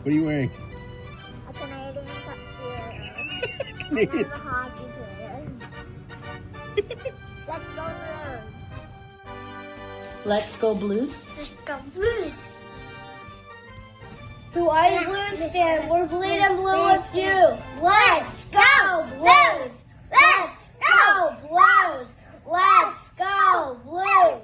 What are you wearing? A Canadian tuxedo. Canadian. I'm a hockey player. Let's go Blues. Let's go Blues. Let's go Blues. To all you Blues fans, we're bleeding blue with you. Let's go Blues. Let's go Blues. Let's go Blues.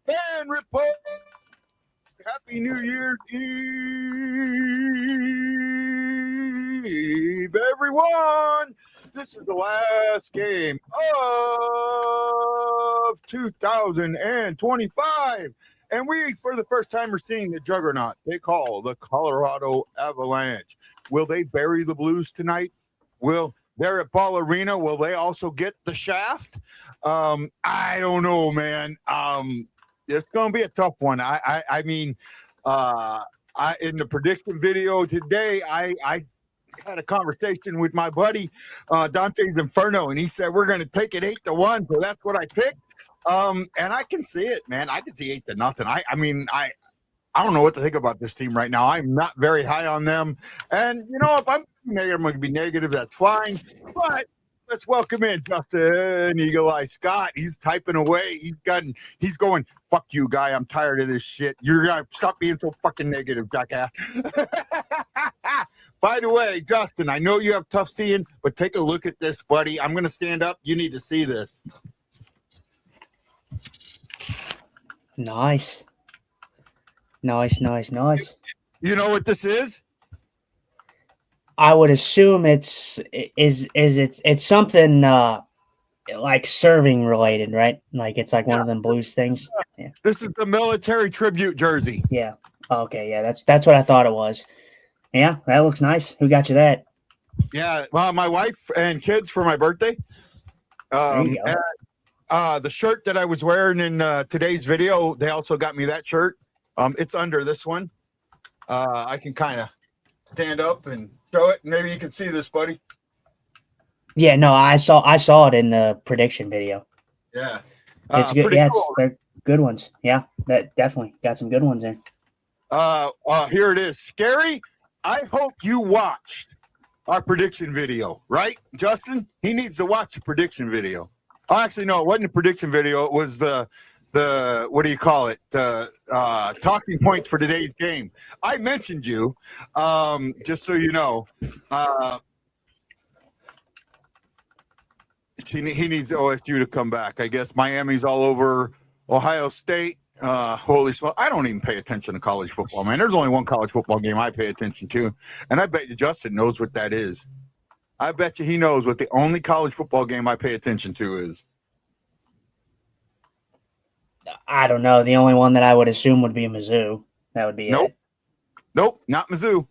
Fan report. Happy New Year's Eve, everyone. This is the last game of 2025. And we, for the first time, are seeing the juggernaut they call the Colorado Avalanche. Will they bury the Blues tonight? They're at Ball Arena. Will they also get the shaft? I don't know, man. It's going to be a tough one. I mean, in the prediction video today, I had a conversation with my buddy, Dante's Inferno, and he said, we're going to take it 8-1. So that's what I picked. And I can see it, man. I can see 8-0. I mean, I don't know what to think about this team right now. I'm not very high on them. And, you know, if I'm negative, I'm going to be negative. That's fine. But let's welcome in Justin Eagle Eye Scott. He's typing away. He's going, fuck you, guy. I'm tired of this shit. You're going to stop being so fucking negative, jackass. By the way, Justin, I know you have tough seeing, but take a look at this, buddy. I'm going to stand up. You need to see this. Nice. Nice. You know what this is? I would assume it's something like serving related, right? Like it's like one of them Blues things. Yeah. This is the military tribute jersey. Yeah. Okay. Yeah. That's what I thought it was. Yeah. That looks nice. Who got you that? Yeah. Well, my wife and kids for my birthday. And, the shirt that I was wearing in today's video, they also got me that shirt. It's under this one. I can kind of stand up and show it. Maybe you can see this, buddy. Yeah, no, I saw it in the prediction video. Yeah. It's good. Yeah, cool. they're good ones. Yeah, that definitely got some good ones in. Here it is. Scary. I hope you watched our prediction video, right, Justin? He needs to watch the prediction video. Oh, actually, no, it wasn't a prediction video. It was the what do you call it? The talking points for today's game. I mentioned you, just so you know. He needs OSU to come back. I guess Miami's all over Ohio State. Holy smoke. I don't even pay attention to college football, man. There's only one college football game I pay attention to, and I bet you Justin knows what that is. I bet you he knows what the only college football game I pay attention to is. I don't know. The only one that I would assume would be Mizzou. That would be it. Nope, not Mizzou.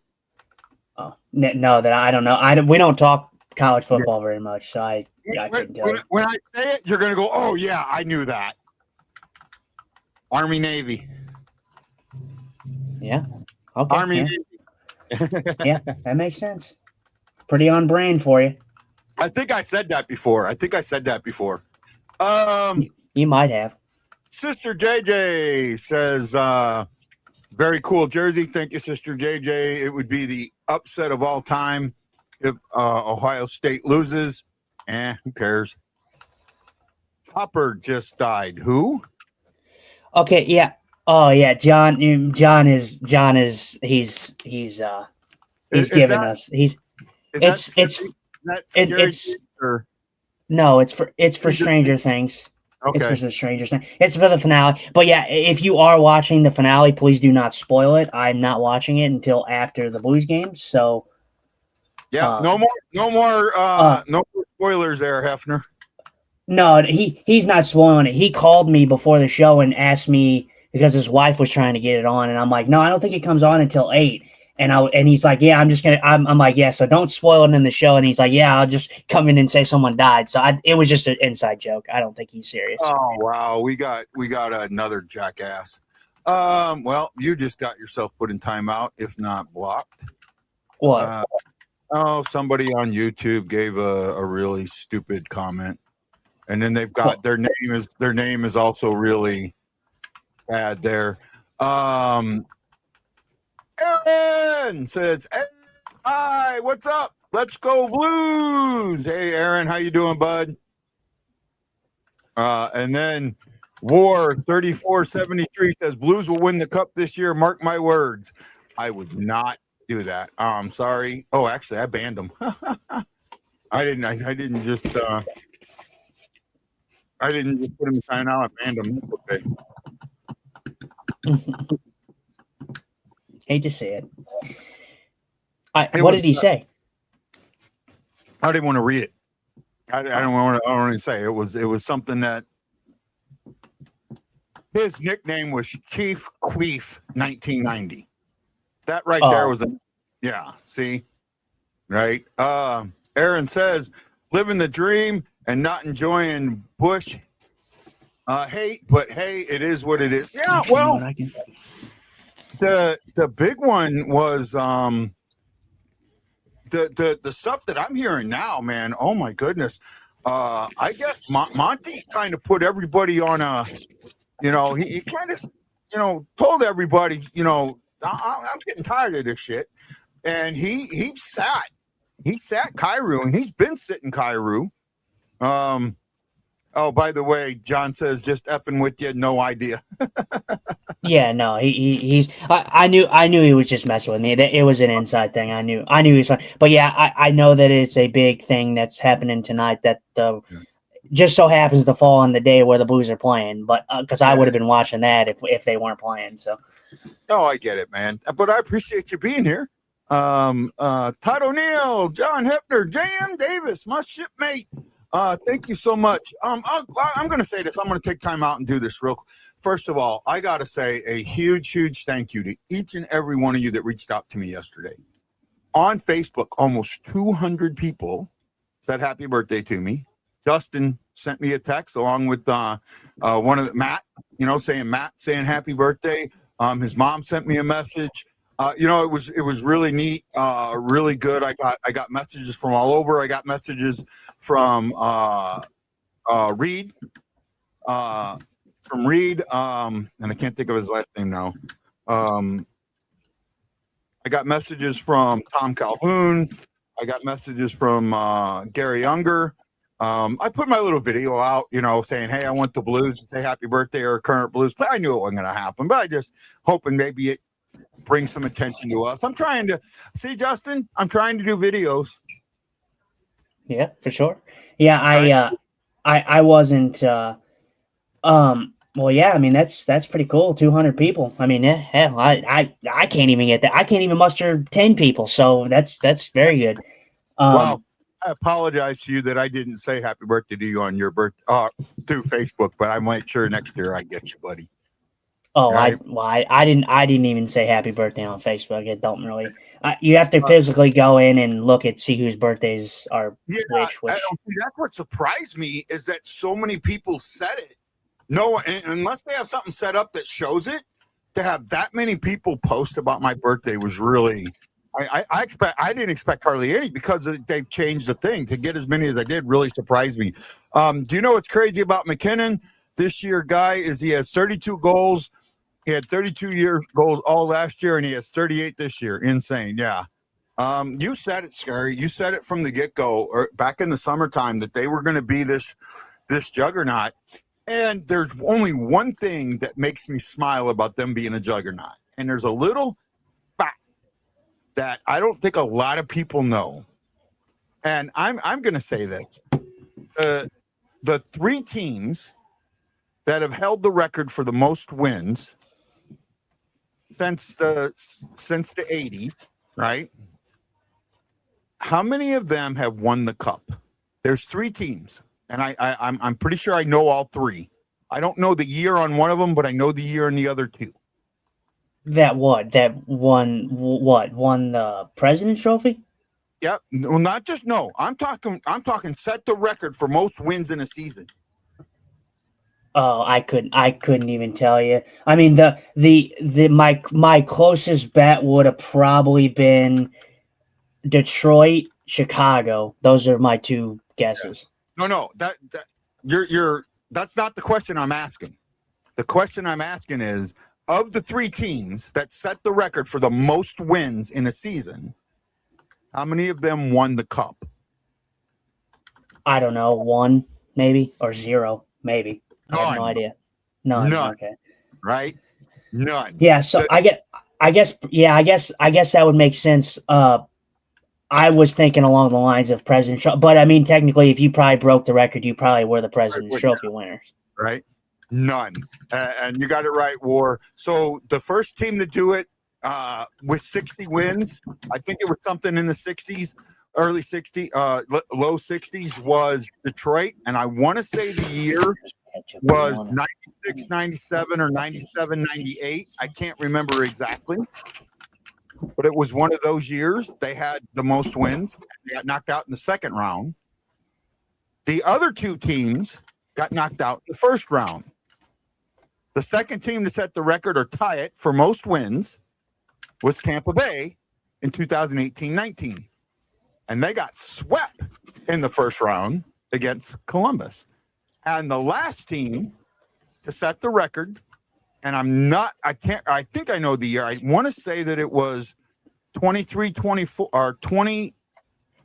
Oh, no, that I don't know. We don't talk college football very much, so I couldn't tell you. When I say it, you're going to go, oh, yeah, I knew that. Army, Navy. Yeah. Okay. Army, yeah. Navy. Yeah, that makes sense. Pretty on brand for you. I think I said that before. You might have. Sister JJ says, very cool jersey. Thank you, Sister JJ. It would be the upset of all time if Ohio State loses. Who cares? Hopper just died. Who? Okay, yeah. Oh yeah, John is he's giving us no, it's for Stranger Things. Okay. It's for the Stranger Things. It's for the finale. But yeah, if you are watching the finale, please do not spoil it. I'm not watching it until after the Blues game, so Yeah, no more spoilers there, Hefner. No, he's not spoiling it. He called me before the show and asked me because his wife was trying to get it on, and I'm like, no, I don't think it comes on until 8. And he's like, yeah, I'm like, yeah, so don't spoil it in the show. And he's like, yeah, I'll just come in and say someone died. So it was just an inside joke. I don't think he's serious. Oh wow, we got another jackass. Well, you just got yourself put in timeout, if not blocked. What? Somebody on YouTube gave a really stupid comment, and then they've got their name is also really bad there. Aaron says, hey, hi, what's up? Let's go Blues. Hey, Aaron, how you doing, bud? And then War 3473 says Blues will win the cup this year. Mark my words. I would not do that. I'm sorry. Oh, actually, I banned them. I didn't just put them in timeout. I banned them. Okay. Hate to see it. What did he say? I didn't want to read it. I don't want to say it was something that his nickname was Chief Queef 1990. That right there was see, right? Aaron says living the dream and not enjoying Bush hate, but hey, it is what it is. Yeah, well, the big one was the stuff that I'm hearing now, man. Oh my goodness. I guess Monty kind of put everybody on a, he kind of, told everybody, I'm getting tired of this shit. And he sat Kairu, and he's been sitting Kairu. Oh, by the way, John says just effing with you, no idea. Yeah, no, he's. I knew he was just messing with me. It was an inside thing. I knew he was fine. But yeah, I know that it's a big thing that's happening tonight. That just so happens to fall on the day where the Blues are playing. But because I would have been watching that if they weren't playing. So. Oh, I get it, man. But I appreciate you being here. Todd O'Neill, John Hefner, J.M. Davis, my shipmate. Thank you so much. I'm going to say this. I'm going to take time out and do this real quick. First of all, I got to say a huge thank you to each and every one of you that reached out to me yesterday. On Facebook, almost 200 people said happy birthday to me. Justin sent me a text along with one of Matt, saying happy birthday. His mom sent me a message. It was really neat, really good. I got messages from all over. I got messages from Reed, and I can't think of his last name now. I got messages from Tom Calhoun. I got messages from Gary Unger. I put my little video out, saying, hey, I want the Blues to say happy birthday or current Blues play. I knew it wasn't going to happen, but I just hoping maybe it bring some attention to us. I'm trying to see, Justin. I'm trying to do videos. Yeah, for sure. Yeah, I wasn't. Well, yeah. I mean, that's pretty cool. 200 people. I mean, hell, I can't even get that. I can't even muster 10 people. So that's very good. Wow. I apologize to you that I didn't say happy birthday to you on your birthday through Facebook, but I might sure next year I get you, buddy. Oh, right? I didn't even say happy birthday on Facebook. It don't really. You have to physically go in and look at see whose birthdays are which. That's what surprised me is that so many people said it. No, unless they have something set up that shows it, to have that many people post about my birthday was really. I didn't expect hardly any because they've changed the thing. To get as many as I did really surprised me. Do you know what's crazy about McKinnon this year, guy? Is he has 32 goals. He had 32 goals all last year, and he has 38 this year. Insane, yeah. You said it, Scary. You said it from the get-go, or back in the summertime, that they were going to be this juggernaut. And there's only one thing that makes me smile about them being a juggernaut, and there's a little fact that I don't think a lot of people know. And I'm going to say this: the three teams that have held the record for the most wins since the 80s, right? how many of them have won the cup? There's 3 teams, and I'm pretty sure I know all 3. I don't know the year on one of them, but I know the year on the other 2. That what? That won what? Won the President's Trophy? Yep. Well, not just no. I'm talking set the record for most wins in a season. Oh, I couldn't even tell you. I mean, my closest bet would have probably been Detroit, Chicago. Those are my 2 guesses. No, that you're that's not the question I'm asking. The question I'm asking is, of the 3 teams that set the record for the most wins in a season, how many of them won the cup? I don't know, 1 maybe or 0 maybe. I have no idea. None. Okay. Right? None. Yeah. So I guess that would make sense. I was thinking along the lines of President's Trophy, but I mean, technically, if you probably broke the record, you probably were the President's Trophy winners. Right? None. And you got it right, War. So the first team to do it with 60 wins, I think it was something in the 60s, early 60s, low 60s, was Detroit. And I want to say the year was 96, 97, or 97, 98. I can't remember exactly. But it was one of those years. They had the most wins. They got knocked out in the second round. The other 2 teams got knocked out in the first round. The second team to set the record or tie it for most wins was Tampa Bay in 2018-19. And they got swept in the first round against Columbus. And the last team to set the record, and I think I know the year. I want to say that it was 23-24 or 20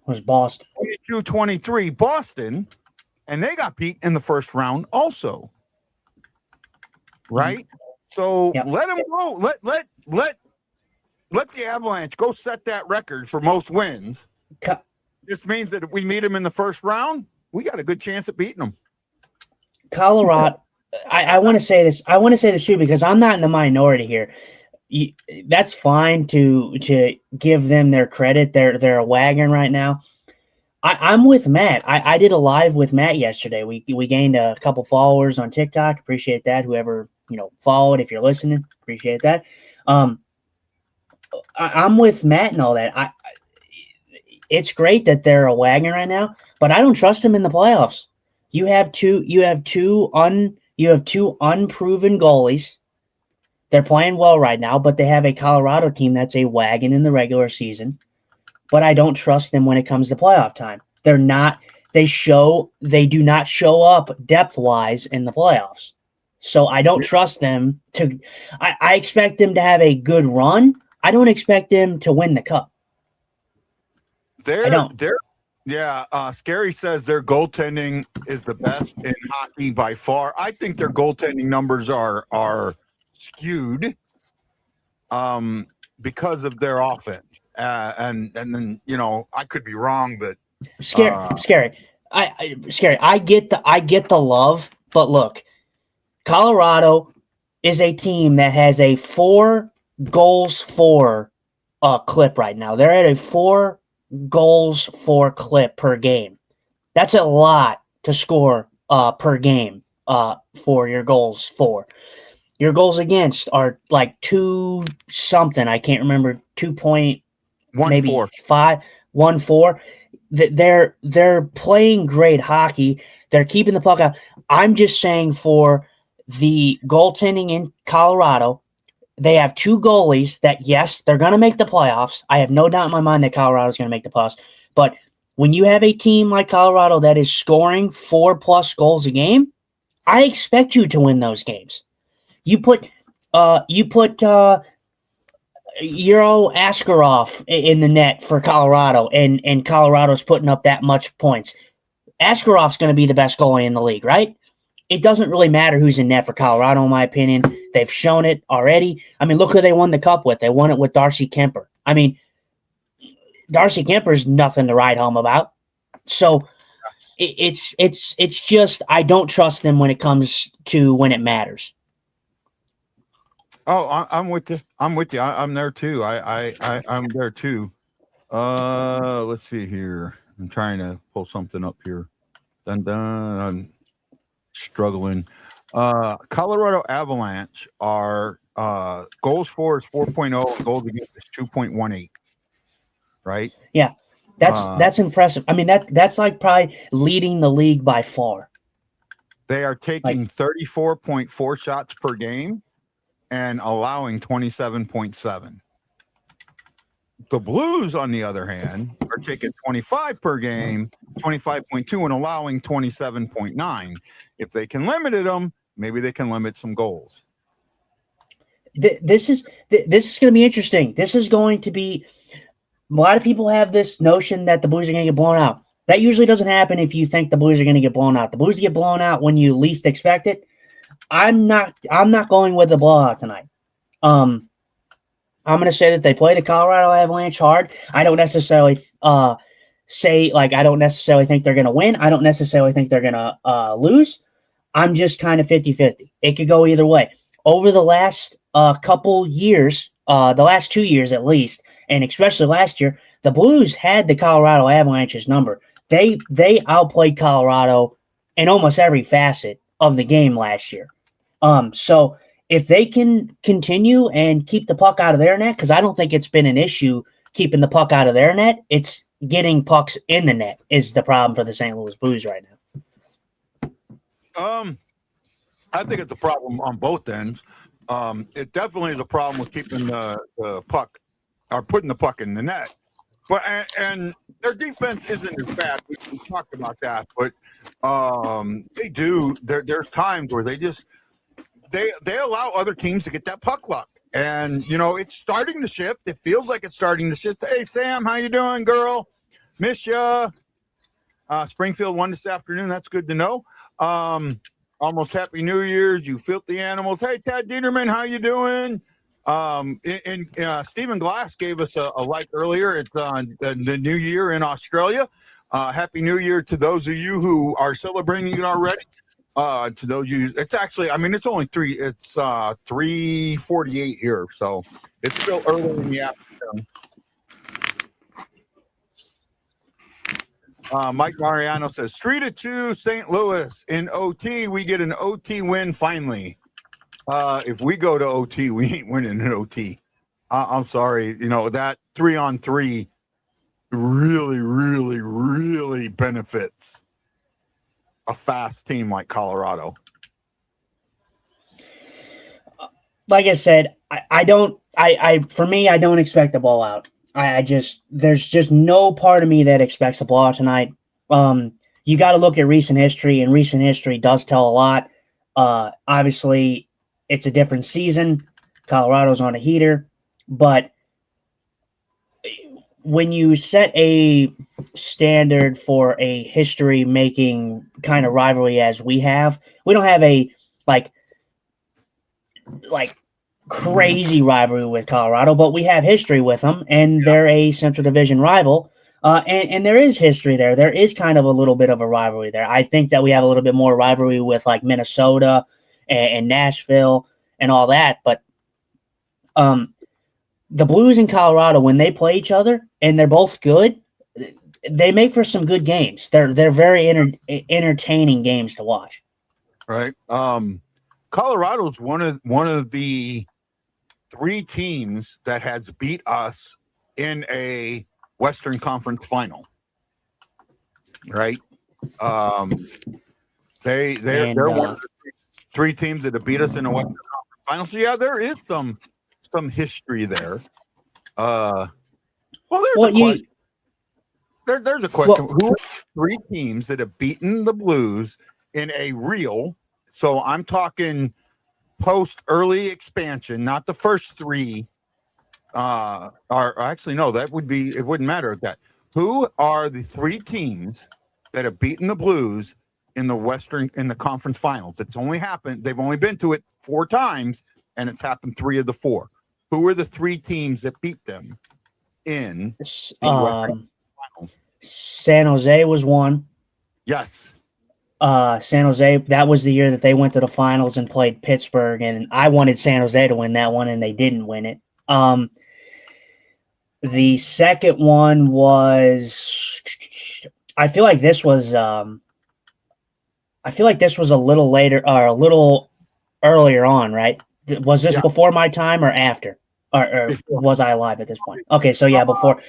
was Boston. 22-23 Boston, and they got beat in the first round also. Right? So let them go. Let the Avalanche go set that record for most wins. This means that if we meet them in the first round, we got a good chance at beating them. Colorado. I want to say this. I want to say this too because I'm not in the minority here. That's fine to give them their credit. They're a wagon right now. I'm with Matt. I did a live with Matt yesterday. We gained a couple followers on TikTok. Appreciate that. Whoever followed, if you're listening, appreciate that. I'm with Matt and all that. It's great that they're a wagon right now, but I don't trust them in the playoffs. You have two unproven goalies. They're playing well right now, but they have a Colorado team that's a wagon in the regular season. But I don't trust them when it comes to playoff time. They do not show up depth-wise in the playoffs. So I don't trust them to I expect them to have a good run. I don't expect them to win the cup. Scary says their goaltending is the best in hockey by far. I think their goaltending numbers are skewed because of their offense. And then I could be wrong, but Scary. I get the love, but look, Colorado is a team that has a 4 goals for clip right now. They're at a 4 goals for clip per game. That's a lot to score per game for your goals for. Your goals against are like 2 something. I can't remember. 2.14. They're playing great hockey. They're keeping the puck out. I'm just saying for the goaltending in Colorado, they have 2 goalies that, yes, they're going to make the playoffs. I have no doubt in my mind that Colorado is going to make the playoffs. But when you have a team like Colorado that is scoring 4+ goals a game, I expect you to win those games. You put Euro Askarov in the net for Colorado, and Colorado's putting up that much points. Askarov's going to be the best goalie in the league, right? It doesn't really matter who's in net for Colorado, in my opinion. They've shown it already. I mean, look who they won the cup with. They won it with Darcy Kemper. I mean, Darcy Kemper's nothing to write home about. So it's just I don't trust them when it comes to when it matters. Oh, I'm with you. I'm there too. I'm there too. Let's see here. I'm trying to pull something up here. Dun dun. I'm struggling. Colorado Avalanche are goals for is 4.0 and goals against is 2.18. Right? Yeah, that's impressive. I mean, that's like probably leading the league by far. They are taking 34.4 shots per game and allowing 27.7. The Blues, on the other hand, are taking 25 per game, 25.2, and allowing 27.9. If they can limit them, maybe they can limit some goals. This is going to be interesting. This is going to be. A lot of people have this notion that the Blues are going to get blown out. That usually doesn't happen if you think the Blues are going to get blown out. The Blues get blown out when you least expect it. I'm not going with the blowout tonight. I'm going to say that they play the Colorado Avalanche hard. I don't necessarily say, like, I don't necessarily think they're going to win. I don't necessarily think they're going to lose. I'm just kind of 50-50. It could go either way. Over the last couple years, the last 2 years at least, and especially last year, the Blues had the Colorado Avalanche's number. They outplayed Colorado in almost every facet of the game last year. So if they can continue and keep the puck out of their net, because I don't think it's been an issue keeping the puck out of their net, it's getting pucks in the net is the problem for the St. Louis Blues right now. I think it's a problem on both ends. It definitely is a problem with keeping the puck or putting the puck in the net. But and their defense isn't as bad. We talked about that, but they do. There's times where they allow other teams to get that puck luck, and it's starting to shift. It feels like it's starting to shift. Hey Sam, how you doing, girl? Miss ya. Springfield won this afternoon. That's good to know. Almost Happy New Year's, you filthy animals. Hey Tad Dieterman, how you doing? Stephen Glass gave us a like earlier. It's the new year in Australia. Happy New Year to those of you who are celebrating it already. To those of you, it's actually, it's only 3:48 here, so it's still early in the afternoon. Mike Mariano says 3-2 St. Louis in OT. We get an OT win finally. If we go to OT, we ain't winning an OT. I'm sorry. That 3-on-3 really, really, really benefits a fast team like Colorado. Like I said, for me, I don't expect a blowout. There's just no part of me that expects a blowout tonight. You got to look at recent history, and recent history does tell a lot. Obviously, it's a different season. Colorado's on a heater, but when you set a standard for a history-making kind of rivalry as we have, we don't have a like crazy rivalry with Colorado, but we have history with them, and they're a Central Division rival. And there is history there. There is kind of a little bit of a rivalry there. I think that we have a little bit more rivalry with like Minnesota and Nashville and all that. But the Blues and Colorado, when they play each other and they're both good, they make for some good games. They're very entertaining games to watch. Right. Colorado's one of the three teams that has beat us in a Western Conference final. Right. They're one of the three teams that have beat us in a Western Conference final. So yeah, there is some history there. There's a question. There's a question. Who are three teams that have beaten the Blues in a real? So I'm talking post early expansion, not the first three. It wouldn't matter if that. Who are the three teams that have beaten the Blues in the conference finals? It's only happened. They've only been to it 4 times, and it's happened 3 of the 4. Who are the 3 teams that beat them in the Western finals? San Jose was one. Yes. San Jose, that was the year that they went to the finals and played Pittsburgh, and I wanted San Jose to win that one, and they didn't win it. The second one was. I feel like this was. I feel like this was a little later or a little earlier on, right? Was this Yeah. before my time or after? Or Before. was I alive at this point? Okay, so yeah, before.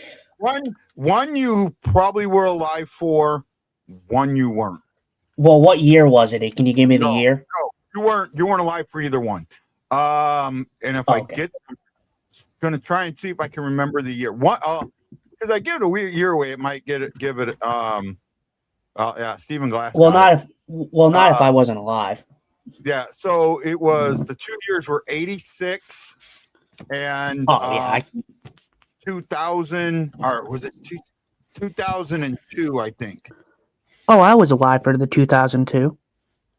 One you probably were alive for, one you weren't. Well, what year was it? Can you give me the year? No, you weren't alive for either one. And if I'm gonna try and see if I can remember the year. What? Because I give it a weird year away, it might give it. Yeah, Stephen Glass. Well, not if I wasn't alive. Yeah, so it was the 2 years were 86 and 2000, or was it 2002? I think. Oh, I was alive for the 2002.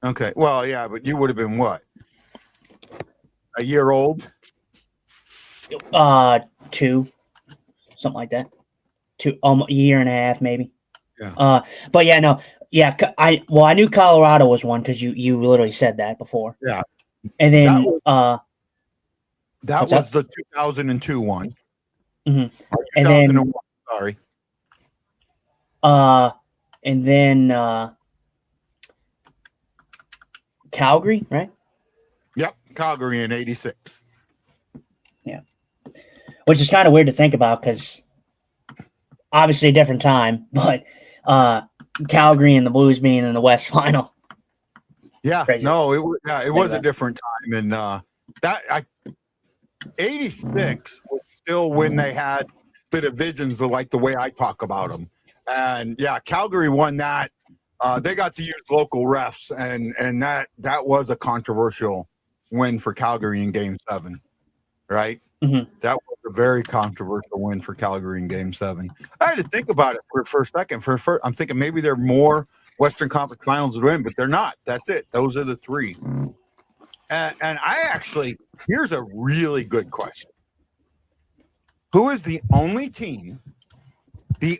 Okay, well, yeah, but you would have been what? A year old? 2, something like that. 2, a year and a half, maybe. Yeah. But yeah, no, yeah. I knew Colorado was one because you literally said that before. Yeah. And then that was the 2002 one. Mm-hmm. And then sorry. And then Calgary, right? Yep, Calgary in 86. Yeah. Which is kind of weird to think about because obviously a different time, but Calgary and the Blues being in the West Final. Yeah, Crazy. No, it was a different time, and 86 was still when they had the divisions, like the way I talk about them, and yeah, Calgary won that. They got to use local refs, and that was a controversial win for Calgary in Game 7, right? Mm-hmm. That was a very controversial win for Calgary in Game 7. I had to think about it for a second. I'm thinking maybe there are more Western Conference Finals to win, but they're not. That's it. Those are the 3. And I actually, here's a really good question. Who is the only team to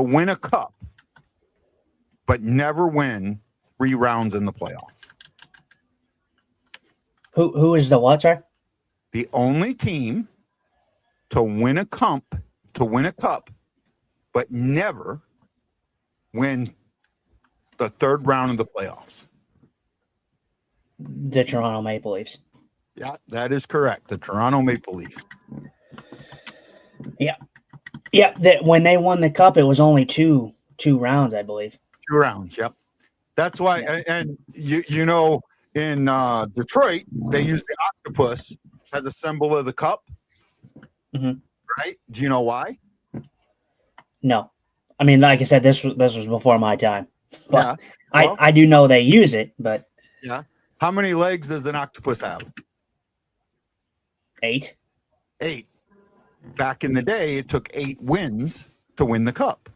win a cup but never win 3 rounds in the playoffs? Who is the what, sir? The only team to win a cup, but never win the 3rd round of the playoffs. The Toronto Maple Leafs. Yeah, that is correct. The Toronto Maple Leafs. Yeah. Yeah, when they won the cup, it was only two rounds, I believe. 2 rounds, yep. That's why, and you know, in Detroit, they use the octopus as a symbol of the cup. Mm-hmm. Right? Do you know why? No. I mean, like I said, this was before my time. But yeah. Well, I do know they use it, but yeah. How many legs does an octopus have? 8. 8. Back in the day, it took 8 wins to win the cup.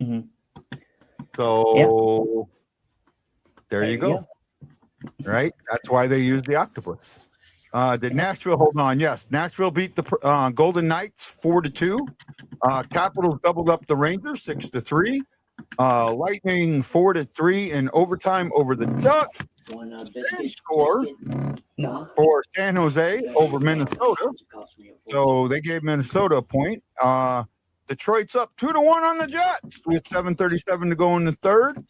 Mm-hmm. So there you go. Right? That's why they use the octopus. Did Nashville hold on? Yes. Nashville beat the Golden Knights 4-2. Capitals doubled up the Rangers 6-3. Lightning 4-3 in overtime over the Ducks. Score for San Jose over Minnesota. So they gave Minnesota a point. Detroit's up 2-1 on the Jets with 7:37 to go in the 3rd.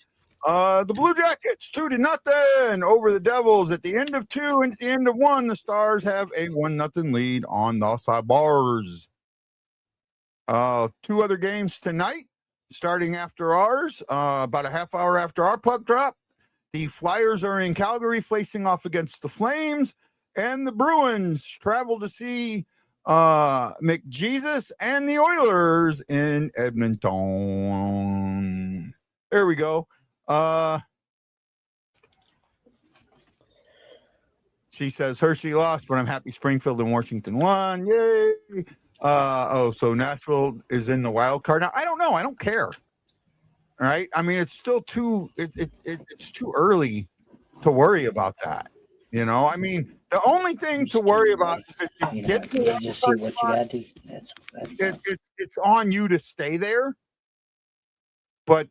The Blue Jackets 2-0 over the Devils at the end of 2 and at the end of 1. The Stars have a 1-0 lead on the Sabres. 2 other games tonight, starting after ours, about a half hour after our puck drop. The Flyers are in Calgary facing off against the Flames, and the Bruins travel to see McJesus and the Oilers in Edmonton. There we go. She says Hershey lost, but I'm happy Springfield and Washington won. Yay! So Nashville is in the wild card now. I don't know. I don't care. All right. I mean, it's still it's too early to worry about that. You know, I mean, the only thing to worry about is if you get just see what you got to do. It's on you to stay there. But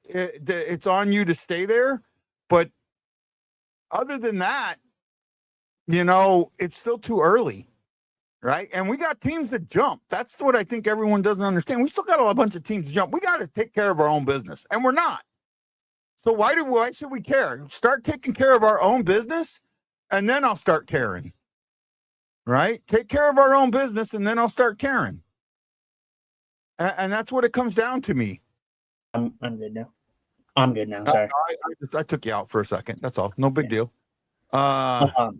it's on you to stay there. But other than that, you know, it's still too early, right? And we got teams that jump. That's what I think everyone doesn't understand. We still got a bunch of teams to jump. We got to take care of our own business, and we're not. So why should we care? Start taking care of our own business, and then I'll start caring. Right? Take care of our own business, and then I'll start caring. And that's what it comes down to me. I'm good now. I'm good now. Sorry. I took you out for a second. That's all. No big deal. National,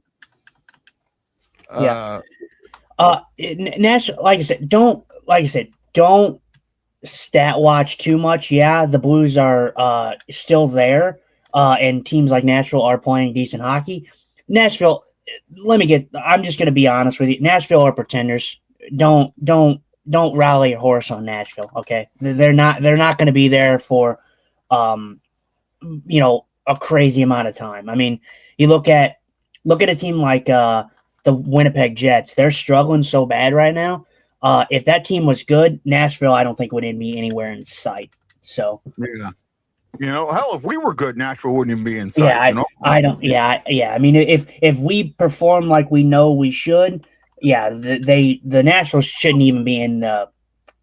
like I said, don't stat watch too much. Yeah, the Blues are still there, and teams like Nashville are playing decent hockey. Nashville, I'm just gonna be honest with you. Nashville are pretenders. Don't rally a horse on Nashville. Okay, they're not going to be there for, a crazy amount of time. I mean, you look at a team like the Winnipeg Jets. They're struggling so bad right now. If that team was good, Nashville, I don't think would be anywhere in sight. So yeah, hell, if we were good, Nashville wouldn't even be in sight. I don't. Yeah. I mean, if we perform like we know we should, yeah, the Nationals shouldn't even be in the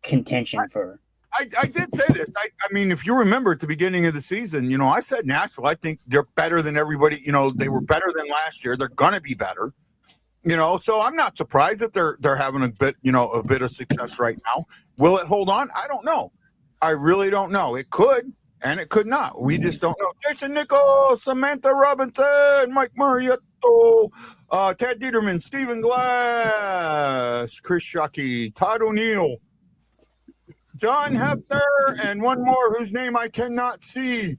contention for. I did say this. I mean, if you remember at the beginning of the season, I said Nashville. I think they're better than everybody. They were better than last year. They're gonna be better. So I'm not surprised that they're having a bit of success right now. Will it hold on? I don't know. I really don't know. It could, and it could not. We just don't know. Jason Nichols, Samantha Robinson, Mike Mariotto, Ted Dieterman, Stephen Glass, Chris Shockey, Todd O'Neill, John Hefner, and one more whose name I cannot see.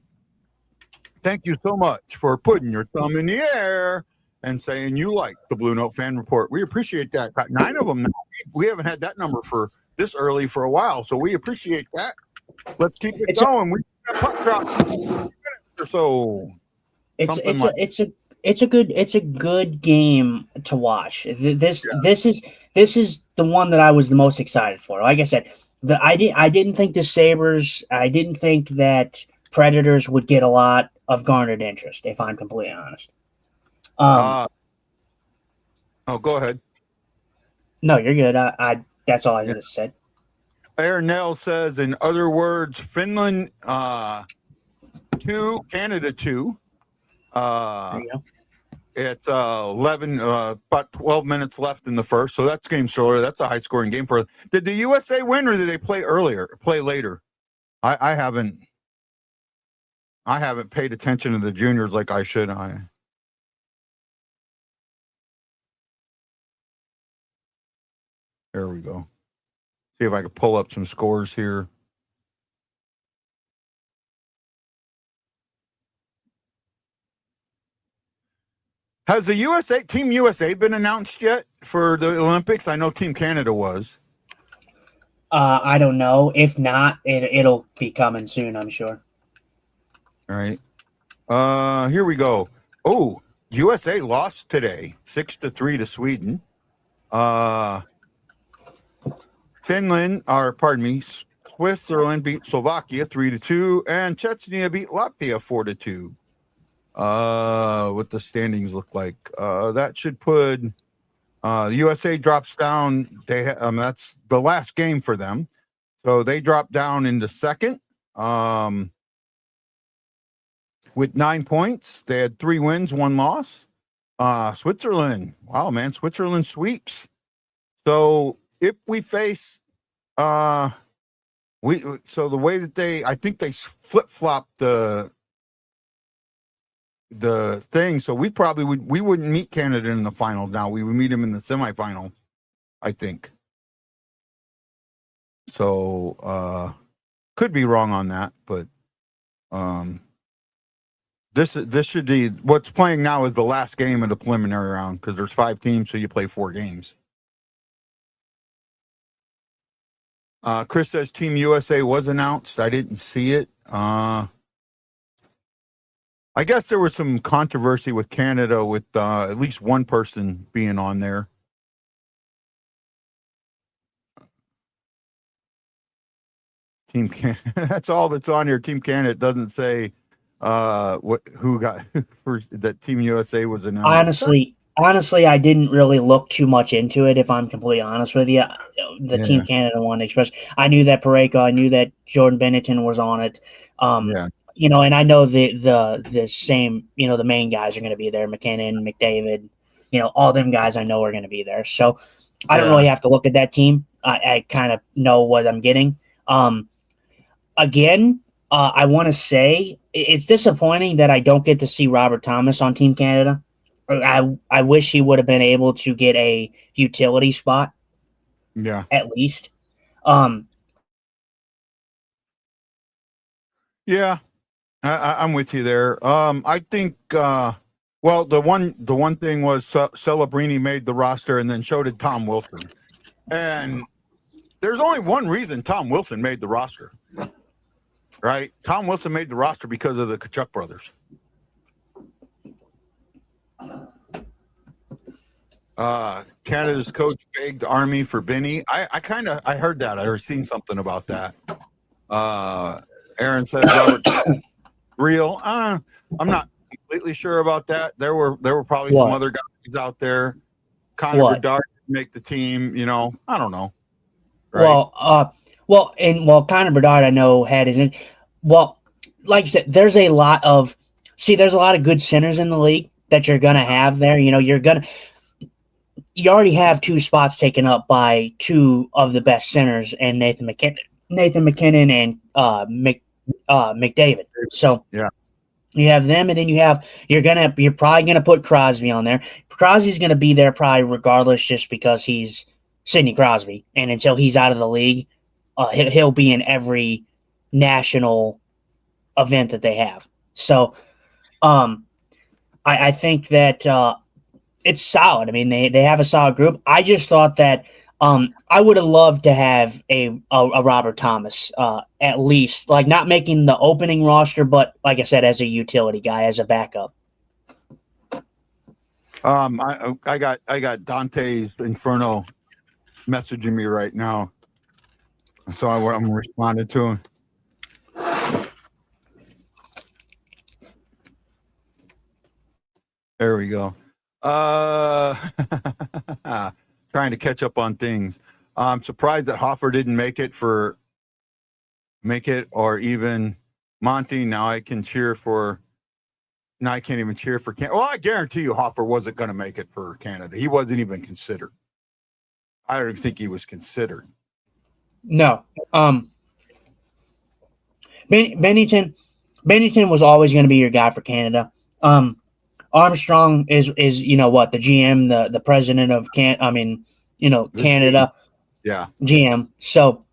Thank you so much for putting your thumb in the air and saying you like the Blue Note Fan Report. We appreciate that. Got 9 of them now. We haven't had that number for this early for a while, so we appreciate that. Let's keep it going. We got puck drop or so. It's a good game to watch. This is the one that I was the most excited for. Like I said, I didn't think the Sabres, I didn't think that Predators would get a lot of garnered interest, if I'm completely honest. Go ahead. No, you're good. I that's all I just said. Aaron Nell says, in other words, Finland 2, Canada 2. There you go. It's 11, about 12 minutes left in the first, so that's game shorter. That's a high-scoring game for. Did the USA win, or did they play later? I haven't paid attention to the juniors like I should. There we go. See if I can pull up some scores here. Has the Team USA been announced yet for the Olympics? I know Team Canada was. I don't know. If not, it'll be coming soon, I'm sure. All right. Here we go. Oh, USA lost today, 6-3 to Sweden. Switzerland beat Slovakia 3-2, and Chechnya beat Latvia 4-2. What the standings look like? That should put the USA drops down. That's the last game for them, so they drop down into second. With 9 points, they had 3 wins, 1 loss. Switzerland, wow, man, Switzerland sweeps. So if we face, the way that I think they flip flop the thing. So we wouldn't meet Canada in the final. Now we would meet them in the semifinal, I think. So could be wrong on that, but this should be what's playing now is the last game of the preliminary round because there's 5 teams, so you play 4 games. Chris says Team USA was announced. I didn't see it. I guess there was some controversy with Canada with at least one person being on there. Team Canada. That's all that's on here. Team Canada. It doesn't say who got that Team USA was announced. honestly, I didn't really look too much into it, if I'm completely honest with you. The Team Canada one, especially. I knew that Pareko, I knew that Jordan Bennington was on it. Yeah. And I know the same, the main guys are going to be there. McKinnon, McDavid, all them guys I know are going to be there. So I don't really have to look at that team. I kind of know what I'm getting. Again, I want to say it's disappointing that I don't get to see Robert Thomas on Team Canada. I wish he would have been able to get a utility spot. Yeah. At least. Yeah. I'm with you there. I think. Well, the one thing was Celebrini made the roster, and then so did Tom Wilson. And there's only one reason Tom Wilson made the roster, right? Tom Wilson made the roster because of the Kachuk brothers. Canada's coach begged Army for Benny. I heard that. I seen something about that. Aaron says Robert real. I'm not completely sure about that. There were probably some other guys out there. Connor Bedard make the team. I don't know. Right? Connor Bedard I know had his. Well, like you said, there's a lot of good centers in the league that you're gonna have there. You already have two spots taken up by two of the best centers, and Nathan McKinnon and McDavid. So yeah, you have them, and then you're probably gonna put Crosby on there. Crosby's gonna be there probably regardless, just because he's Sidney Crosby, and until he's out of the league, he'll be in every national event that they have. So, I think that it's solid. I mean, they have a solid group. I just thought that I would have loved to have a Robert Thomas, at least, like, not making the opening roster, but like I said, as a utility guy, as a backup. I got Dante's Inferno messaging me right now, so I'm responding to him. There we go. Trying to catch up on things. I'm surprised that Hoffer didn't make it, or even Monty. Now I can't even cheer for Canada. Well, I guarantee you Hoffer wasn't going to make it for Canada. He wasn't even considered. I don't even think he was considered. No. Bennington was always going to be your guy for Canada. Armstrong is the GM, the president of Canada. Yeah. GM. So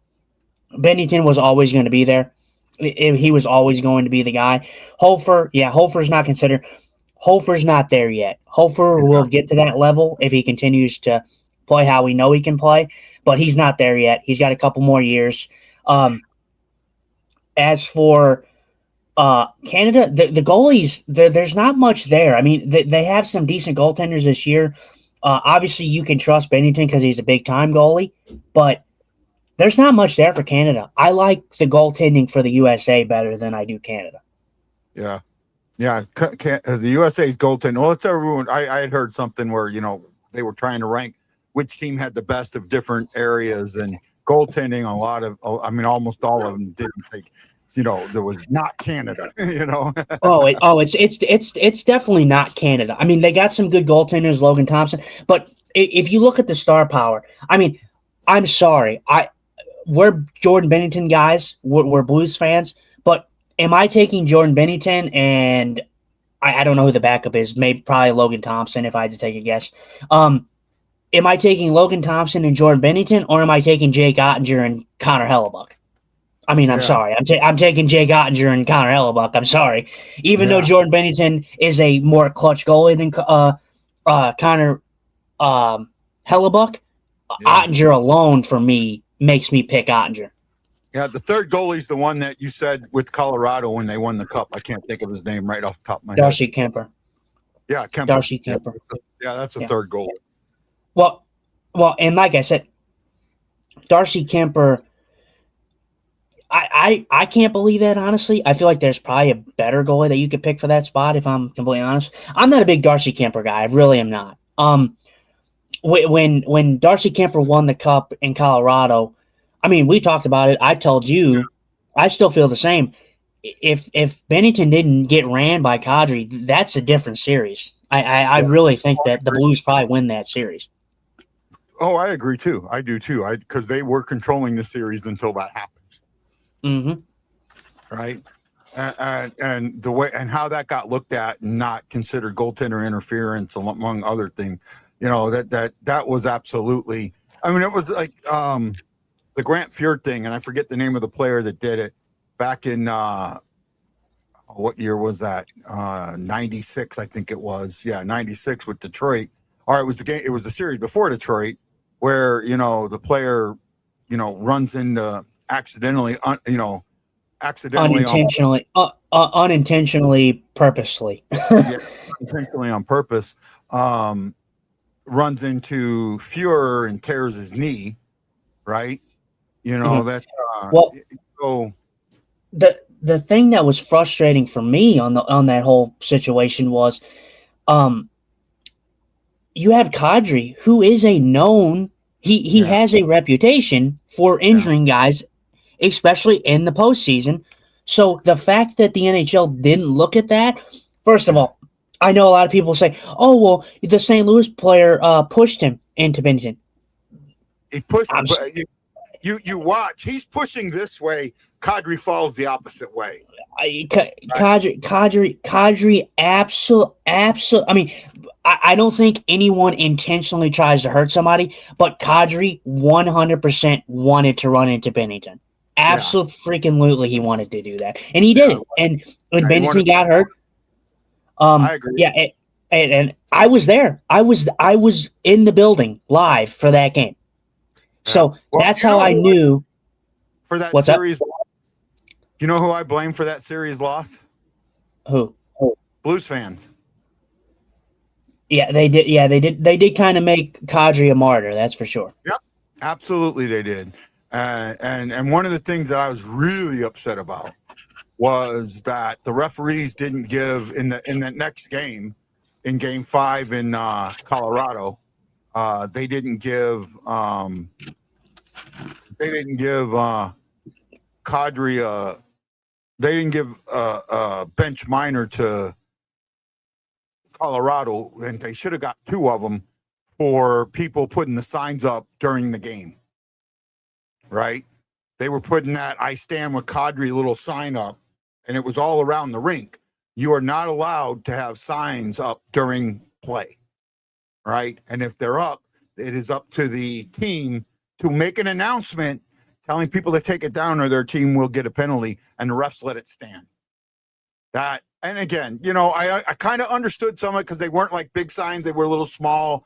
Bennington was always going to be there. He was always going to be the guy. Hofer's not considered. Hofer's not there yet. Hofer will get to that level if he continues to play how we know he can play, but he's not there yet. He's got a couple more years. As for Canada, the goalies, there's not much there. I mean, they have some decent goaltenders this year. Obviously, you can trust Bennington because he's a big-time goalie, but there's not much there for Canada. I like the goaltending for the USA better than I do Canada. Yeah. The USA's goaltending. Well, it's everyone. I had heard something where they were trying to rank which team had the best of different areas, and goaltending. Almost all of them didn't think. There was not Canada. It's definitely not Canada. I mean, they got some good goaltenders, Logan Thompson, but if you look at the star power, I mean, I'm sorry, we're Jordan Bennington guys, we're Blues fans, but am I taking Jordan Bennington and I don't know who the backup is, probably Logan Thompson if I had to take a guess. Am I taking Logan Thompson and Jordan Bennington, or am I taking Jake Ottinger and Connor Hellebuck? I mean, I'm sorry. I'm taking Jake Ottinger and Connor Hellebuck. I'm sorry. Even though Jordan Bennington is a more clutch goalie than Connor Hellebuck, Ottinger alone for me makes me pick Ottinger. Yeah, the third goalie's the one that you said with Colorado when they won the cup. I can't think of his name right off the top of my head. Darcy Kemper. Yeah, Kemper. Darcy Kemper. Yeah, that's the third goalie. Well, and like I said, Darcy Kemper, I can't believe that, honestly. I feel like there's probably a better goalie that you could pick for that spot, if I'm completely honest. I'm not a big Darcy Kemper guy. I really am not. When Darcy Kemper won the cup in Colorado, I mean, we talked about it. I told you, I still feel the same. If Bennington didn't get ran by Kadri, that's a different series. I really think that the Blues probably win that series. Oh, I agree too. I do too. Because they were controlling the series until that happened. Mm-hmm. Right. And the way and how that got looked at and not considered goaltender interference, among other things, that was absolutely. I mean, it was like the Grant Fuhr thing, and I forget the name of the player that did it back in what year was that? 96, I think it was. Yeah, 96 with Detroit. Or it was the game. It was the series before Detroit, where the player, runs into accidentally, unintentionally, purposely. Yeah, intentionally on purpose, runs into Fuhrer and tears his knee, right? Mhm. That. Well, So the thing that was frustrating for me on that whole situation was, you have Kadri, who is a known. He has a reputation for injuring guys, especially in the postseason. So the fact that the NHL didn't look at that, first of all, I know a lot of people say, "Oh, well, the St. Louis player pushed him into Bennington." he pushed. You watch. He's pushing this way. Kadri falls the opposite way. Kadri, absolute. I mean, I don't think anyone intentionally tries to hurt somebody, but Kadri 100% wanted to run into Bennington. Absolutely, freaking lutely, he wanted to do that, and he did it. And when Bennington got hurt, I agree. Yeah, and I was there. I was in the building live for that game. So that's how I knew. For that series, you know who I blame for that series loss? Who? Blues fans. Yeah, they did. Yeah, they did. They did kind of make Kadri a martyr. That's for sure. Yep, absolutely, they did. And one of the things that I was really upset about was that the referees didn't give in the next game, in Game 5 in Colorado. They didn't give Kadri they didn't give bench minor to Colorado, and they should have got 2 of them for people putting the signs up during the game. Right? They were putting that "I stand with Kadri" little sign up, and it was all around the rink. You are not allowed to have signs up during play. Right? And if they're up, it is up to the team to make an announcement telling people to take it down or their team will get a penalty, and the refs let it stand. That, and again, I kind of understood some of it because they weren't like big signs. They were little small,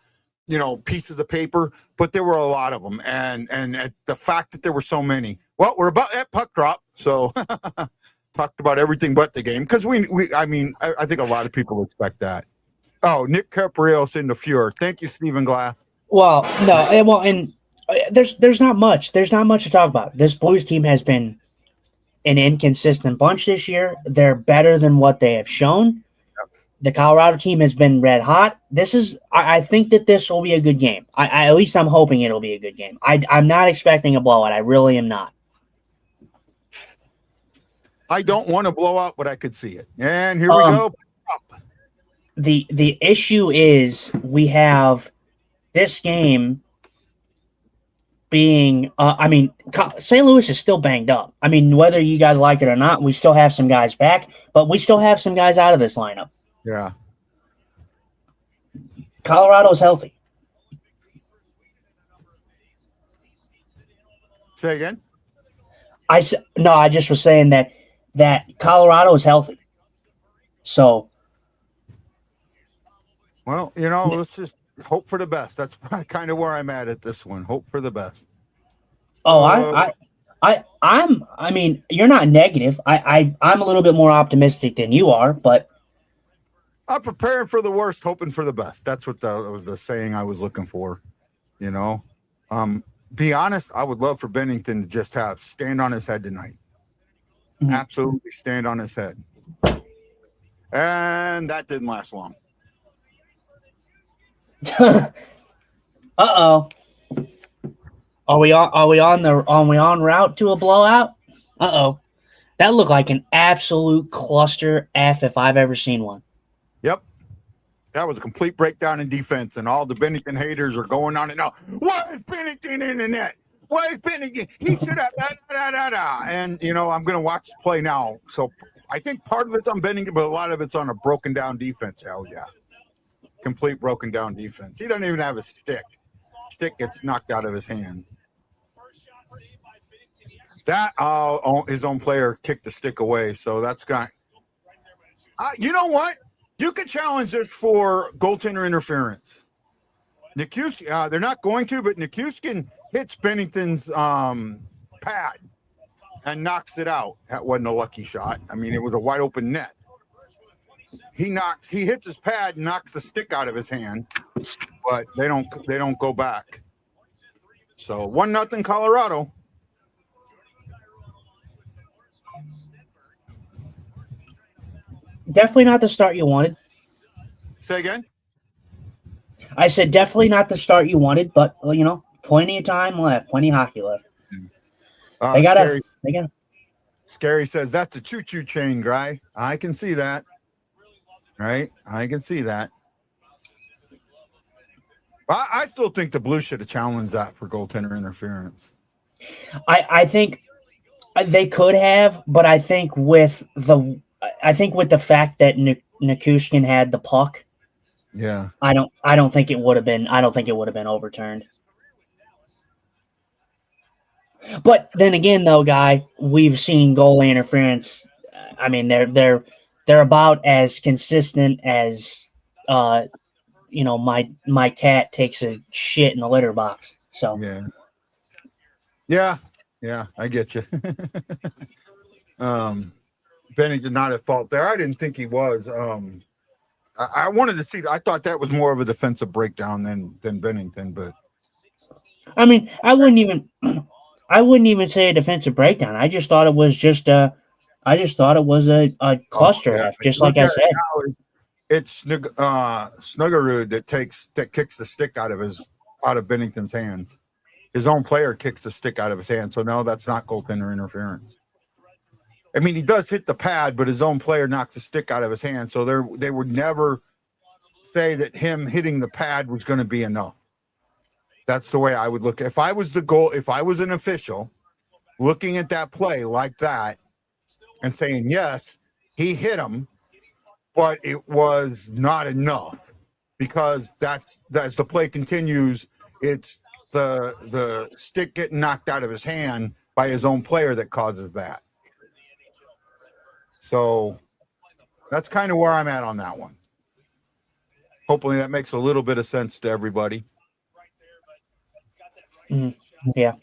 pieces of paper, but there were a lot of them. And the fact that there were so many, well, we're about at puck drop. So talked about everything but the game. Because I think a lot of people expect that. Oh, Nick Caprios into Fuhrer. Thank you, Stephen Glass. Well, no, and there's not much. There's not much to talk about. This Blues team has been an inconsistent bunch this year. They're better than what they have shown. The Colorado team has been red hot. I think that this will be a good game. At least I'm hoping it'll be a good game. I'm not expecting a blowout. I really am not. I don't want to blow out, but I could see it. And here we go. The issue is we have this game being, St. Louis is still banged up. I mean, whether you guys like it or not, we still have some guys back, but we still have some guys out of this lineup. Yeah. Colorado's healthy. Say again? I just was saying that Colorado is healthy. So. Well, let's just hope for the best. That's kind of where I'm at this one. Hope for the best. Oh, I mean, you're not negative. I'm a little bit more optimistic than you are, but I'm preparing for the worst, hoping for the best. That's what was the saying I was looking for. Be honest, I would love for Bennington to just stand on his head tonight. Mm-hmm. Absolutely stand on his head. And that didn't last long. Uh-oh. Are we on route to a blowout? Uh-oh. That looked like an absolute cluster F if I've ever seen one. Yep. That was a complete breakdown in defense, and all the Bennington haters are going on it now. Why is Bennington in the net? Why is Bennington? He should have And I'm going to watch the play now. So I think part of it's on Bennington, but a lot of it's on a broken down defense. Hell yeah. Complete broken down defense. He doesn't even have a stick. Stick gets knocked out of his hand. That his own player kicked the stick away, so that's got. You know what? You could challenge this for goaltender interference. Nikuskin, they're not going to, but Nikuskin hits Bennington's pad and knocks it out. That wasn't a lucky shot. I mean, it was a wide open net. He hits his pad and knocks the stick out of his hand, but they don't go back. So 1-0 Colorado. Definitely not the start you wanted. Say again? I said definitely not the start you wanted, but plenty of time left, plenty of hockey left. They gotta. Scary says that's a choo-choo chain, guy. I can see that. Right? I can see that. I still think the Blues should have challenged that for goaltender interference. I think they could have, but I think with the fact that Nikushin had the puck, yeah, I don't think it would have been overturned. But then again, though, Guy, we've seen goalie interference. I mean, they're about as consistent as my cat takes a shit in the litter box. So yeah, I get you. Bennington not at fault there. I didn't think he was. I wanted to see. I thought that was more of a defensive breakdown than Bennington, but I mean, I wouldn't even say a defensive breakdown. I just thought it was a cluster F, just like I said. It's Snuggerud that kicks the stick out of Bennington's hands. His own player kicks the stick out of his hand. So no, that's not goaltender interference. I mean, he does hit the pad, but his own player knocks the stick out of his hand. So they would never say that him hitting the pad was going to be enough. That's the way I would look. If I was an official looking at that play like that and saying, yes, he hit him, but it was not enough, because that's as the play continues, it's the stick getting knocked out of his hand by his own player that causes that. So that's kind of where I'm at on that one. Hopefully that makes a little bit of sense to everybody. Yeah.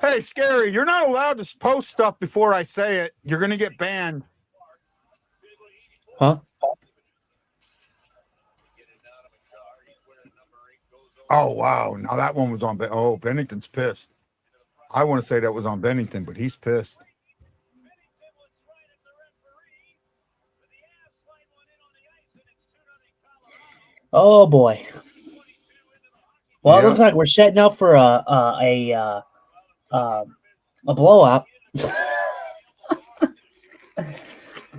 Hey, Scary, you're not allowed to post stuff before I say it. You're going to get banned. Huh? Oh, wow. Now that one was on. Bennington's pissed. I want to say that was on Bennington, but he's pissed. Oh boy. Well, It looks like we're setting up for a blowout.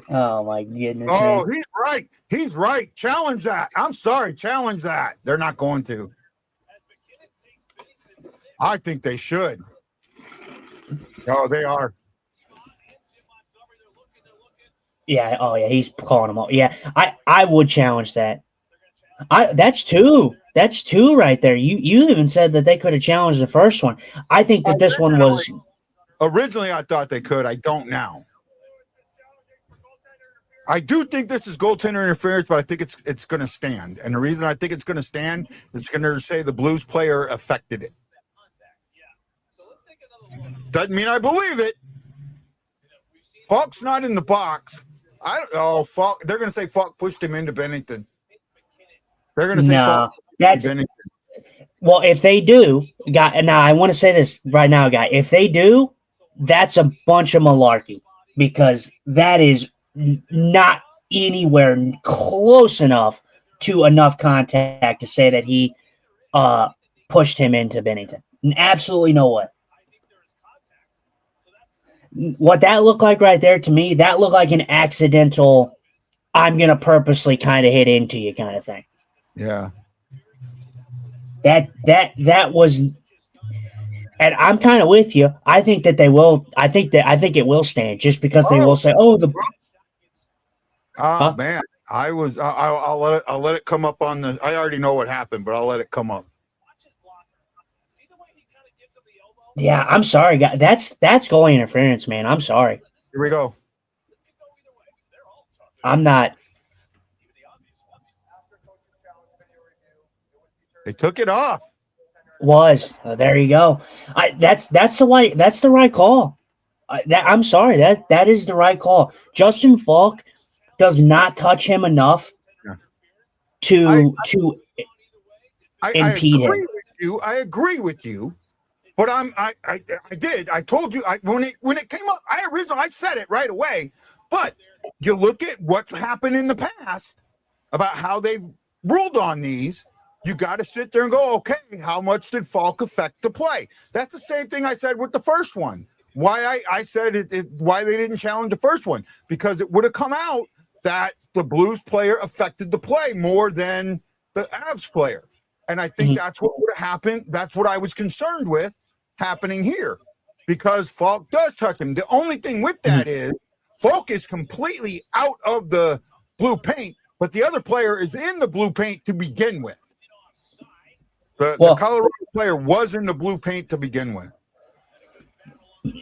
Oh my goodness. Oh, man. He's right. Challenge that. I'm sorry. Challenge that. They're not going to. I think they should. Oh, they are. Yeah. Oh yeah. He's calling them all. Yeah. I would challenge that. That's two. That's two right there. You even said that they could have challenged the first one. I think that this one was. Originally, I thought they could. I don't now. I do think this is goaltender interference, but I think it's going to stand. And the reason I think it's going to stand is going to say the Blues player affected it. Doesn't mean I believe it. Falk's not in the box. Falk. They're going to say Falk pushed him into Bennington. They're going to say Falk. Well, if they do, now I want to say this right now, guy. If they do, that's a bunch of malarkey, because that is not anywhere close enough to enough contact to say that he pushed him into Bennington. Absolutely no way. What that looked like right there to me, that looked like an accidental, I'm going to purposely kind of hit into you kind of thing. Yeah. That was, and I'm kind of with you. I think that they will. I think it will stand just because they will say, "Oh, the." Oh man, I'll let it come up on the. I already know what happened, but I'll let it come up. Yeah, I'm sorry, guys. That's goalie interference, man. I'm sorry. Here we go. I'm not. They took it off. There you go. That's the right call. I'm sorry. That is the right call. Justin Falk does not touch him enough to impede him. I agree with you, but I did. I told you when it came up. I said it right away. But you look at what's happened in the past about how they've ruled on these. You got to sit there and go, okay, how much did Falk affect the play? That's the same thing I said with the first one. Why I said why they didn't challenge the first one, because it would have come out that the Blues player affected the play more than the Avs player. And I think that's what would have happened. That's what I was concerned with happening here, because Falk does touch him. The only thing with that is Falk is completely out of the blue paint, but the other player is in the blue paint to begin with. The Colorado player was in the blue paint to begin with.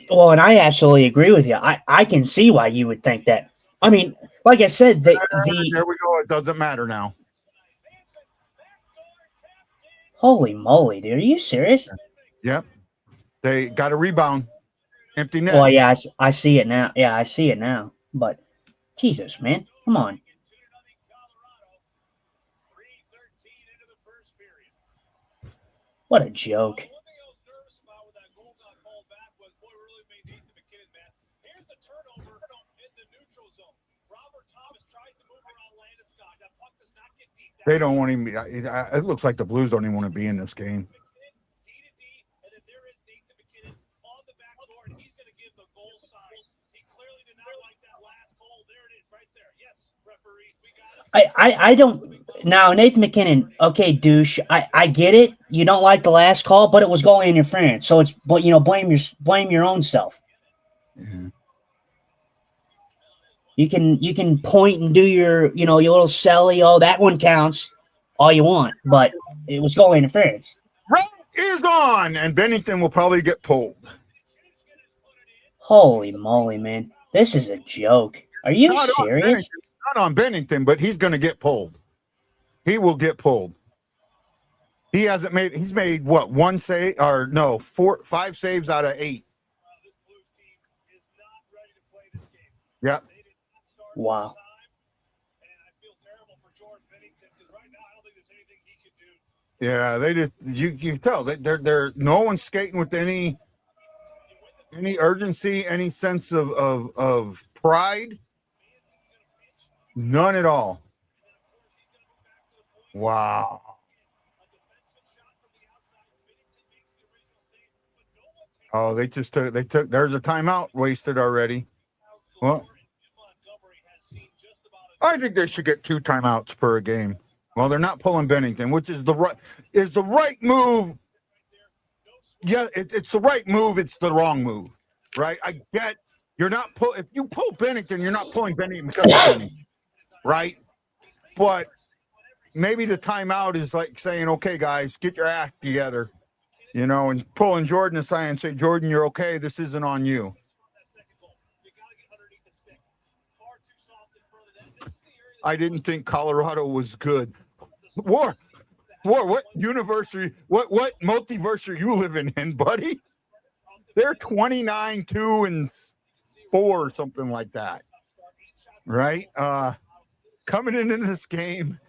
Well, and I absolutely agree with you. I can see why you would think that. I mean, like I said, there we go. It doesn't matter now. Holy moly, dude! Are you serious? Yep. They got a rebound. Empty net. Well, yeah, I see it now. Yeah, I see it now. But Jesus, man, come on. What a joke. They don't want him. It looks like the Blues don't even want to be in this game. I don't now Nathan McKinnon. Okay, douche. I get it. You don't like the last call, but it was goalie interference. So it's blame your own self. Yeah. You can point and do your your little selly. Oh, that one counts. All you want, but it was goalie interference. Right is gone, and Bennington will probably get pulled. Holy moly, man! This is a joke. Are you serious? Not on Bennington, but he's going to get pulled. He will get pulled. He's made what, one save or no, 5 saves out of 8. Yep. Wow. Yeah, they just you can tell that they're no one's skating with any urgency, any sense of pride. None at all. Wow. Oh, they took there's a timeout wasted already. Well, I think they should get 2 timeouts per game. Well, they're not pulling Bennington, which is the right move. Yeah, it's the right move. It's the wrong move, right? I get you're not if you pull Bennington, you're not pulling Bennington because of Bennington, right? But maybe the timeout is like saying, okay, guys, get your act together, and pulling Jordan aside and say, Jordan, you're okay. This isn't on you. I didn't think Colorado was good. War, what university, what multiverse are you living in, buddy? They're 29-2-4 or something like that, right? Coming into this game,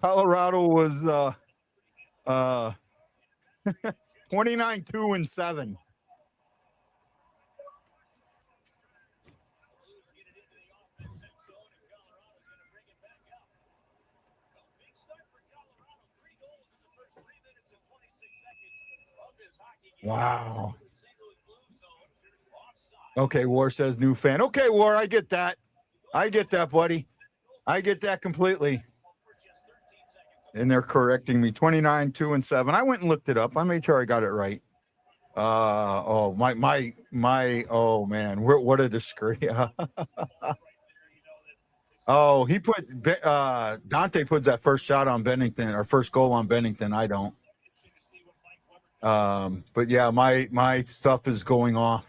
Colorado was 29-2-7. Wow. Okay, War says new fan. Okay, War, I get that. I get that, buddy. I get that completely. And they're correcting me. 29, 2 and 7. I went and looked it up. I made sure I got it right. Oh man, what a disgrace. Oh, he put Dante puts that first shot on Bennington or first goal on Bennington. I don't. But yeah, my stuff is going off.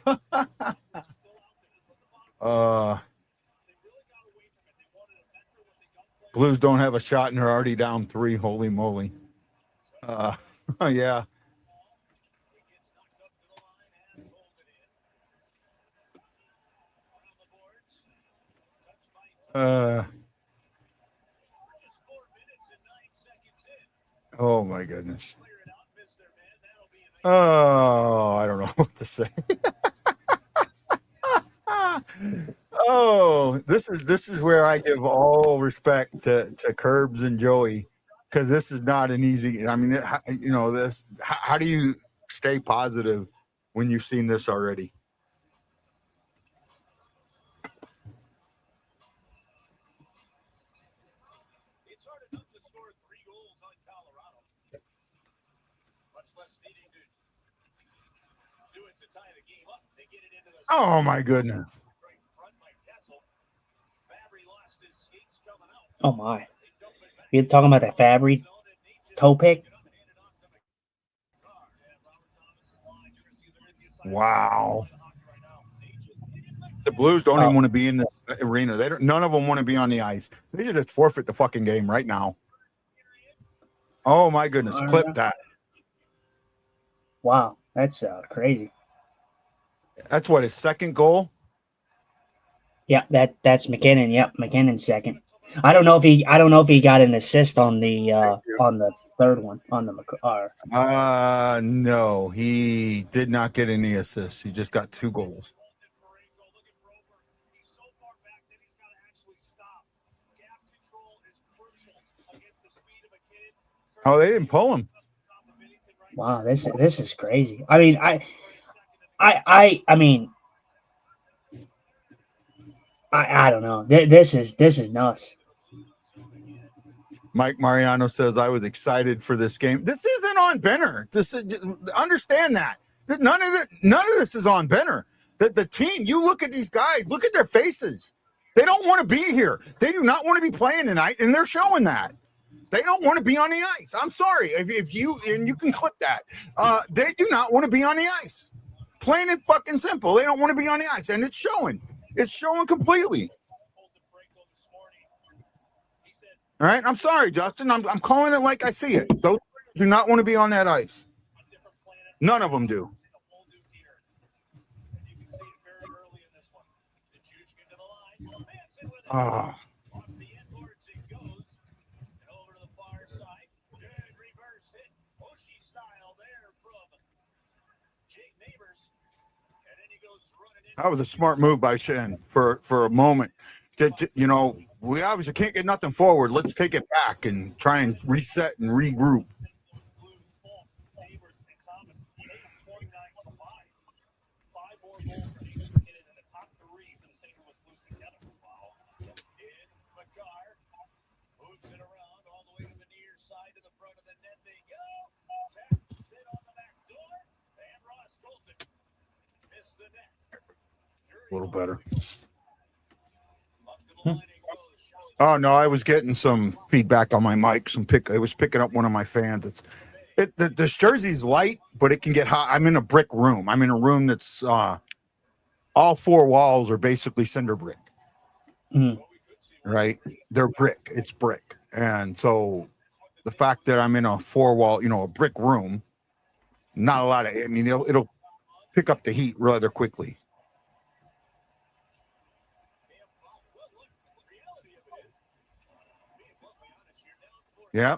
Blues don't have a shot and they're already down 3. Holy moly. Yeah. Oh my goodness. Oh, I don't know what to say. Oh, this is where I give all respect to Curbs and Joey, because this is not an easy. I mean, you know this. How do you stay positive when you've seen this already? Oh my goodness. Oh my. You're talking about that Fabry toe pick? Wow. The Blues don't even want to be in the arena. They don't. None of them want to be on the ice. They should just forfeit the fucking game right now. Oh my goodness! Clip that. Wow, that's crazy. That's what his second goal. Yeah, that's McKinnon. Yep, McKinnon's second. I don't know if he got an assist on the third one on the No, he did not get any assists. He just got 2 goals. Oh, they didn't pull him. Wow, this is crazy. I mean, I mean, I don't know. This is nuts. Mike Mariano says, I was excited for this game. This isn't on Benner. Understand that. None of this is on Benner. The team, you look at these guys, look at their faces. They don't want to be here. They do not want to be playing tonight, and they're showing that. They don't want to be on the ice. I'm sorry. If you can clip that. They do not want to be on the ice. Plain and fucking simple. They don't want to be on the ice, and it's showing. It's showing completely. All right, I'm sorry, Justin. I'm calling it like I see it. Those do not want to be on that ice. None of them do. Ah. That was a smart move by Shen for a moment. We obviously can't get nothing forward. Let's take it back and try and reset and regroup. A little better. Oh no, I was getting some feedback on my mic. I was picking up one of my fans. This jersey's light, but it can get hot. I'm in a brick room. I'm in a room that's all 4 walls are basically cinder brick. Right? They're brick. It's brick, and so the fact that I'm in a 4-wall, a brick room, not a lot of. I mean, it'll pick up the heat rather quickly. Yeah.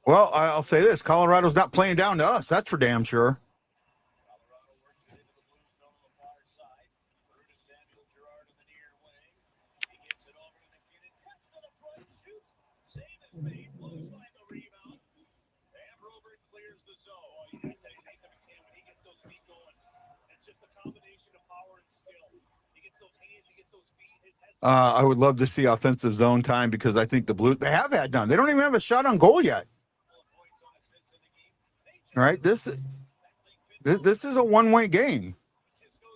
Well, I'll say this: Colorado's not playing down to us. That's for damn sure. I would love to see offensive zone time because I think the Blue they have had none. They don't even have a shot on goal yet. All right, this is a one-way game.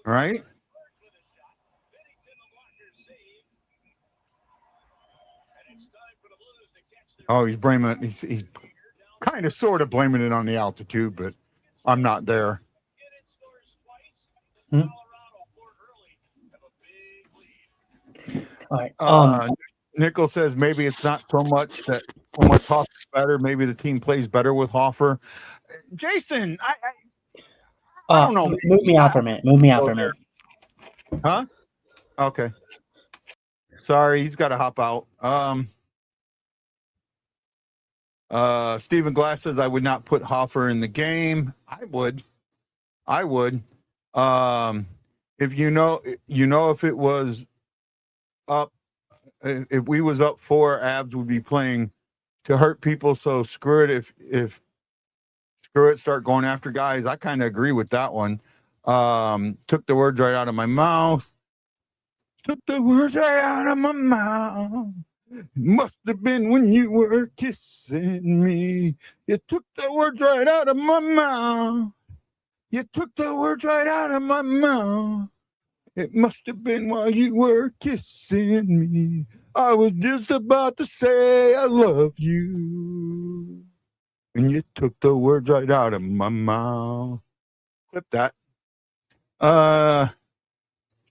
All right. Oh, he's blaming it. He's kind of sort of blaming it on the altitude, but I'm not there. All right. Nickel says maybe it's not so much that so much Hoffer's better. Maybe the team plays better with Hoffer. Jason, I don't know. Move me out for a minute. Huh? Okay. Sorry, he's got to hop out. Stephen Glass says I would not put Hoffer in the game. I would. If if it was up, if we was up 4, Avs would be playing to hurt people. So screw it. If screw it, start going after guys. I kind of agree with that one. Took the words right out of my mouth. Must have been when you were kissing me. You took the words right out of my mouth. It must have been while you were kissing me. I was just about to say I love you. And you took the words right out of my mouth. Clip that.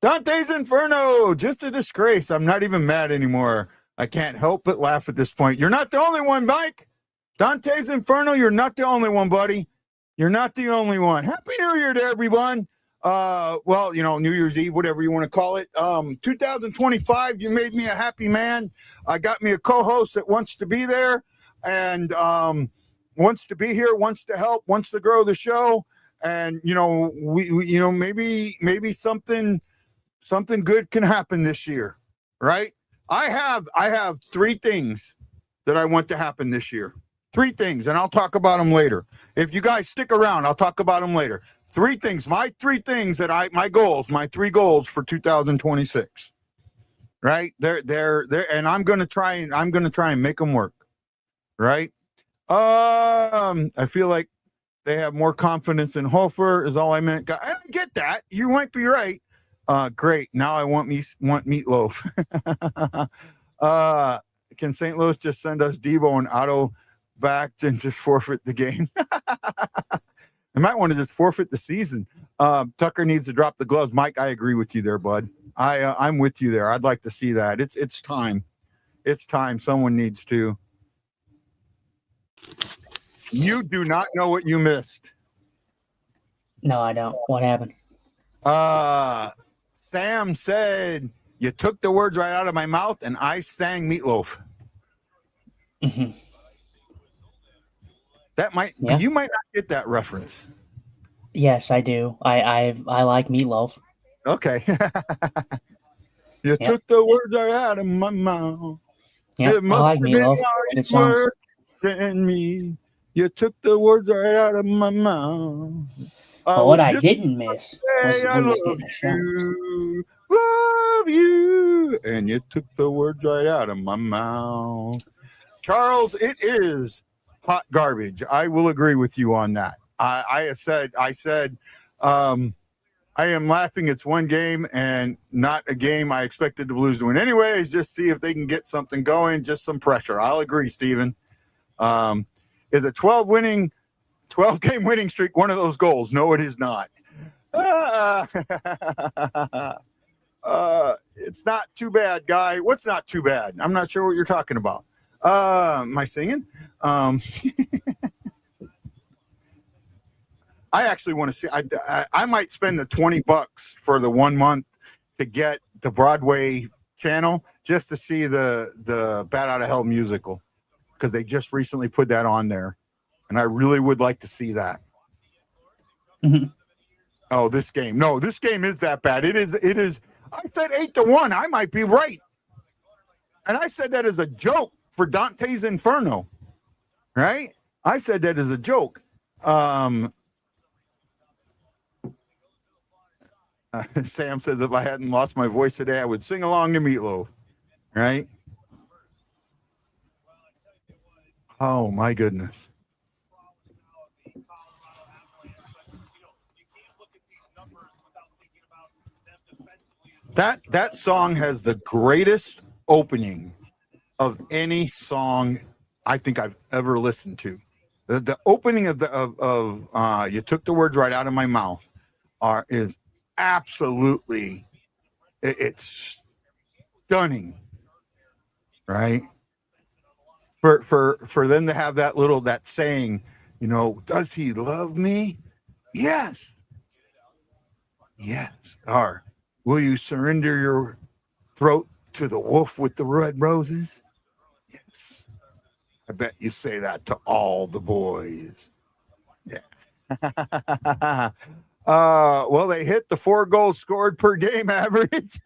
Dante's Inferno, just a disgrace. I'm not even mad anymore. I can't help but laugh at this point. You're not the only one, Mike. Dante's Inferno, you're not the only one, buddy. You're not the only one. Happy New Year to everyone. New Year's Eve, whatever you want to call it. 2025, you made me a happy man. I got me a co-host that wants to be there and wants to be here, wants to help, wants to grow the show. And, maybe something good can happen this year, right? I have 3 things that I want to happen this year. 3 things, and I'll talk about them later. If you guys stick around, I'll talk about them later. 3 things, my 3 things that my 3 goals for 2026. Right? They're and I'm gonna try and make them work. Right? I feel like they have more confidence in Hofer is all I meant. I get that. You might be right. Great. Now I want meatloaf. Can St. Louis just send us Devo and Otto back and just forfeit the game? They might want to just forfeit the season. Tucker needs to drop the gloves. Mike, I agree with you there, bud. I'm with you there. I'd like to see that. It's time. It's time. Someone needs to. You do not know what you missed. No, I don't. What happened? Sam said you took the words right out of my mouth, and I sang Meatloaf. Mm-hmm. You might not get that reference. Yes, I do. I like Meatloaf. Okay. You took the words right out of my mouth. Yeah, I like Meatloaf. Good song. Send me. You took the words right out of my mouth. But what I didn't miss was I love you, and you took the words right out of my mouth. Charles, it is hot garbage. I will agree with you on that. I said, I am laughing. It's one game and not a game I expected the Blues to win anyways. Just see if they can get something going, just some pressure. I'll agree, Steven. Is a 12-game winning streak one of those goals? No, it is not. It's not too bad, guy. What's not too bad? I'm not sure what you're talking about. Am I singing? I actually want to see. I might spend the $20 for the 1 month to get the Broadway channel just to see the Bat Out of Hell musical, because they just recently put that on there, and I really would like to see that. Mm-hmm. Oh, this game. No, this game is that bad. It is. I said 8-1. I might be right. And I said that as a joke for Dante's Inferno. Right? I said that as a joke. Sam said if I hadn't lost my voice today, I would sing along to Meatloaf. Right? Oh my goodness. That song has the greatest opening of any song I think I've ever listened to. The opening of you took the words right out of my mouth is absolutely it's stunning, right? For them to have that saying, does he love me? Yes. Or will you surrender your throat to the wolf with the red roses? Yes. I bet you say that to all the boys. Yeah. Well, they hit the 4 goals scored per game average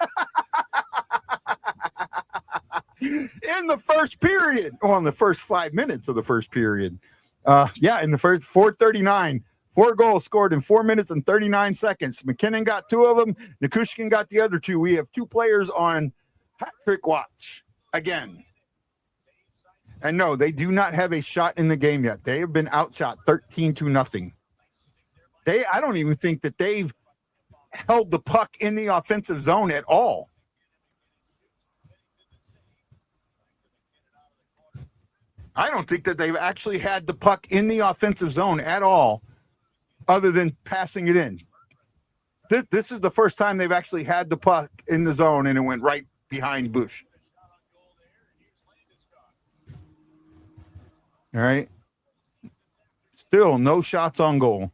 in the first period. Well, in the first 5 minutes of the first period. In the first 4:39. 4 goals scored in 4 minutes and 39 seconds. McKinnon got 2 of them. Nikushkin got the other 2. We have 2 players on hat trick watch again. And no, they do not have a shot in the game yet. They have been outshot 13-0. I don't even think that they've held the puck in the offensive zone at all. I don't think that they've actually had the puck in the offensive zone at all, other than passing it in. This is the first time they've actually had the puck in the zone and it went right behind Bush. All right. Still no shots on goal.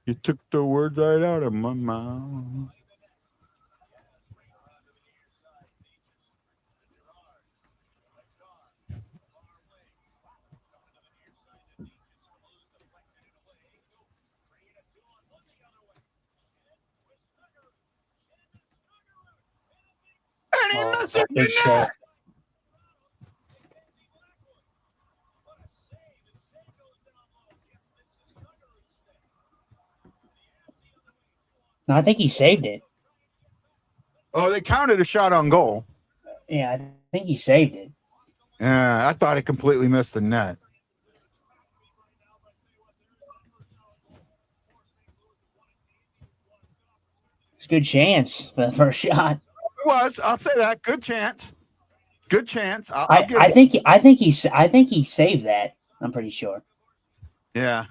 You took the words right out of my mouth. And he missed it in the net. No, I think he saved it. Oh, they counted a shot on goal. Yeah, I think he saved it. Yeah, I thought he completely missed the net. It's a good chance for the first shot. It was. I'll say that. Good chance. Good chance. I think he saved that. I'm pretty sure. Yeah.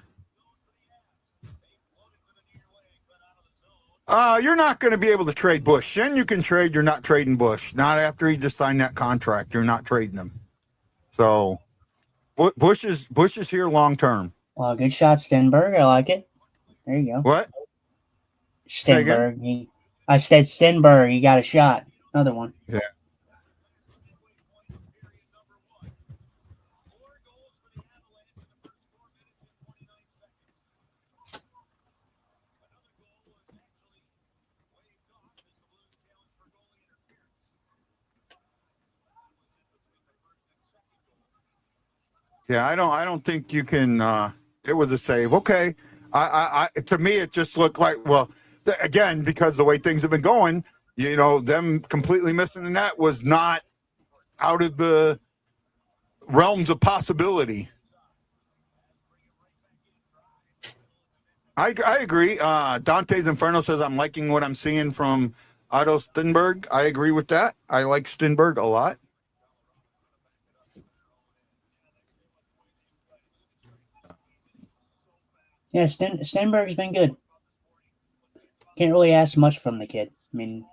You're not going to be able to trade Bush. Shen you can trade. You're not trading Bush. Not after he just signed that contract. You're not trading him. So Bush is here long term. Well, good shot, Stenberg. I like it. There you go. What? Stenberg. I said Stenberg. He got a shot. Another one. Yeah. Yeah, I don't think you can. It was a save. Okay, I to me it just looked like again because the way things have been going, them completely missing the net was not out of the realms of possibility. I agree. Dante's Inferno says I'm liking what I'm seeing from Otto Stenberg. I agree with that. I like Stenberg a lot. Yeah, Stenberg's been good. Can't really ask much from the kid. I mean,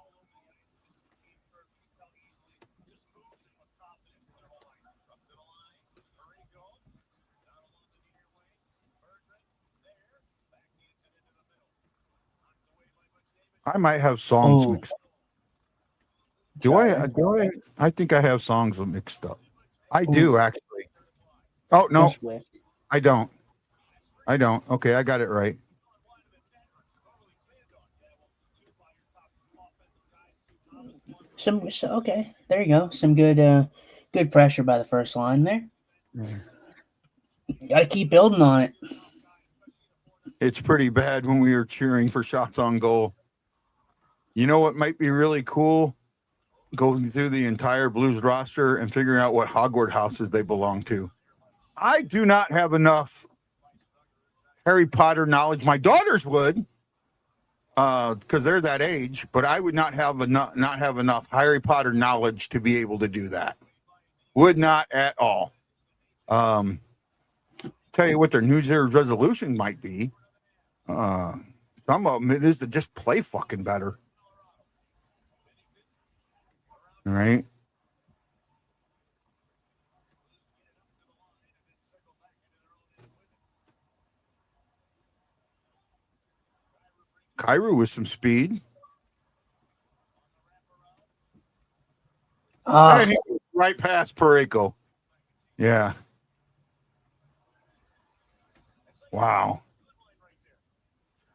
I might have songs mixed. Do I? I think I have songs mixed up. I do actually. Oh no, I don't. Okay, I got it right. Okay, there you go. Some good pressure by the first line there. Got to keep building on it. It's pretty bad when we were cheering for shots on goal. You know what might be really cool? Going through the entire Blues roster and figuring out what Hogwarts houses they belong to. I do not have enough Harry Potter knowledge. My daughters would, because they're that age, but I would not have enough Harry Potter knowledge to be able to do that. Would not at all. Tell you what their New Year's resolution might be. Some of them it is to just play fucking better. All right. Kyrou with some speed. And he was right past Pareko. Yeah. Wow.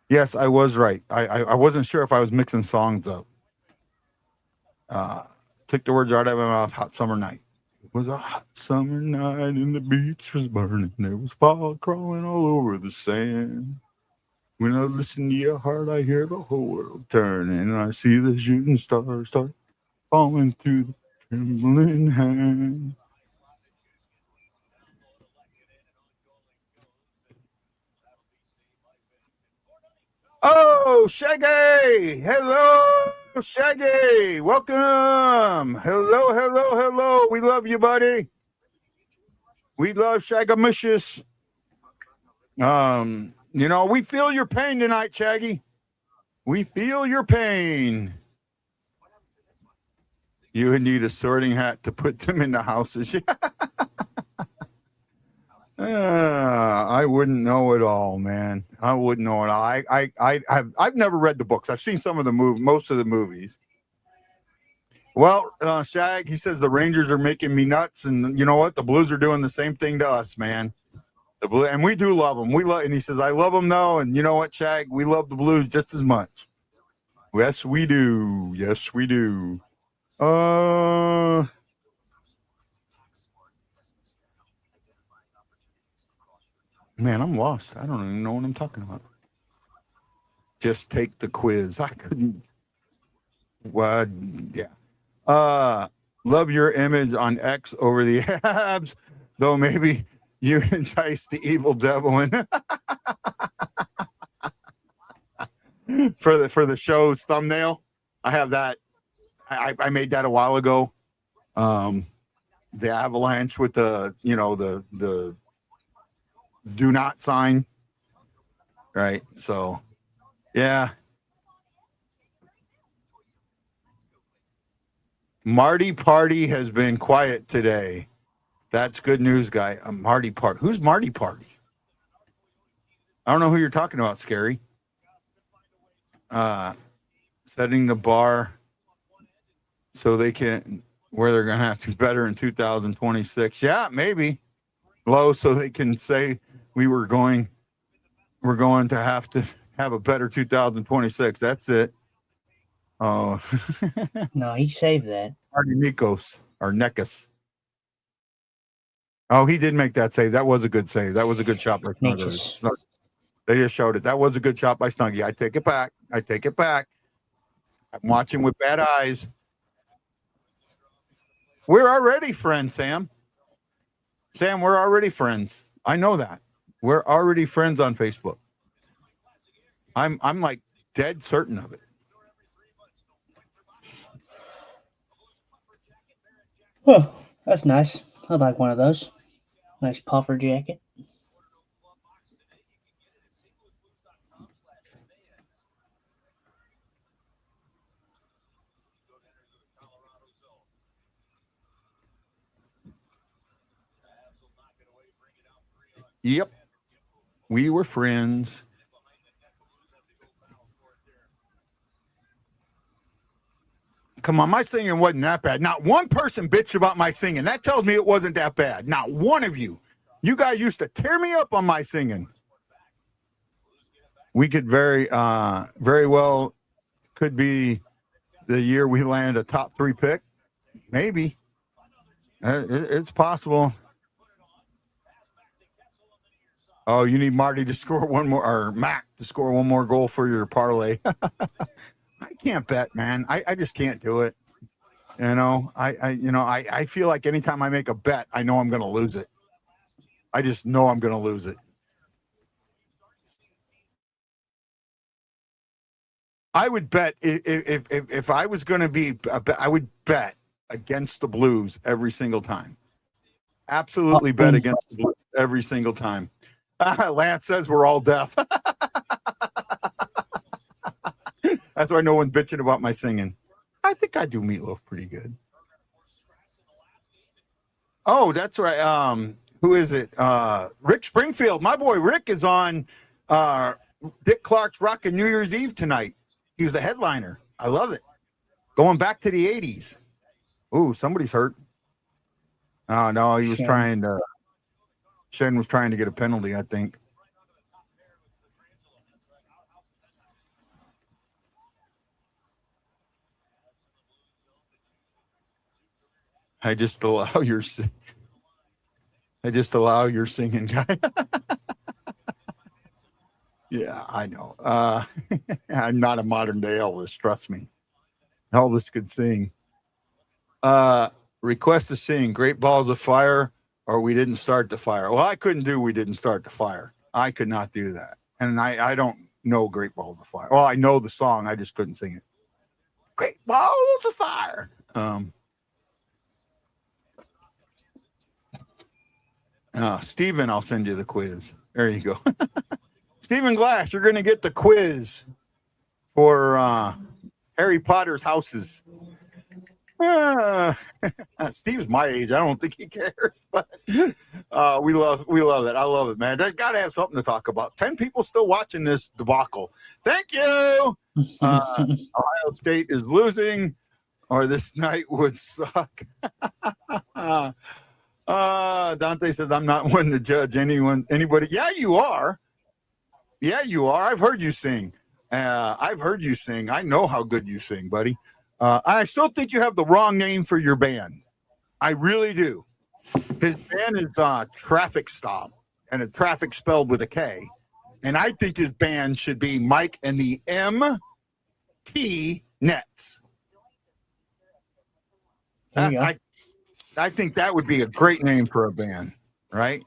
Yes, I was right. I wasn't sure if I was mixing songs up. Took the words right out of my mouth. Hot summer night. It was a hot summer night and the beach was burning. There was fog crawling all over the sand. When I listen to your heart, I hear the whole world turning, and I see the shooting stars start falling through the trembling hand. Oh, Shaggy! Hello, Shaggy! Welcome! Hello. We love you, buddy. We love Shagamicious. We feel your pain tonight, Shaggy. We feel your pain. You would need a sorting hat to put them in the houses. I wouldn't know it all, man. I wouldn't know it all. I've never read the books. I've seen most of the movies. Well, Shag, he says the Rangers are making me nuts, and you know what? The Blues are doing the same thing to us, man. And we do love them. And he says I love them though, and you know what, Shag? We love the Blues just as much. Yes, we do. Yes, we do. Man, I'm lost. I don't even know what I'm talking about. Just take the quiz. I couldn't. What? Yeah. Love your image on X over the abs, though maybe you entice the evil devil in. for the show's thumbnail. I have that. I made that a while ago. The avalanche with the do not sign. Right. So yeah. Marty Party has been quiet today. That's good news, guy. Marty Party. Who's Marty Party? I don't know who you're talking about, Scary. Setting the bar so they can where they're going to have to be better in 2026. Yeah, maybe. Low so they can say we're going to have a better 2026. That's it. Oh. No, he saved that. Marty Nikos or Nekas. Oh, he did make that save. That was a good save. That was a good shot by Snuggie. They just showed it. That was a good shot by Snuggie. I take it back. I'm watching with bad eyes. We're already friends, Sam. Sam, we're already friends. I know that. We're already friends on Facebook. I'm like dead certain of it. Oh, that's nice. I'd like one of those. Nice puffer jacket. Yep. We were friends. Come on, my singing wasn't that bad. Not one person bitched about my singing. That tells me it wasn't that bad. Not one of you. You guys used to tear me up on my singing. We could very well could be the year we land a top 3 pick. Maybe. It's possible. Oh, you need Marty to score one more, or Mac to score one more goal for your parlay. I can't bet, man. I just can't do it. I feel like anytime I make a bet, I know I'm going to lose it. I just know I'm going to lose it. I would bet if I was going to be, I would bet against the Blues every single time. Absolutely bet against the Blues every single time. Lance says we're all deaf. That's why no one's bitching about my singing. I think I do Meatloaf pretty good. Oh, that's right. Who is it? Rick Springfield. My boy Rick is on Dick Clark's Rockin' New Year's Eve tonight. He was the headliner. I love it. Going back to the 80s. Ooh, somebody's hurt. Oh, no, he was trying to... Shen was trying to get a penalty, I think. I just allow your singing, guy. Yeah, I know. I'm not a modern day Elvis, trust me. Elvis could sing. Request to sing Great Balls of Fire or We Didn't Start the Fire. Well, I couldn't do We Didn't Start the Fire. I could not do that. And I don't know Great Balls of Fire. Well, I know the song. I just couldn't sing it. Great Balls of Fire. Steven, I'll send you the quiz. There you go. Stephen Glass, you're going to get the quiz for Harry Potter's houses. Steve's my age. I don't think he cares, but we love it. I love it, man. They got to have something to talk about. 10 people still watching this debacle. Thank you. Ohio State is losing, or this night would suck. Dante says, I'm not one to judge anybody. Yeah, you are. Yeah, you are. I've heard you sing. I know how good you sing, buddy. I still think you have the wrong name for your band. I really do. His band is Traffic Stop, and a traffic spelled with a K. And I think his band should be Mike and the MT Nets. I think that would be a great name for a band, right?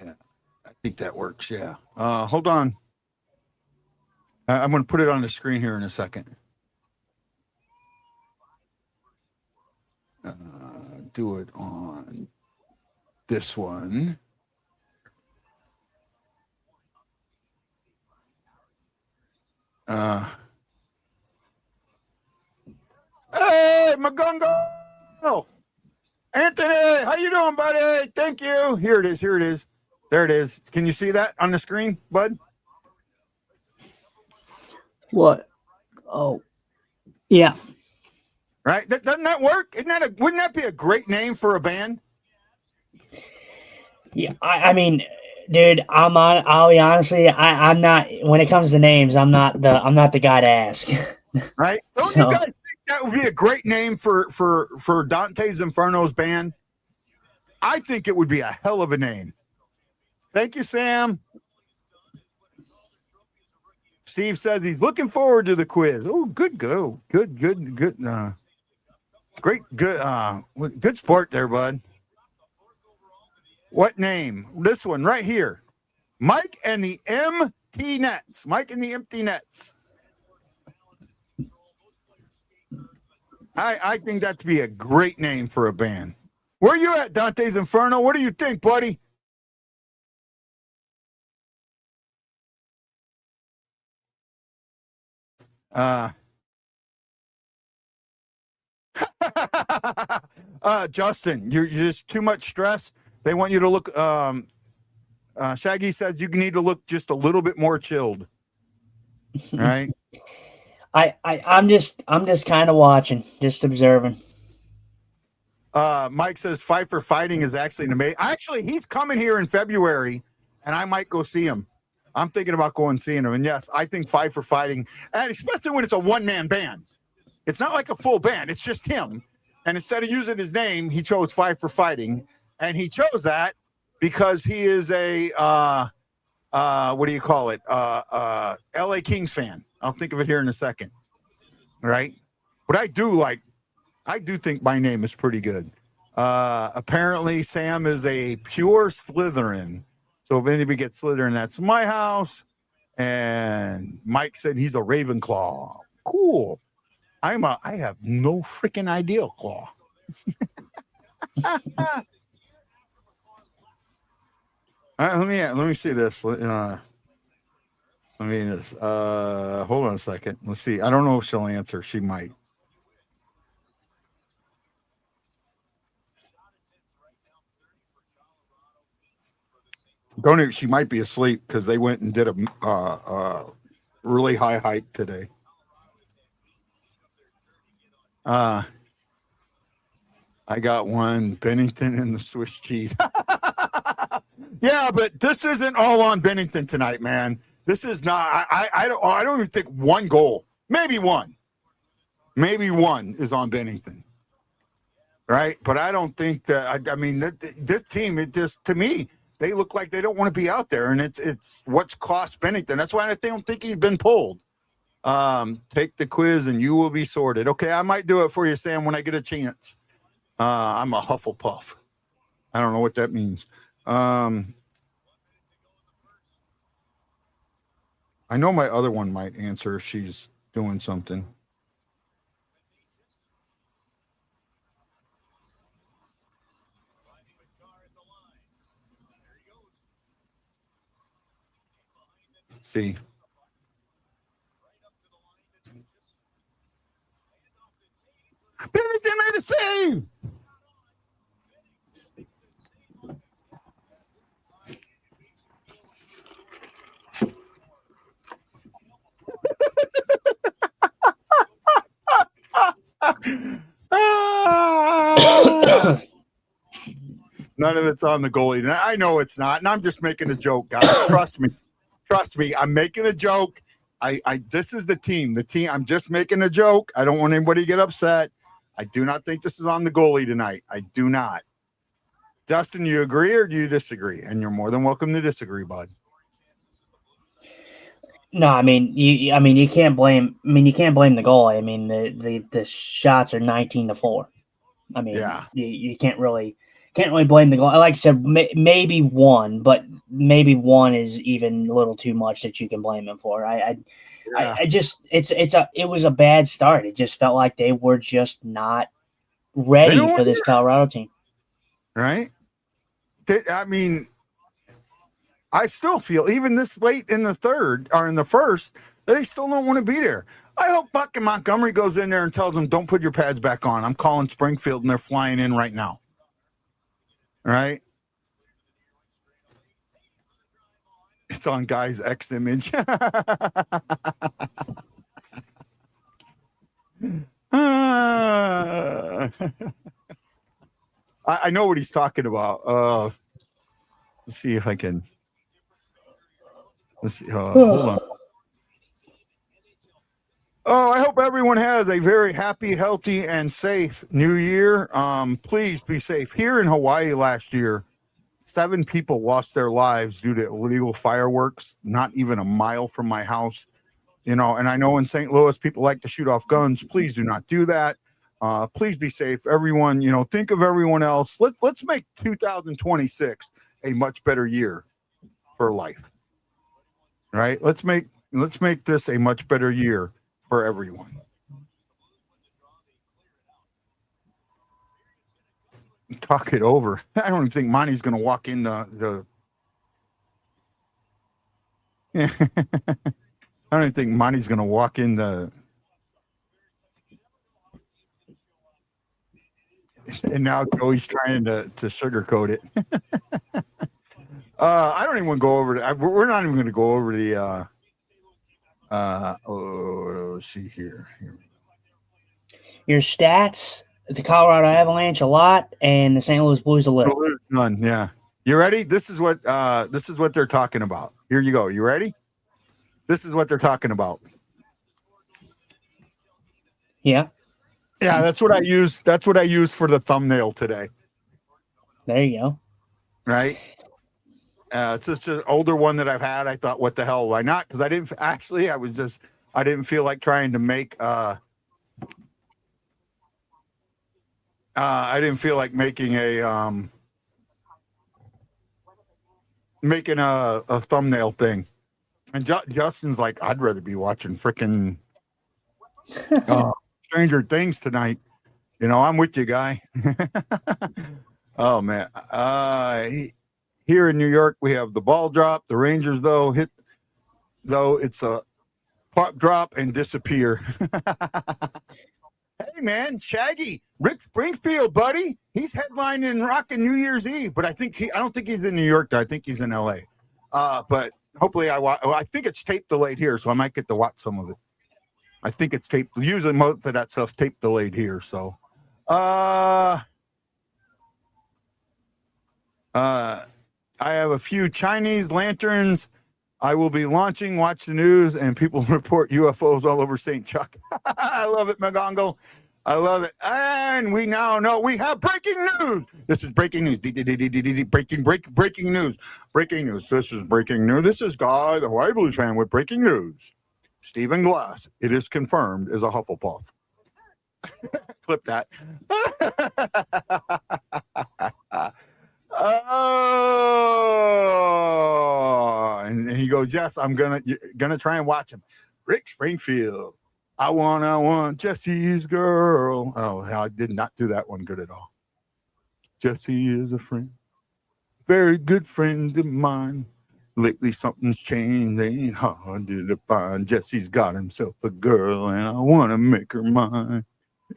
Yeah, I think that works. Yeah. Hold on. I'm going to put it on the screen here in a second. Do it on this one. Hey, Magungo! Anthony, how you doing, buddy? Thank you. Here it is. There it is. Can you see that on the screen, bud? What? Oh, yeah. Right? Doesn't that work? Wouldn't that be a great name for a band? Yeah, I mean, dude, I'll be honestly, I'm not. When it comes to names, I'm not the guy to ask. Right? Don't you guys think that would be a great name for Dante's Inferno's band? I think it would be a hell of a name. Thank you, Sam. Steve says he's looking forward to the quiz. Oh, good go. Good. Great, good sport there, bud. What name? This one right here. Mike and the Empty Nets. Mike and the Empty Nets. I think that'd be a great name for a band. Where are you at, Dante's Inferno? What do you think, buddy? Justin, you're just too much stress. They want you to look. Shaggy says you need to look just a little bit more chilled. Right? I'm just kind of watching, just observing. Mike says Fight for Fighting is actually an amazing. Actually, he's coming here in February, and I might go see him. I'm thinking about going and seeing him. And yes, I think Fight for Fighting, and especially when it's a one-man band. It's not like a full band. It's just him. And instead of using his name, he chose Fight for Fighting. And he chose that because he is a, what do you call it? LA Kings fan. I'll think of it here in a second. Right? But I do think my name is pretty good. Apparently, Sam is a pure Slytherin. So if anybody gets Slytherin, that's my house. And Mike said he's a Ravenclaw. Cool. I have no freaking idea, Claw. Let me see this. Hold on a second. Let's see. I don't know if she'll answer. She might. She might be asleep because they went and did a really high hike today. I got one Bennington and the Swiss cheese. Yeah, but this isn't all on Bennington tonight, man. This is not. I don't even think one goal. Maybe one is on Bennington, right? But I don't think that. I mean, this team. It just, to me, they look like they don't want to be out there, and it's what's cost Bennington. That's why I don't think he's been pulled. Take the quiz and you will be sorted. Okay, I might do it for you, Sam, when I get a chance. I'm a Hufflepuff. I don't know what that means. I know my other one might answer if she's doing something. Let's see. Bennington made a save. None of it's on the goalie. I know it's not, and I'm just making a joke, guys. Trust me. I'm making a joke. This is the team. I'm just making a joke. I don't want anybody to get upset. I do not think this is on the goalie tonight. I do not. Dustin, you agree or do you disagree? And you're more than welcome to disagree, bud. No, I mean you can't blame. I mean, you can't blame the goalie. I mean, the shots are 19-4. I mean, yeah. You can't really blame the goal. Like I said, maybe one, but maybe one is even a little too much that you can blame him for. I just it was a bad start. It just felt like they were just not ready for this Colorado team. Right? I mean, I still feel even this late in the third or in the first, they still don't want to be there. I hope Buck and Montgomery goes in there and tells them, don't put your pads back on. I'm calling Springfield, and they're flying in right now. All right? It's on Guy's X image. I know what he's talking about. Let's see if I can. Let's see. Hold on. Oh, I hope everyone has a very happy, healthy, and safe new year. Please be safe. Here in Hawaii last year, 7 people lost their lives due to illegal fireworks, not even a mile from my house. You know, and I know in St. Louis, people like to shoot off guns. Please do not do that. Please be safe. Everyone, you know, think of everyone else. Let's make 2026 a much better year for life. Right? Let's make this a much better year for everyone. Talk it over. I don't even think Monty's going to walk in the I don't even think Monty's going to walk in the. And now Joey's trying to sugarcoat it. I don't even want to go over it. We're not even going to go over the. Let's see here. Your stats the Colorado Avalanche a lot, and the St. Louis Blues a little. None. Yeah. You ready? This is what they're talking about. Here you go. You ready? This is what they're talking about. Yeah. Yeah, that's what I used. That's what I used for the thumbnail today. There you go. Right. It's just an older one that I've had. I thought, what the hell? Why not? Because I didn't actually. I didn't feel like trying to make. I didn't feel like making a thumbnail thing. And Justin's like, I'd rather be watching freaking Stranger Things tonight. You know, I'm with you, guy. Oh man. Here in New York, we have the ball drop. The Rangers, though, it's a puck drop and disappear. Hey man, Shaggy, Rick Springfield, buddy. He's headlining Rockin' New Year's Eve, but I don't think he's in New York. I think he's in LA. But hopefully I think it's tape delayed here, so I might get to watch some of it. I think it's tape. Usually most of that stuff's tape delayed here. So, I have a few Chinese lanterns I will be launching. Watch the news, and people report UFOs all over St. Chuck. I love it, McGongle. I love it. And we now know we have breaking news. This is breaking news. Breaking news. Breaking news. This is breaking news. This is Guy, the Hawaii Blues fan, with breaking news. Stephen Glass, it is confirmed, is a Hufflepuff. Clip that. Oh, and he goes, yes, I'm gonna try and watch him. Rick Springfield, I want Jesse's girl. Oh, I did not do that one good at all. Jesse is a friend, very good friend of mine. Lately something's changed, ain't hard to find. Jesse's got himself a girl, and I want to make her mine.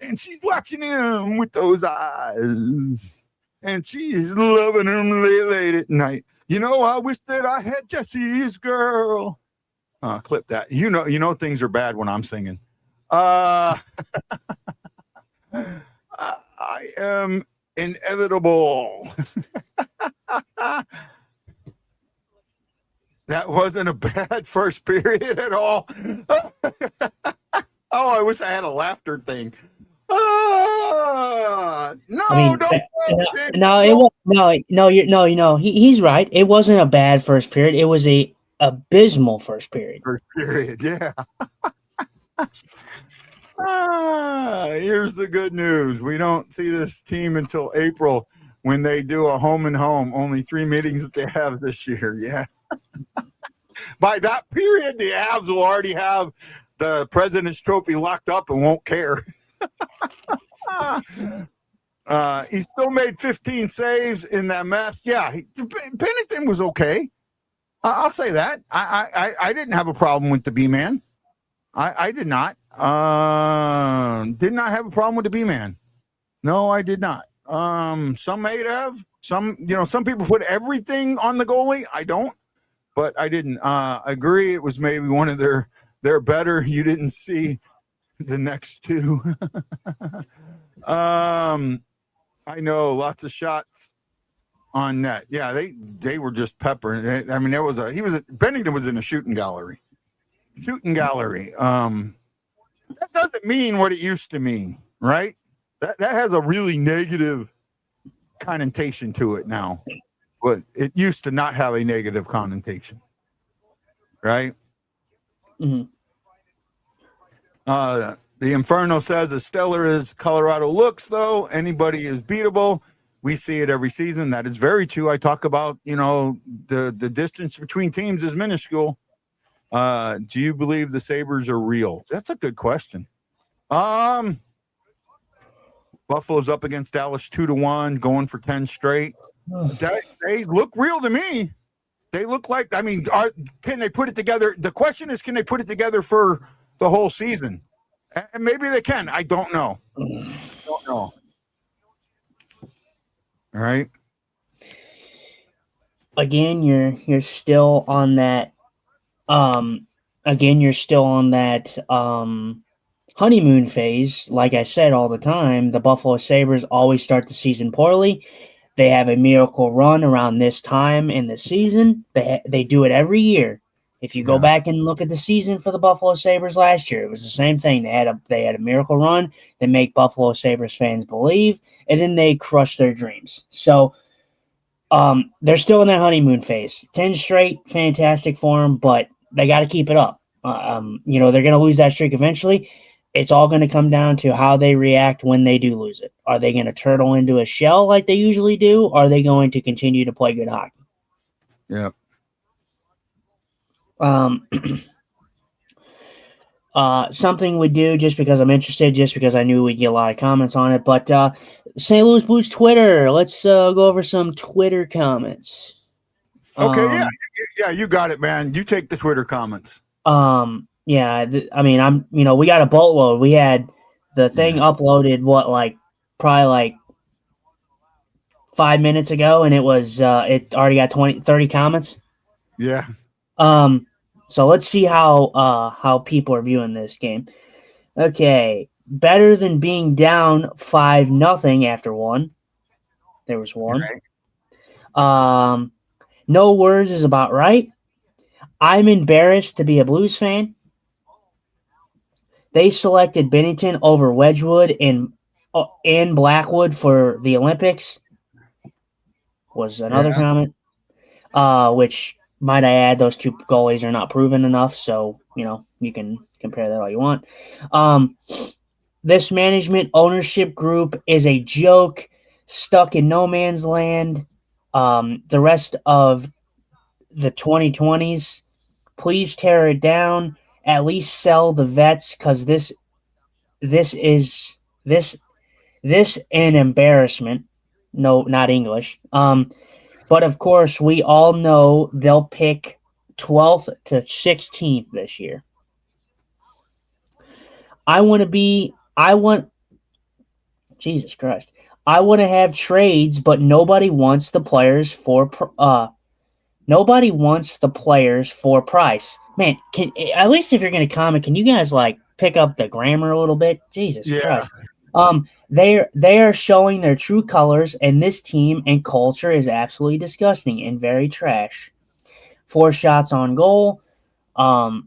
And she's watching him with those eyes. And she's loving him late at night. You know, I wish that I had Jesse's girl. Clip that. You know things are bad when I'm singing. I am inevitable. That wasn't a bad first period at all. Oh, I wish I had a laughter thing. No, I mean, he's right. It wasn't a bad first period. It was a abysmal first period. First period, yeah. Here's the good news. We don't see this team until April when they do a home and home. Only 3 meetings that they have this year. Yeah. By that period, the Avs will already have the President's Trophy locked up and won't care. He still made 15 saves in that mess. Yeah, Pennington was okay. I'll say that. I didn't have a problem with the B-man. I did not. Did not have a problem with the B-man. No, I did not. Some may have. Some people put everything on the goalie. I don't, but I didn't. Agree. It was maybe one of their better. You didn't see the next two. I know lots of shots on net. Yeah, they were just peppering. I mean, Bennington was in a shooting gallery. That doesn't mean what it used to mean, right? That has a really negative connotation to it now, but it used to not have a negative connotation, right? Mm-hmm. The Inferno says, as stellar as Colorado looks, though, anybody is beatable. We see it every season. That is very true. I talk about, the distance between teams is minuscule. Do you believe the Sabres are real? That's a good question. Buffalo's up against Dallas 2-1, going for 10 straight. They look real to me. They look like, can they put it together? The question is, can they put it together for the whole season? And maybe they can. I don't know. All right. Again, you're still on that. honeymoon phase, like I said all the time, the Buffalo Sabres always start the season poorly. They have a miracle run around this time in the season. They do it every year. If you go Yeah. back and look at the season for the Buffalo Sabres last year, it was the same thing. They had a miracle run. They make Buffalo Sabres fans believe, and then they crush their dreams. So they're still in that honeymoon phase. 10 straight, fantastic for them, but they got to keep it up. They're going to lose that streak eventually. It's all going to come down to how they react when they do lose it. Are they going to turtle into a shell like they usually do? Or are they going to continue to play good hockey? Yeah. Something we do just because I'm interested, just because I knew we'd get a lot of comments on it. But St. Louis Blues Twitter. Let's go over some Twitter comments. Okay. Yeah. You got it, man. You take the Twitter comments. Yeah. We got a boatload. We had the thing uploaded. Probably 5 minutes ago, and it already got 30 comments. Yeah. So let's see how people are viewing this game. Okay, better than being down 5-0 after one. There was one. Right. No words is about right. I'm embarrassed to be a Blues fan. They selected Bennington over Wedgwood and Blackwood for the Olympics. Was another comment. Which, might I add, those two goalies are not proven enough, so you can compare that all you want. This management ownership group is a joke, stuck in no man's land. The rest of the 2020s, please tear it down. At least sell the vets, because this is an embarrassment. No, not English. But of course, we all know they'll pick 12th to 16th this year. Jesus Christ. I want to have trades, but nobody wants the players for price. Man, at least if you're going to comment, can you guys pick up the grammar a little bit? Jesus Christ. They are showing their true colors, and this team and culture is absolutely disgusting and very trash. 4 shots on goal. 4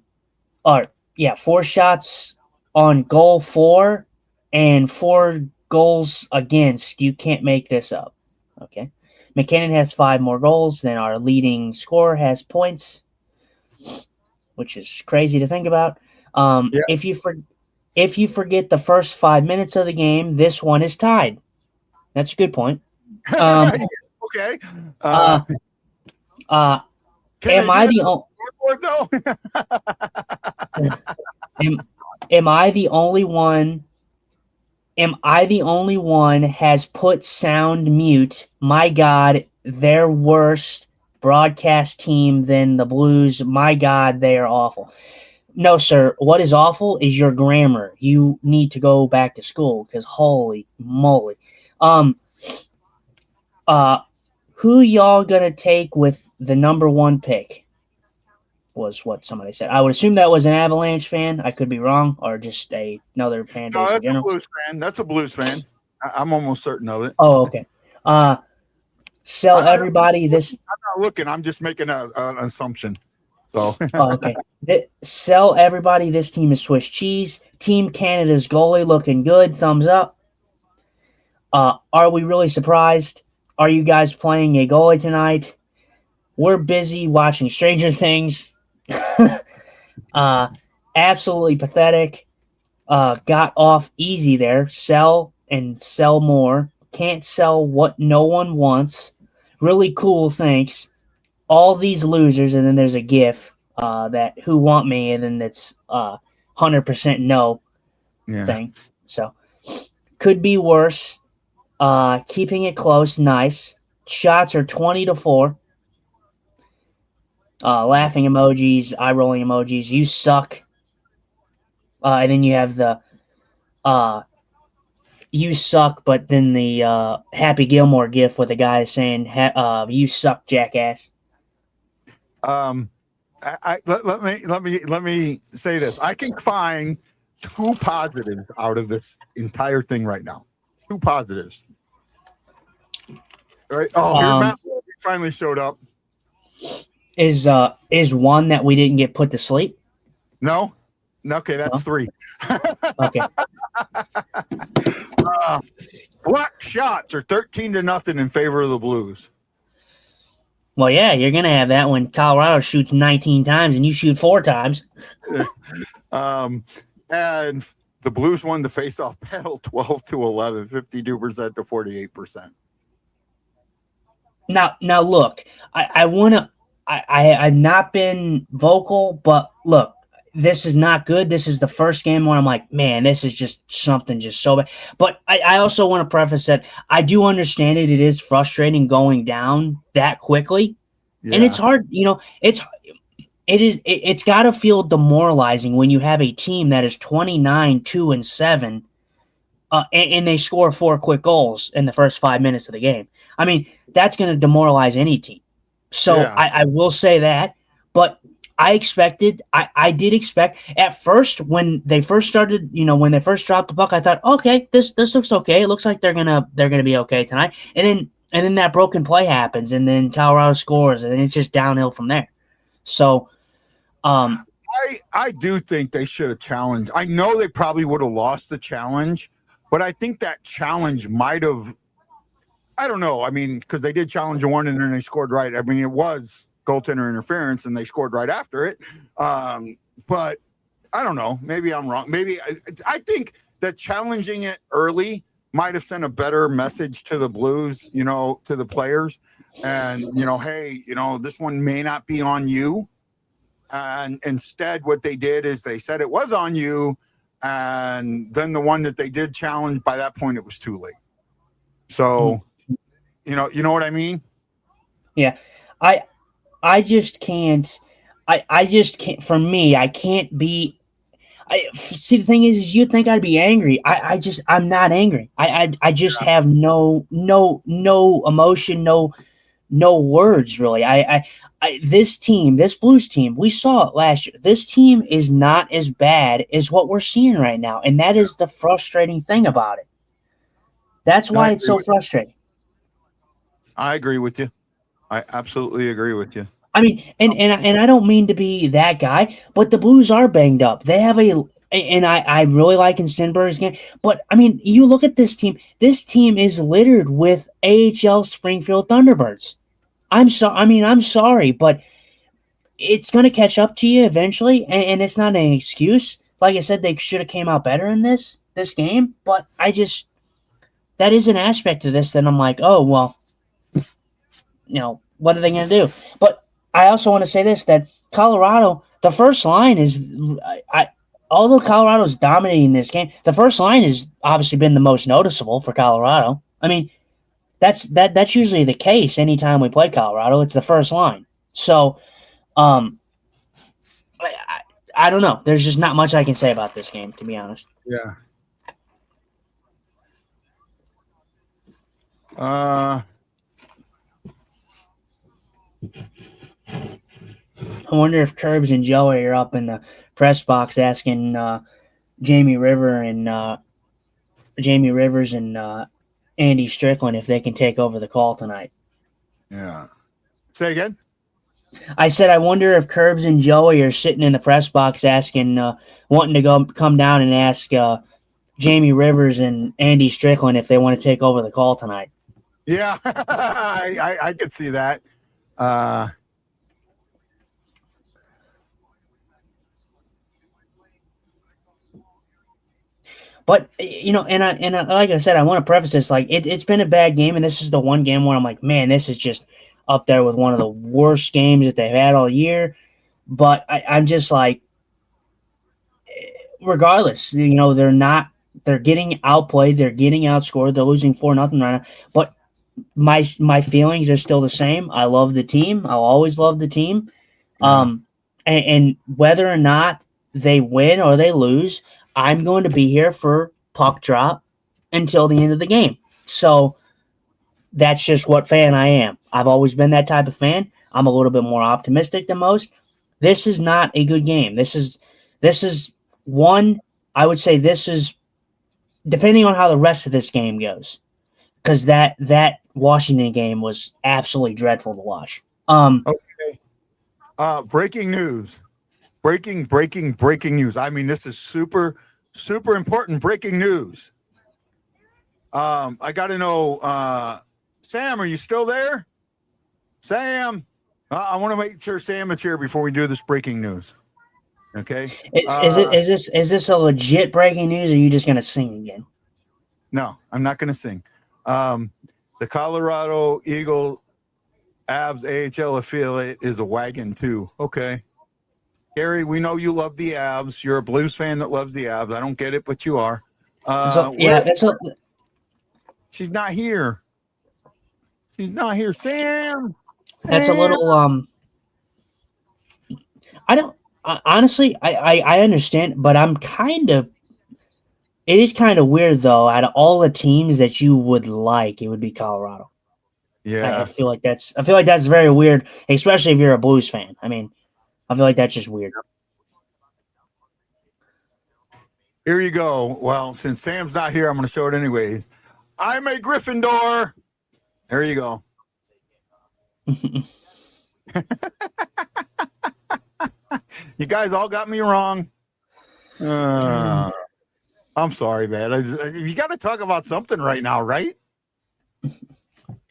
shots on goal 4 and 4 goals against. You can't make this up. Okay. McKinnon has 5 more goals than our leading scorer has points, which is crazy to think about. If you forget the first 5 minutes of the game, this one is tied. That's a good point. Okay. Am I the only one? Am I the only one has put sound mute? My God, they're worse broadcast team than the Blues. My God, they are awful. No, sir. What is awful is your grammar. You need to go back to school, because holy moly. Who y'all gonna take with the number 1 pick? Was what somebody said. I would assume that was an Avalanche fan. I could be wrong, or just another fan base in general. That's a Blues fan. I'm almost certain of it. Oh, okay. Sell everybody this. I'm not looking. I'm just making an assumption. So. Okay. Sell everybody. This team is Swiss cheese. Team Canada's goalie looking good. Thumbs up. Are we really surprised? Are you guys playing a goalie tonight? We're busy watching Stranger Things. Absolutely pathetic. Got off easy there. Sell and sell more. Can't sell what no one wants. Really cool, thanks. All these losers, and then there's a GIF that who want me, and then it's 100% no thing. So could be worse. Keeping it close, nice. Shots are 20-4. Laughing emojis, eye rolling emojis. You suck. And then you have the you suck, but then the Happy Gilmore gif with the guy saying you suck, jackass. Let me say this. I can find two positives out of this entire thing right now. Two positives. All right. Oh, here's Matt. He finally showed up. Is one that we didn't get put to sleep? No. Okay, that's three. Okay. Block shots are 13-0 in favor of the Blues. Well, yeah, you're gonna have that when Colorado shoots 19 times and you shoot 4 times. And the Blues won the face-off battle 12-11, 52% to 48%. Now look, I've not been vocal, but look, this is not good. This is the first game where I'm like, man, this is just something just so bad. But I also want to preface that I do understand it. It is frustrating going down that quickly. Yeah. And it's hard, it's got to feel demoralizing when you have a team that is 29-2-7 and they score 4 quick goals in the first 5 minutes of the game. I mean, that's going to demoralize any team. So yeah. I will say that, but I did expect at first when they first started, when they first dropped the puck, I thought, okay, this looks okay. It looks like they're gonna be okay tonight. And then that broken play happens, and then Colorado scores, and then it's just downhill from there. So, I do think they should have challenged. I know they probably would have lost the challenge, but I think that challenge might have. I don't know. I mean, because they did challenge one, and then they scored right. I mean, it was goaltender interference, and they scored right after it. But I don't know. Maybe I'm wrong. Maybe I think that challenging it early might have sent a better message to the Blues, to the players. And, hey, this one may not be on you. And instead, what they did is they said it was on you. And then the one that they did challenge, by that point, it was too late. So, you know what I mean? Yeah. I just can't. I just can't. For me, I can't be. See, the thing is you think I'd be angry. I'm not angry. I just have no emotion, no words really. This team, this Blues team, we saw it last year. This team is not as bad as what we're seeing right now, and that is the frustrating thing about it. That's why it's so frustrating. I agree with you. I absolutely agree with you. I mean, and I don't mean to be that guy, but the Blues are banged up. They have and I really like in Stenberg's game, but I mean, you look at this team. This team is littered with AHL Springfield Thunderbirds. I'm sorry, but it's going to catch up to you eventually, and it's not an excuse. Like I said, they should have came out better in this game, but that is an aspect of this that I'm like, oh well. What are they going to do? But I also want to say this, that Colorado, the first line is, although Colorado's dominating this game, the first line has obviously been the most noticeable for Colorado. I mean, that's usually the case anytime we play Colorado. It's the first line. So, I don't know. There's just not much I can say about this game, to be honest. Yeah. I wonder if Curbs and Joey are up in the press box asking Jamie Rivers and Andy Strickland if they can take over the call tonight. Yeah. Say again? I said I wonder if Curbs and Joey are sitting in the press box asking, wanting to come down and ask Jamie Rivers and Andy Strickland if they want to take over the call tonight. Yeah, I could see that. But and like I said, I want to preface this like it's been a bad game, and this is the one game where I'm like, man, this is just up there with one of the worst games that they've had all year. But I'm just like, regardless, they're getting outplayed, they're getting outscored, they're losing 4-0 right now. But my feelings are still the same. I love the team. I'll always love the team. Yeah. And whether or not they win or they lose, I'm going to be here for puck drop until the end of the game. So that's just what fan I am. I've always been that type of fan. I'm a little bit more optimistic than most. This is not a good game. This is one I would say this is depending on how the rest of this game goes, because that Washington game was absolutely dreadful to watch. Okay. Breaking news. Breaking news. I mean, this is super important breaking news. I got to know, Sam, are you still there? Sam, I want to make sure Sam is here before we do this breaking news. Okay. Is this a legit breaking news, or are you just gonna sing again? No, I'm not going to sing. The Colorado Eagle Avs AHL affiliate is a wagon too. Okay. Gary, we know you love the Avs. You're a Blues fan that loves the Avs. I don't get it, but you are. She's not here. She's not here. Sam. That's a little I don't honestly I understand, but it is kind of weird though. Out of all the teams that you would like, it would be Colorado. Yeah. I feel like that's very weird, especially if you're a Blues fan. I mean, I feel like that's just weird. Here you go. Well, since Sam's not here, I'm going to show it anyways. I'm a Gryffindor. There you go. You guys all got me wrong. I'm sorry, man. You got to talk about something right now, right?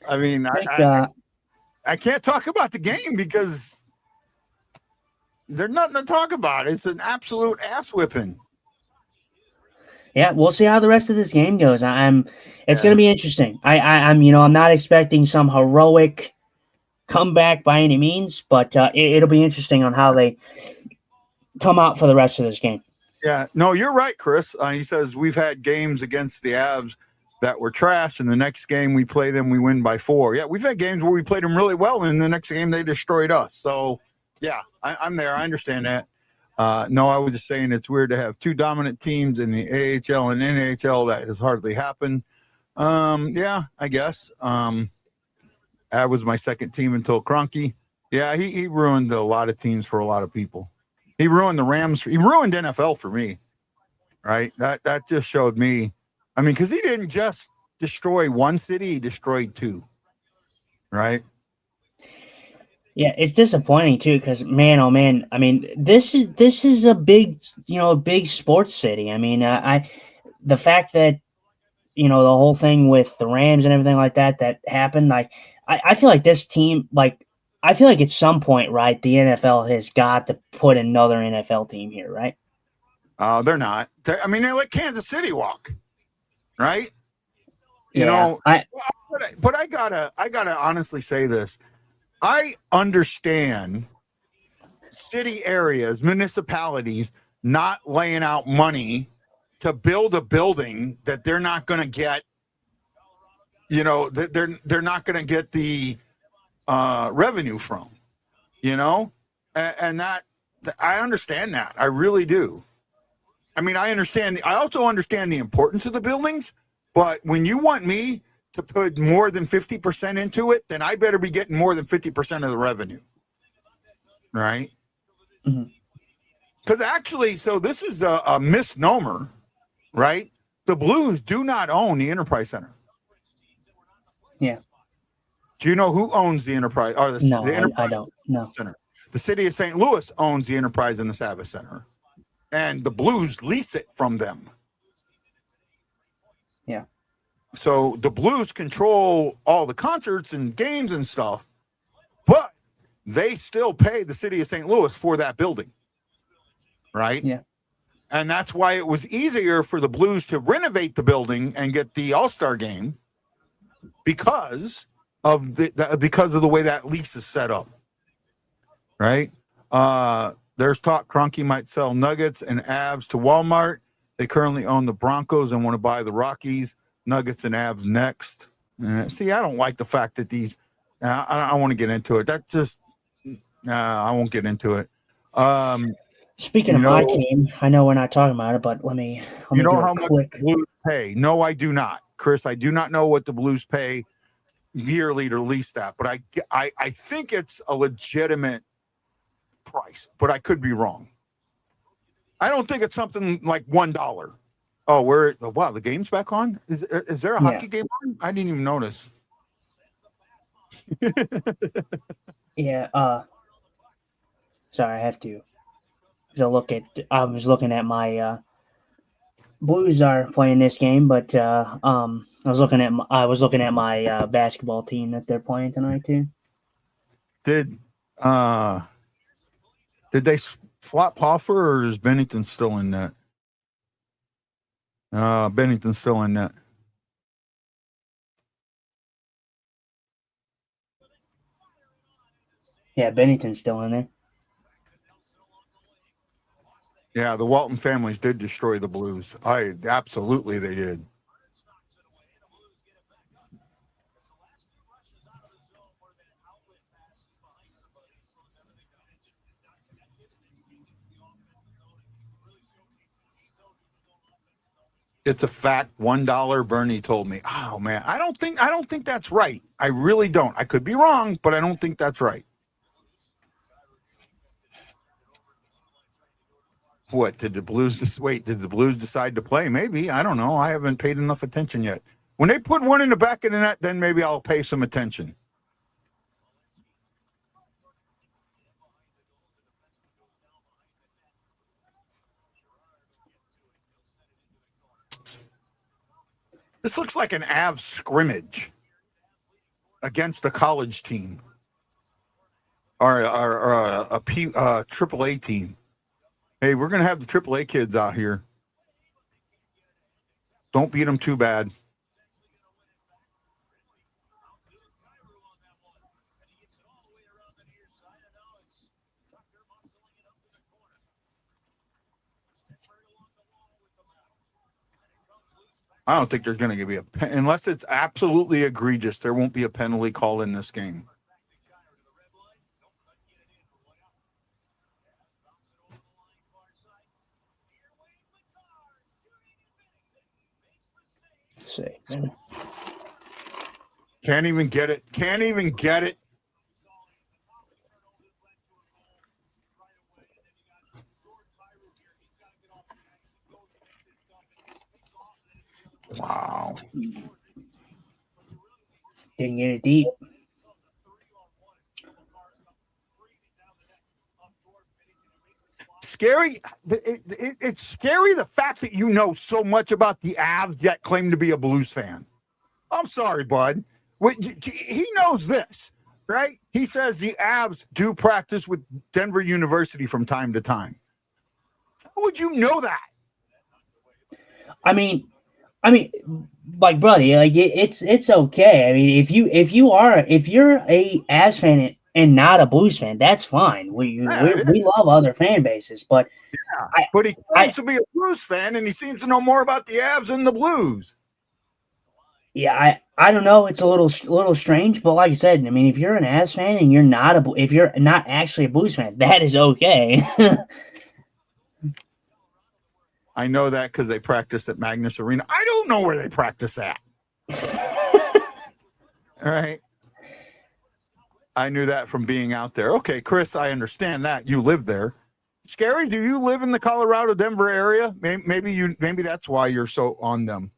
I mean, I can't talk about the game because there's nothing to talk about. It's an absolute ass whipping. Yeah, we'll see how the rest of this game goes. It's going to be interesting. I'm not expecting some heroic comeback by any means, but it'll be interesting on how they come out for the rest of this game. Yeah, no, you're right, Chris. He says we've had games against the Avs that were trash, and the next game we play them, we win by 4. Yeah, we've had games where we played them really well, and the next game they destroyed us. So, yeah, I'm there. I understand that. No, I was just saying it's weird to have 2 dominant teams in the AHL and NHL. That has hardly happened. Yeah, I guess. That was my second team until Kroenke. Yeah, he ruined a lot of teams for a lot of people. He ruined the Rams. He ruined NFL for me, right? That just showed me. I mean, because he didn't just destroy one city; he destroyed 2, right? Yeah, it's disappointing too because man, oh man, I mean, this is a big big sports city. I mean, the fact that the whole thing with the Rams and everything like that happened, like I feel like this team, like I feel like at some point, right, the NFL has got to put another NFL team here, right? They're not. I mean, they let Kansas City walk, right? Yeah, but I gotta honestly say this. I understand city areas, municipalities not laying out money to build a building that they're not going to get. They're not going to get the revenue from. And that I understand that. I really do. I mean, I also understand the importance of the buildings, but when you want me to put more than 50% into it, then I better be getting more than 50% of the revenue. Right? Because actually, so this is a misnomer, right? The Blues do not own the Enterprise Center. Yeah. Do you know who owns the Enterprise? Or the Enterprise I don't. No. Center. The city of St. Louis owns the Enterprise and the Savvis Center. And the Blues lease it from them. Yeah. So the Blues control all the concerts and games and stuff, but they still pay the city of St. Louis for that building, right? Yeah. And that's why it was easier for the Blues to renovate the building and get the All-Star game because of the way that lease is set up, right? There's talk Kroenke might sell Nuggets and Avs to Walmart. They currently own the Broncos and want to buy the Rockies. Nuggets and Avs next. See, I don't like the fact that these. I want to get into it. That just. I won't get into it. Speaking of my team, I know we're not talking about it, but let me. You know how much the Blues pay? No, I do not, Chris. I do not know what the Blues pay yearly to lease that, but I think it's a legitimate price, but I could be wrong. I don't think it's something like $1. Oh, wow, the game's back on? Is there a hockey game on? I didn't even notice. Yeah. Sorry, I have to look at. I was looking at my Blues are playing this game, but I was looking at my basketball team that they're playing tonight too. Did they flop Hoffer, or is Bennington still in net? Bennington's still in net. Yeah, Bennington's still in there. Yeah, the Walton families did destroy the Blues. Absolutely they did. It's a fact. $1. Bernie told me. Oh man, I don't think that's right. I really don't. I could be wrong, but I don't think that's right. What did the Blues Did the Blues decide to play? Maybe. I don't know. I haven't paid enough attention yet. When they put one in the back of the net, then maybe I'll pay some attention. This looks like an Avs scrimmage against a college team or a AAA team. Hey, we're going to have the AAA kids out here. Don't beat them too bad. I don't think there's going to be unless it's absolutely egregious, there won't be a penalty call in this game. Let's see. Can't even get it. Wow. Didn't get it deep. Scary. It's scary the fact that you know so much about the Avs yet claim to be a Blues fan. I'm sorry, bud. He knows this, right? He says the Avs do practice with Denver University from time to time. How would you know that? I mean, like, buddy, like it's okay. I mean, if you're a Avs fan and not a Blues fan, that's fine. We love other fan bases, but but he claims to be a Blues fan, and he seems to know more about the Avs than the Blues. Yeah, I don't know. It's a little strange, but like I said, I mean, if you're an Avs fan and if you're not actually a Blues fan, that is okay. I know that because they practice at Magnus Arena. I don't know where they practice at. All right. I knew that from being out there. Okay, Chris, I understand that. You live there. Scary, do you live in the Colorado, Denver area? Maybe that's why you're so on them.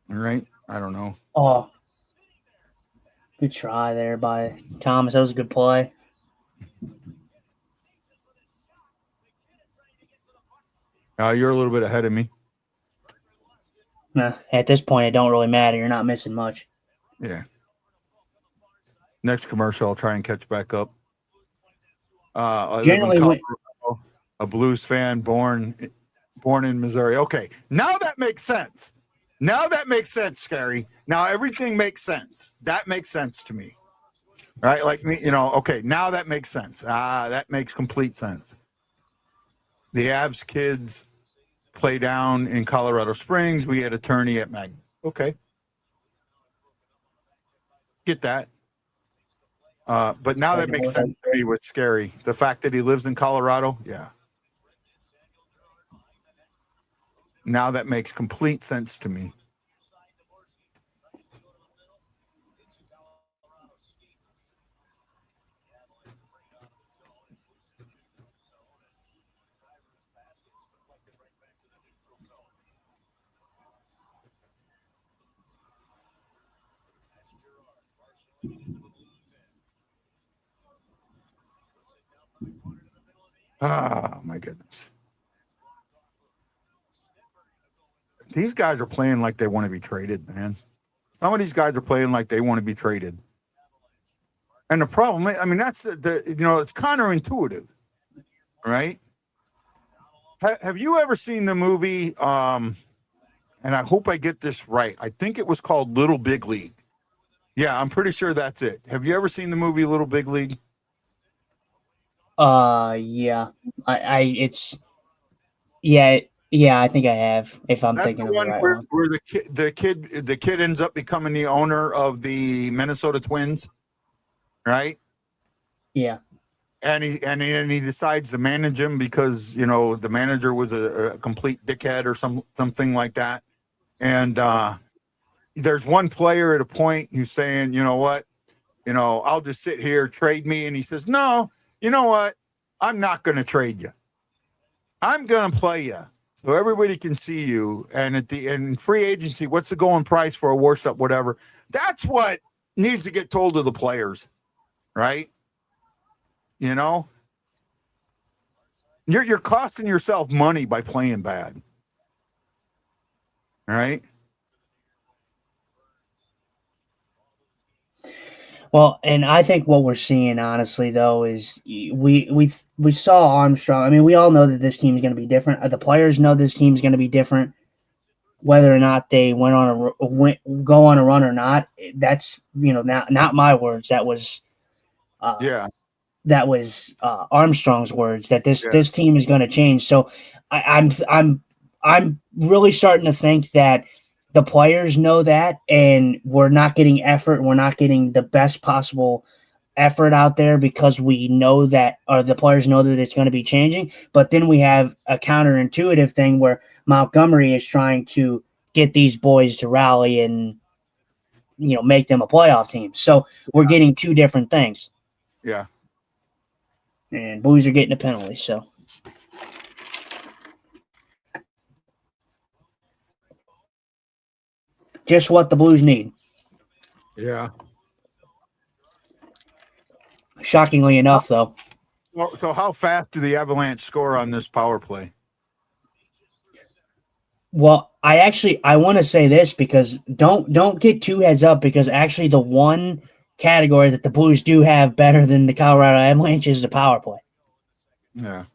All right. I don't know. Oh, good try there by Thomas. That was a good play. You're a little bit ahead of me. Nah, at this point, it don't really matter. You're not missing much. Yeah. Next commercial, I'll try and catch back up. I live in Colorado, a Blues fan, born in Missouri. Okay, now that makes sense. Scary. Now everything makes sense. That makes sense to me. Right? Like me, okay, now that makes sense. That makes complete sense. The Avs kids play down in Colorado Springs. We had attorney at Magnus. Okay. Get that. But now that makes sense to me with Scary. The fact that he lives in Colorado, yeah. Now that makes complete sense to me. Ah, my goodness. These guys are playing like they want to be traded, man. Some of these guys are playing like they want to be traded. And the problem, I mean, that's it's counterintuitive, right? Have you ever seen the movie? And I hope I get this right. I think it was called Little Big League. Yeah, I'm pretty sure that's it. Have you ever seen the movie Little Big League? Yeah. Yeah, I think I have, if I'm That's thinking the of the one right where, one. where the kid ends up becoming the owner of the Minnesota Twins, right? Yeah. And he decides to manage him because the manager was a complete dickhead or something like that. And there's one player at a point who's saying, you know what, I'll just sit here, trade me. And he says, no, you know what, I'm not going to trade you. I'm going to play you so everybody can see you. And in free agency, what's the going price for a washed up whatever? That's what needs to get told to the players, right? You're costing yourself money by playing bad, right? Well, and I think what we're seeing, honestly, though, is we saw Armstrong. I mean, we all know that this team's going to be different. The players know this team's going to be different, whether or not they go on a run or not. That's not my words. That was Yeah. Armstrong's words. That Yeah. this team is going to change. So I'm really starting to think that the players know that, and we're not getting effort. We're not getting the best possible effort out there because we know that, or the players know that it's going to be changing. But then we have a counterintuitive thing where Montgomery is trying to get these boys to rally and make them a playoff team. So we're getting two different things. Yeah. And Blues are getting a penalty. So. Just what the Blues need. Yeah. Shockingly enough, though. So how fast do the Avalanche score on this power play? Well, I want to say this because don't get too heads up, because actually the one category that the Blues do have better than the Colorado Avalanche is the power play. Yeah.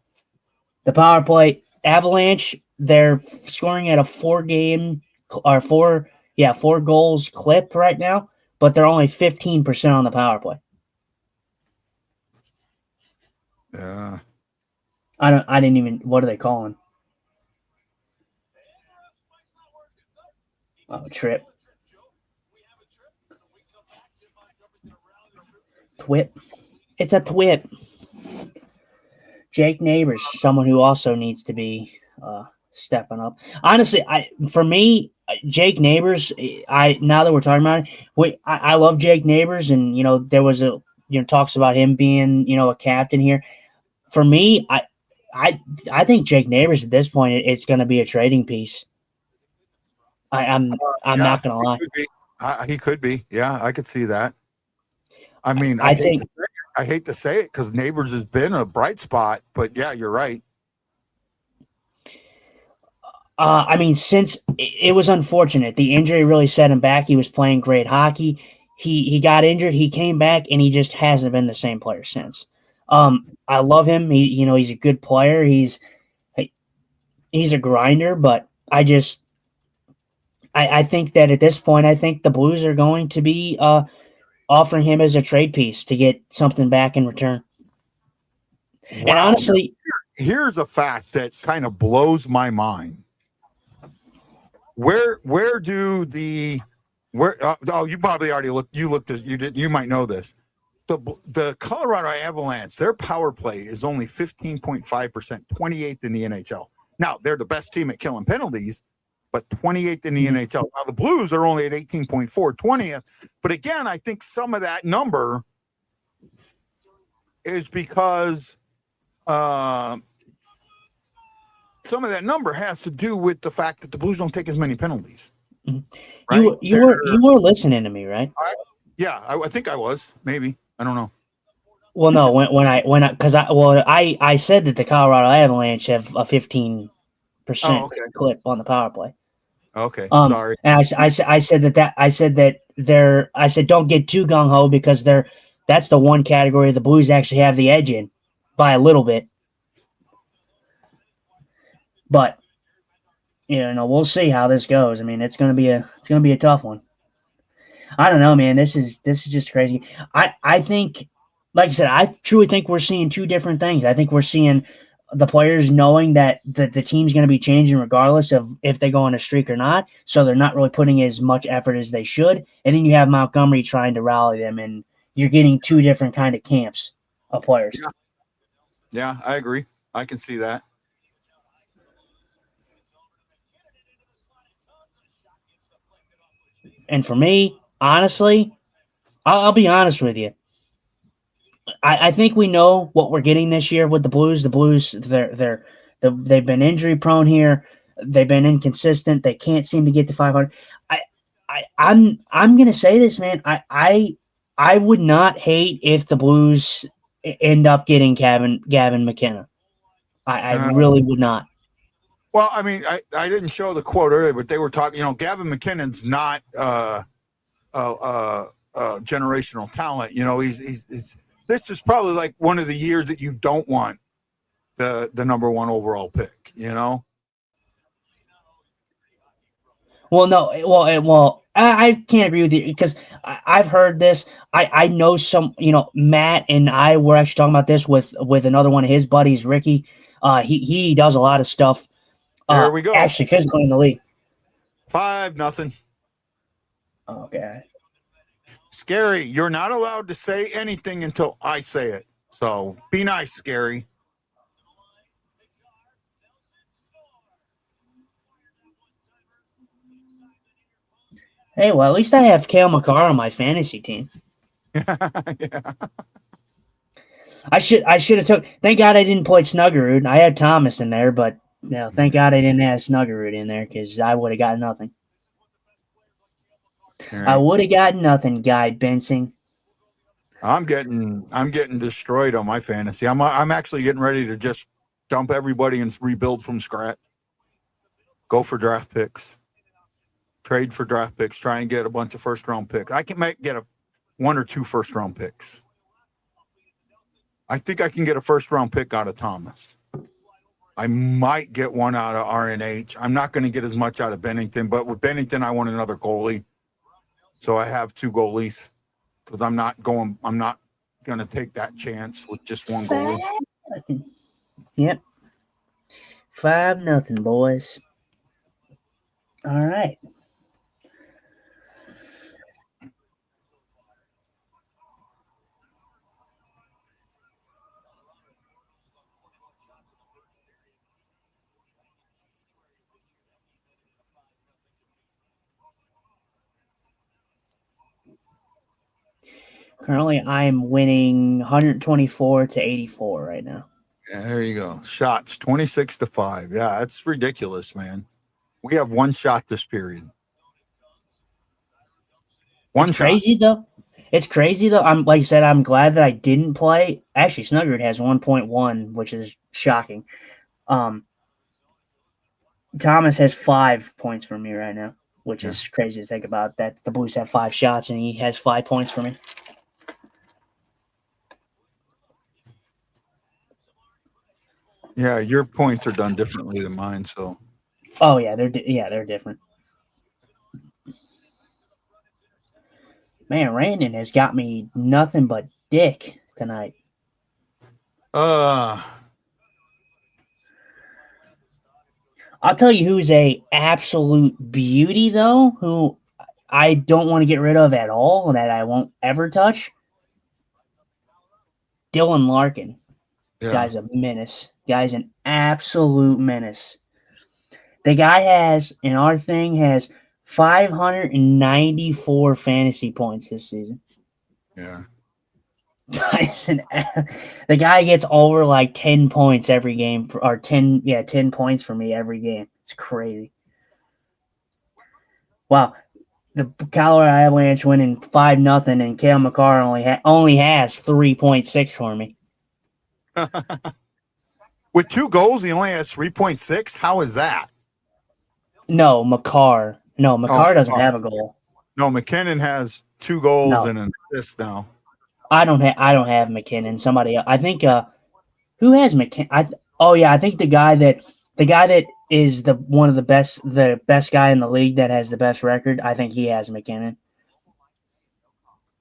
The power play, Avalanche, they're scoring at a 4 goals clip right now, but they're only 15% on the power play. Yeah. I didn't even, what are they calling? Oh, trip. Twip. It's a twip. Jake Neighbors, someone who also needs to be stepping up. Honestly, for me, Jake Neighbors, now that we're talking about it, I love Jake Neighbors, and there was talks about him being a captain here. For me, I think Jake Neighbors at this point, it's going to be a trading piece. I'm not going to lie. He could be. Yeah, I could see that. I mean, I hate to say it because Neighbors has been a bright spot, but yeah, you're right. I mean, since it was unfortunate, the injury really set him back. He was playing great hockey. He got injured. He came back, and he just hasn't been the same player since. I love him. He's a good player. He's a grinder, but I think that at this point, I think the Blues are going to be offering him as a trade piece to get something back in return. Wow. And honestly, here's a fact that kind of blows my mind. You probably already looked. You might know this. The Colorado Avalanche, their power play is only 15.5%, 28th in the NHL. Now they're the best team at killing penalties, but 28th in the NHL. Now the Blues are only at 18.4, 20th. But again, I think some of that number is because some of that number has to do with the fact that the Blues don't take as many penalties. Right? You were listening to me, right? Yeah, I think I was. Maybe. I don't know. Well, no, I said that the Colorado Avalanche have a 15% Oh, okay. clip on the power play. Okay. Sorry. And I said I said don't get too gung ho because that's the one category the Blues actually have the edge in by a little bit. But we'll see how this goes. I mean, it's gonna be a tough one. I don't know, man. This is just crazy. I think, like I said, I truly think we're seeing two different things. I think we're seeing the players knowing that the team's going to be changing regardless of if they go on a streak or not, so they're not really putting as much effort as they should. And then you have Montgomery trying to rally them, and you're getting two different kind of camps of players. Yeah, I agree. I can see that. And for me, honestly, I'll be honest with you. I think we know what we're getting this year with the Blues. The Blues, they've been injury prone here. They've been inconsistent. They can't seem to get to 500. I'm gonna say this, man. I would not hate if the Blues end up getting Gavin McKenna. I really would not. Well, I mean, I didn't show the quote earlier, but they were talking. Gavin McKinnon's not generational talent. He's this is probably like one of the years that you don't want the number one overall pick. Well, I can't agree with you because I've heard this. I know some, Matt and I were actually talking about this with another one of his buddies, Ricky. He does a lot of stuff. There we go. Actually, physically in the league. 5-0. Okay. Scary, you're not allowed to say anything until I say it. So be nice, Scary. Hey, well, at least I have Cale Makar on my fantasy team. Yeah. I should have took. Thank God I didn't play Snuggerud. I had Thomas in there, but thank God I didn't have Snuggerud in there because I would have gotten nothing. Right. I would have gotten nothing, Guy Benson. I'm getting destroyed on my fantasy. I'm actually getting ready to just dump everybody and rebuild from scratch. Go for draft picks. Trade for draft picks. Try and get a bunch of first round picks. I can get 1 or 2 first round picks. I think I can get a first round pick out of Thomas. I might get one out of RNH. I'm not going to get as much out of Bennington, but with Bennington, I want another goalie. So I have 2 goalies because I'm not going to take that chance with just one goalie. Yep. 5-0, boys. All right. Currently, I am winning 124-84 right now. Yeah, there you go. Shots 26-5. Yeah, that's ridiculous, man. We have 1 shot this period. One shot. Crazy though. It's crazy though. I'm like I said, I'm glad that I didn't play. Actually, Snuggerud has 1.1, which is shocking. Thomas has 5 points for me right now, which is crazy to think about. That the Blues have 5 shots and he has 5 points for me. Yeah, your points are done differently than mine. So. Oh yeah, they're different. Man, Randon has got me nothing but dick tonight. I'll tell you who's a absolute beauty though, who I don't want to get rid of at all, that I won't ever touch. Dylan Larkin. Yeah. Guy's a menace. Guy's an absolute menace. The guy has 594 fantasy points this season. Yeah. The guy gets over like 10 points every game, or 10 points for me every game. It's crazy. Wow. the Colorado Avalanche winning 5-0, and Cale Makar only has 3.6 for me. With 2 goals, he only has 3.6. How is that? No, Makar. No, Makar doesn't have a goal. No, McKinnon has 2 goals and an assist now. I don't have McKinnon. Somebody else. I think who has McKinnon? I think the guy that is one of the best guy in the league that has the best record. I think he has McKinnon.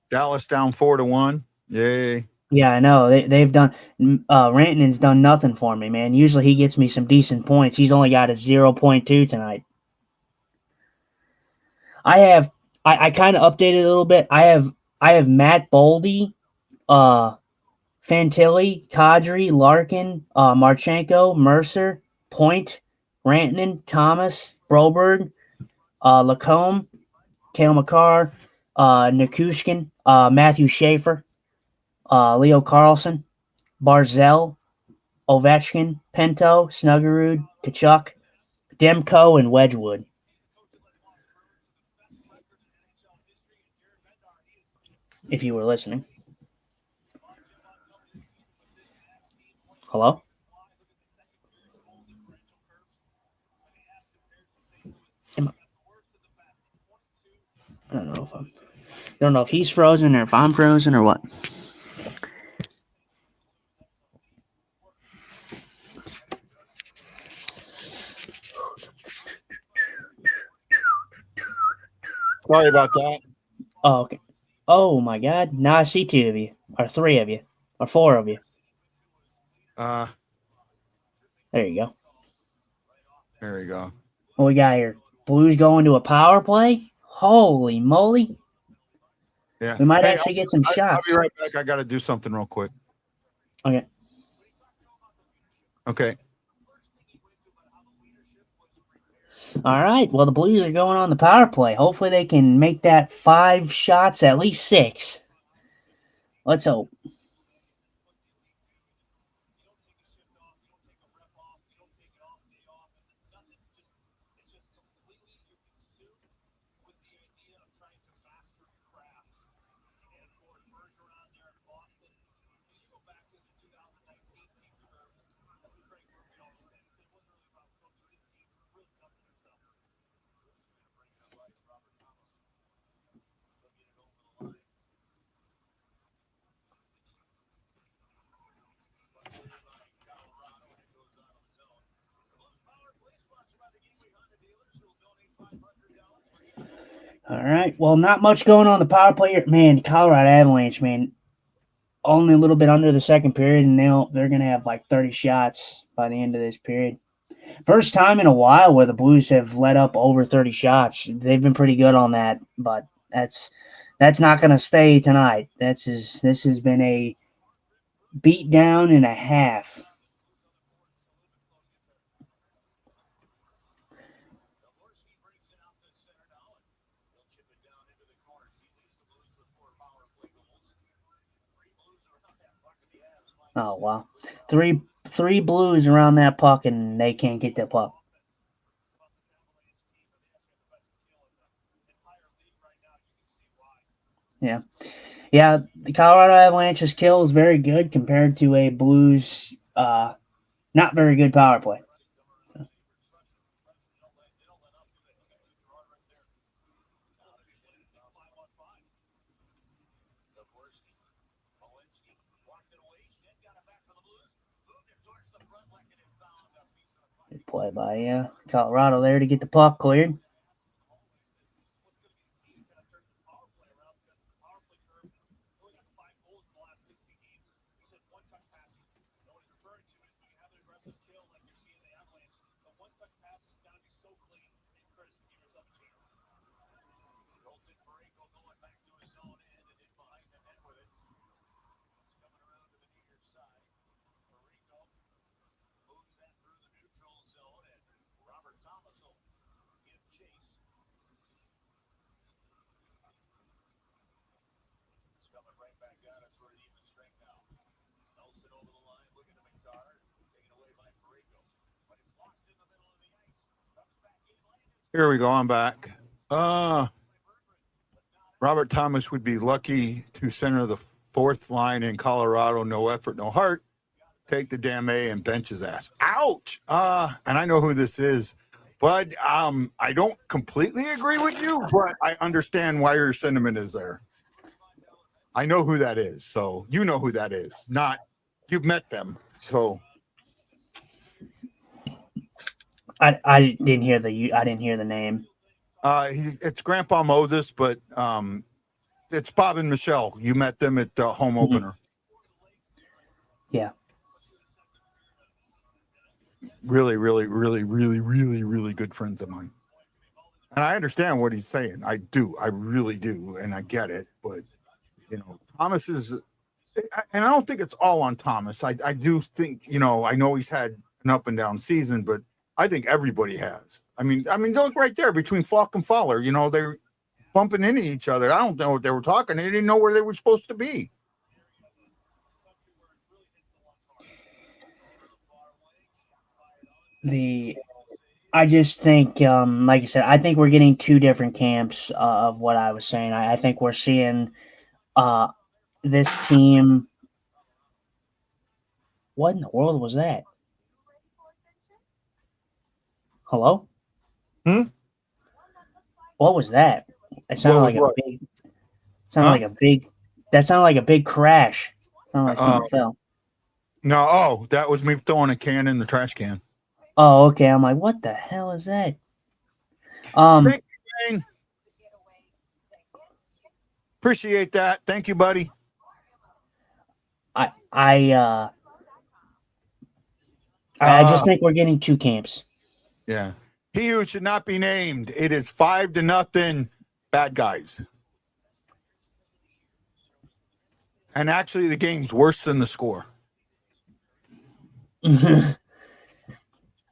Dallas down 4-1. Yay. Yeah, I know. They've done Rantanen's done nothing for me, man. Usually he gets me some decent points. He's only got a 0.2 tonight. I kind of updated a little bit. I have Matt Boldy, Fantilli, Kadri, Larkin, Marchenko, Mercer, Point, Rantanen, Thomas, Broberg, Lacombe, Cale Makar, Nikushkin, Matthew Schaefer, Leo Carlson, Barzell, Ovechkin, Pinto, Snuggerud, Kachuk, Demko, and Wedgwood. If you were listening. Hello? I don't know if he's frozen or if I'm frozen or what. Sorry about that. Oh, okay. Oh my God! Now I see 2 of you, or 3 of you, or 4 of you. There you go. There you go. What we got here? Blues going to a power play? Holy moly! Yeah, we might actually get some shots. I'll be right back. I got to do something real quick. Okay. All right. Well, the Blues are going on the power play. Hopefully they can make that 5 shots, at least 6. Let's hope. All right. Well, not much going on the power play here. Man, Colorado Avalanche, man, only a little bit under the second period, and they're going to have like 30 shots by the end of this period. First time in a while where the Blues have let up over 30 shots. They've been pretty good on that, but that's not going to stay tonight. This has been a beat down and a half. Oh wow, three Blues around that puck, and they can't get that puck. Yeah. The Colorado Avalanche's kill is very good compared to a Blues not very good power play. So. Good play by Colorado there to get the puck cleared. Here we go. I'm back. Robert Thomas would be lucky to center the fourth line in Colorado. No effort, no heart. Take the damn A and bench his ass. Ouch. And I know who this is, but I don't completely agree with you, but I understand why your sentiment is there. I know who that is, so you know who that is. Not you've met them, so I didn't hear the name. It's Grandpa Moses, but it's Bob and Michelle. You met them at the home opener. Yeah. Really, really, really, really, really, really good friends of mine. And I understand what he's saying. I do. I really do. And I get it. But, you know, Thomas is, and I don't think it's all on Thomas. I do think, you know, I know he's had an up and down season, but I think everybody has. I mean, look right there between Falk and Fowler. You know, they're bumping into each other. I don't know what they were talking. They didn't know where they were supposed to be. I just think, like I said, I think we're getting two different camps of what I was saying. I think we're seeing this team. What in the world was that? Hello? What was that? It sounded like a big. Sounded like a big. That sounded like a big crash. Sounded like something fell. No, that was me throwing a can in the trash can. Oh, okay. I'm like, what the hell is that? Thank you, Jane. Appreciate that. Thank you, buddy. I just think we're getting two camps. Yeah. He who should not be named. It is 5-0 bad guys. And actually, the game's worse than the score.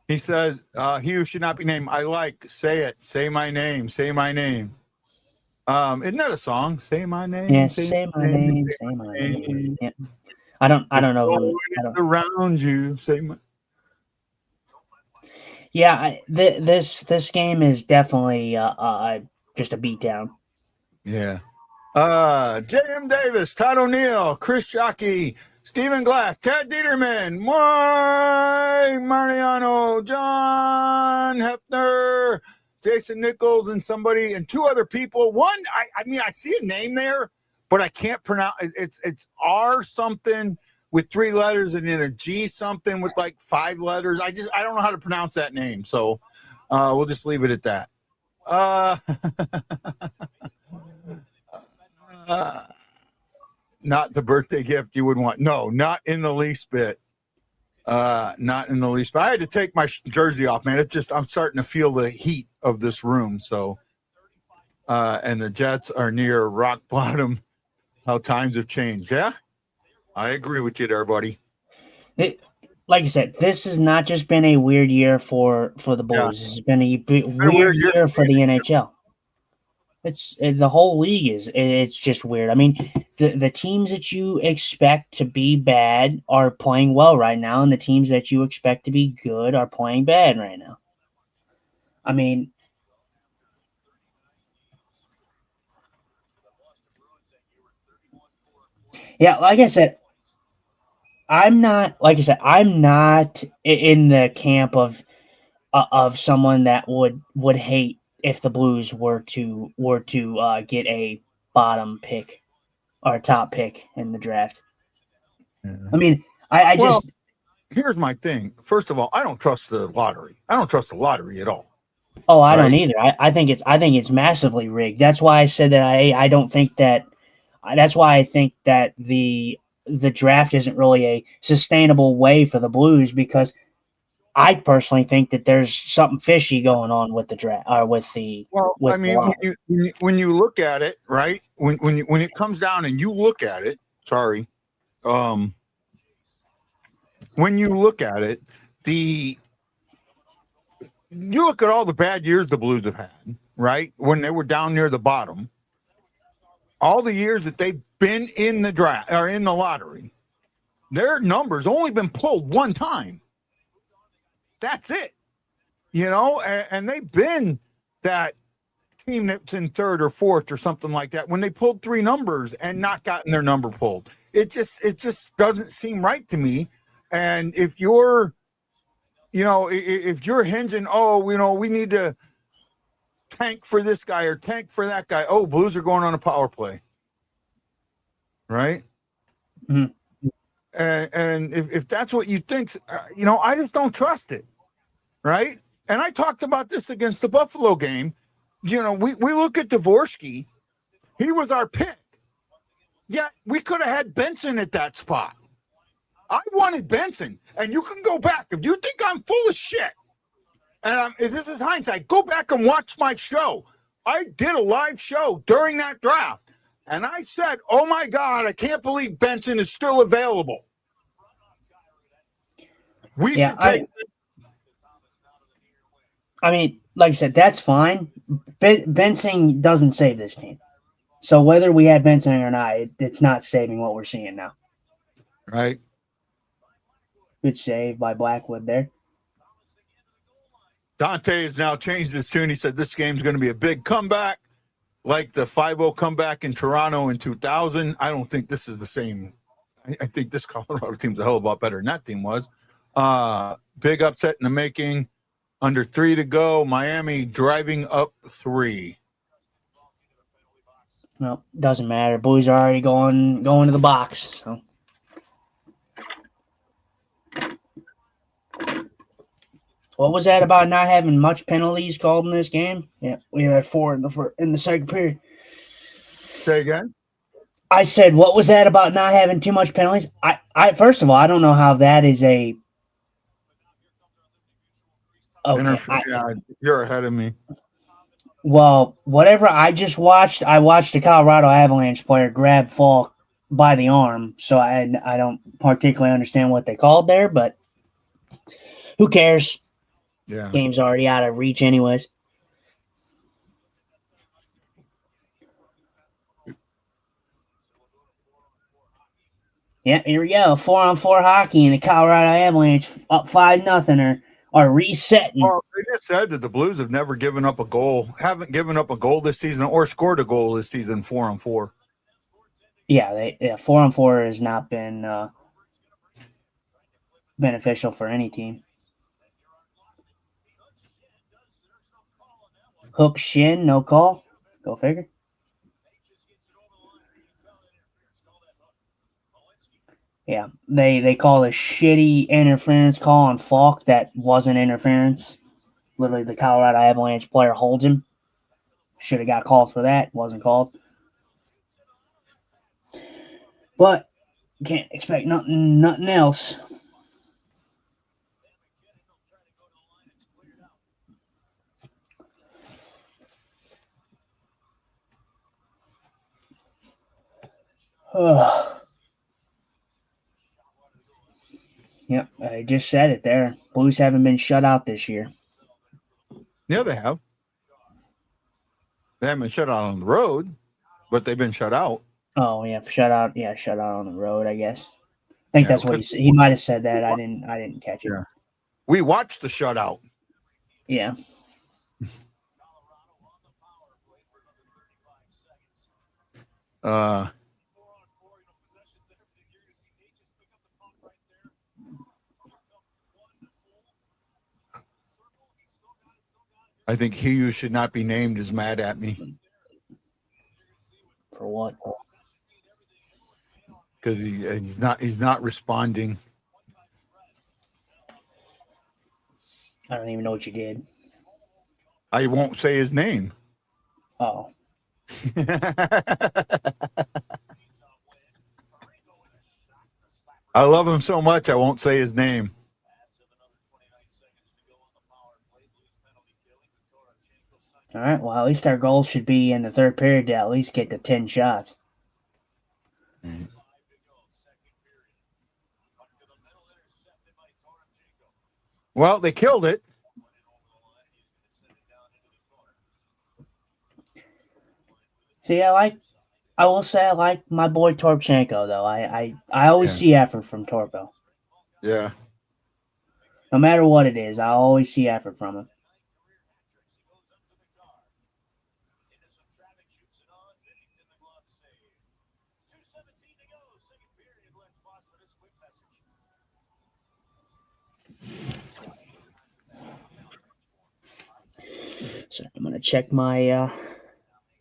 He says, he who should not be named. I like, say it, say my name, say my name. Isn't that a song? Say my name. Yeah, say my name, say my name. Yeah. I don't know. Around you, say my. Yeah, this game is definitely just a beatdown. Yeah. J.M. Davis, Todd O'Neill, Chris Shockey, Stephen Glass, Ted Dieterman, Mariano, John Hefner, Jason Nichols, and somebody, and two other people. One, I mean, I see a name there, but I can't pronounce. It's R something with 3 letters, and then a G something with like 5 letters. I don't know how to pronounce that name, so we'll just leave it at that. Not the birthday gift you would want. No, not in the least bit. Not in the least bit. I had to take my jersey off, man. I'm starting to feel the heat of this room. So, and the Jets are near rock bottom. How times have changed. Yeah, I agree with you there, buddy. Like I said, this has not just been a weird year for the Blues. Yeah. This has been a weird year for the NHL. It's the whole league it's just weird. I mean, the teams that you expect to be bad are playing well right now, and the teams that you expect to be good are playing bad right now. I mean, yeah, like I said, I'm not in the camp of someone that would hate if the Blues were to get a bottom pick or top pick in the draft. Yeah. I mean, here's my thing. First of all, I don't trust the lottery. I don't trust the lottery at all. Oh, I don't either. I think it's massively rigged. That's why I said that I don't think that. That's why I think that the draft isn't really a sustainable way for the Blues, because I personally think that there's something fishy going on with the draft or with the. Well, I mean, when you look at it, right? When it comes down and you look at it, when you look at it, you look at all the bad years the Blues have had, right? When they were down near the bottom, all the years that they've been in the draft or in the lottery, their numbers only been pulled one time. That's it, you know, and they've been that team that's in third or fourth or something like that when they pulled 3 numbers and not gotten their number pulled. It just doesn't seem right to me. And if you're, if you're hinging, we need to tank for this guy or tank for that guy. Oh, Blues are going on a power play, right? Mhm. And if that's what you think, I just don't trust it, right? And I talked about this against the Buffalo game. We look at Dvorsky. He was our pick. Yeah, we could have had Benson at that spot. I wanted Benson, and you can go back. If you think I'm full of shit, and if this is hindsight, go back and watch my show. I did a live show during that draft, and I said, oh my God, I can't believe Benson is still available. We should take. I mean, like I said, that's fine. Benson doesn't save this team. So whether we had Benson or not, it's not saving what we're seeing now. Right. Good save by Blackwood there. Dante has now changed his tune. He said this game's going to be a big comeback, like the 5-0 comeback in Toronto in 2000. I don't think this is the same. I think this Colorado team's a hell of a lot better than that team was. Big upset in the making. Under 3 to go. Miami driving up 3. No, doesn't matter. Blues are already going to the box. So. What was that about not having much penalties called in this game? Yeah, we had 4 in the second period. Say again? I said, what was that about not having too much penalties? I first of all, I don't know how that is a. Okay, you're ahead of me. Well, whatever I just watched, I watched the Colorado Avalanche player grab Falk by the arm, so I don't particularly understand what they called there, but who cares? Yeah. Game's already out of reach anyways. Yeah, here we go. 4-on-4 hockey, and the Colorado Avalanche up 5-0 are resetting. Well, they just said that the Blues have never given up a goal, haven't given up a goal this season or scored a goal this season 4-on-4. Yeah, 4-on-4 has not been beneficial for any team. Hook shin, no call. Go figure. Yeah, they call a shitty interference call on Falk that wasn't interference. Literally, the Colorado Avalanche player holds him. Should have got called for that. Wasn't called. But can't expect nothing else. Yep, I just said it there. Blues haven't been shut out this year. Yeah, they have. They haven't been shut out on the road, but they've been shut out. Oh yeah, shut out. Yeah, shut out on the road. I guess. I think that's what he said. He might have said that. I didn't catch it. Yeah. We watched the shutout. Yeah. I think he who should not be named is mad at me. For what? Because he's not responding. I don't even know what you did. I won't say his name. Oh. I love him so much I won't say his name. All right. Well, at least our goal should be in the third period to at least get to 10 shots. Mm-hmm. Well, they killed it. See, I will say I like my boy Torpchenko, though. I always see effort from Torpo. Yeah. No matter what it is, I always see effort from him. So I'm gonna check my.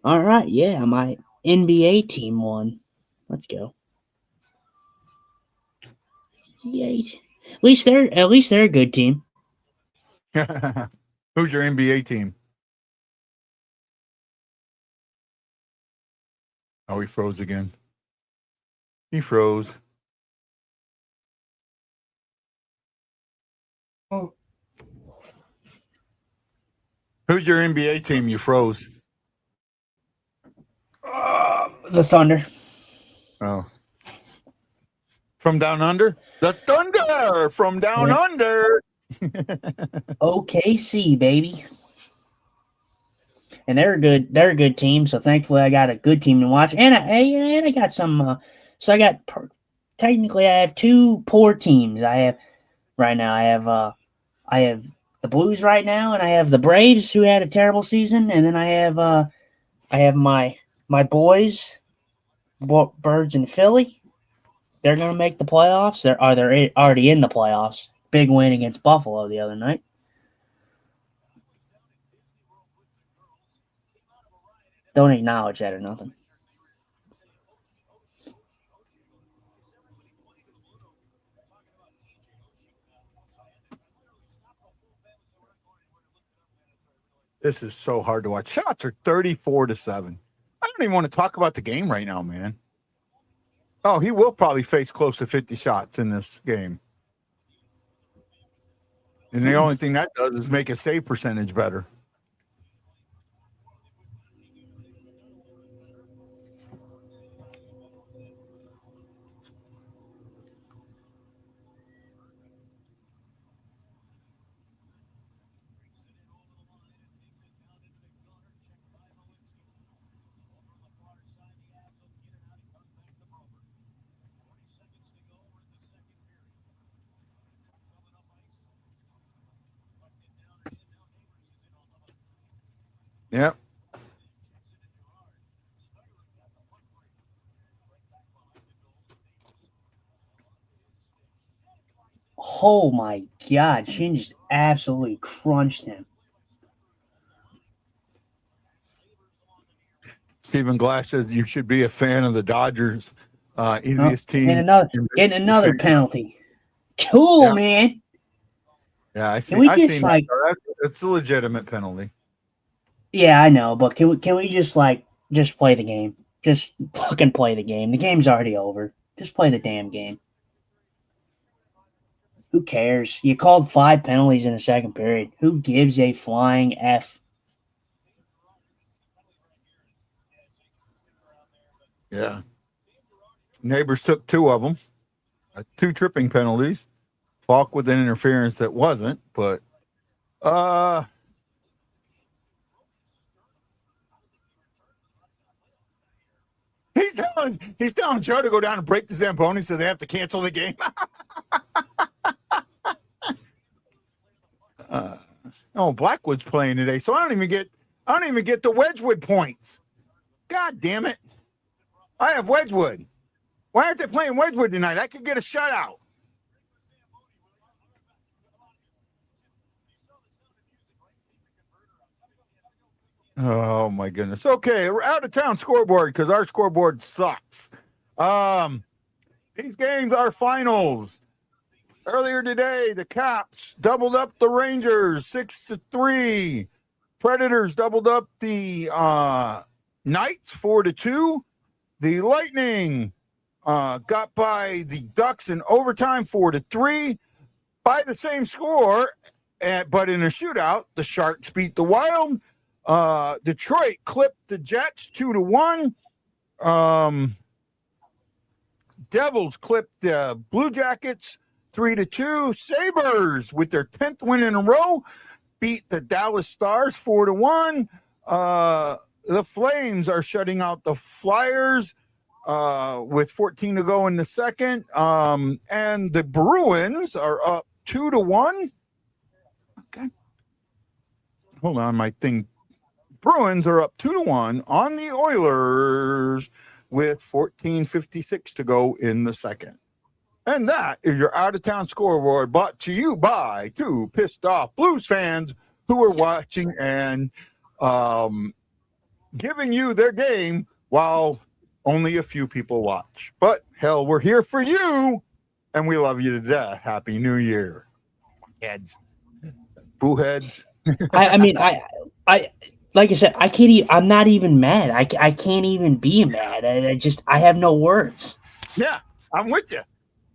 All right, yeah, my NBA team won. Let's go. Yay! At least they're a good team. Who's your NBA team? Oh, he froze again. He froze. Oh. Who's your NBA team? You froze. The Thunder. Oh. From down under? The Thunder from down Yeah. under. OKC, baby. And they're a good team, so thankfully I got a good team to watch. And I got some technically I have two poor teams. I have the Blues right now, and I have the Braves who had a terrible season, and then I have my boys, Birds in Philly. They're gonna make the playoffs. They're already in the playoffs. Big win against Buffalo the other night. Don't acknowledge that or nothing. This is so hard to watch. Shots are 34-7. I don't even want to talk about the game right now, man. Oh, he will probably face close to 50 shots in this game. And the only thing that does is make his save percentage better. Yep. Oh my God, Shin just absolutely crunched him. Stephen Glass said you should be a fan of the Dodgers. Easiest team. Getting another penalty. Cool, Yeah. Man. Yeah, I see. Can we I just see. like? It's a legitimate penalty. Yeah, I know, but can we just play the game? Just fucking play the game. The game's already over. Just play the damn game. Who cares? You called 5 penalties in the second period. Who gives a flying F? Yeah. Neighbors took 2 of them. 2 tripping penalties. Falk with an interference that wasn't, but he's telling Joe to go down and break the Zamboni so they have to cancel the game. Blackwood's playing today, so I don't even get the Wedgwood points. God damn it. I have Wedgwood. Why aren't they playing Wedgwood tonight? I could get a shutout. Oh my goodness. Okay, we're out of town scoreboard because our scoreboard sucks. These games are finals. Earlier today, the Caps doubled up the Rangers 6-3. Predators doubled up the Knights 4-2. The Lightning got by the Ducks in overtime 4-3. By the same score, but in a shootout, the Sharks beat the Wild. Detroit clipped the Jets 2-1. Devils clipped the Blue Jackets 3-2. Sabres, with their 10th win in a row, beat the Dallas Stars 4-1. The Flames are shutting out the Flyers with 14 to go in the second. And the Bruins are up 2-1. Okay. Hold on, my thing. Bruins are up 2-1 on the Oilers with 14:56 to go in the second. And that is your out-of-town scoreboard, brought to you by two pissed-off Blues fans who are watching and giving you their game while only a few people watch. But, hell, we're here for you, and we love you to death. Happy New Year. Heads. Boo heads. I mean, I like I said, I can't. I'm not even mad. I can't even be mad. I have no words. Yeah, I'm with you.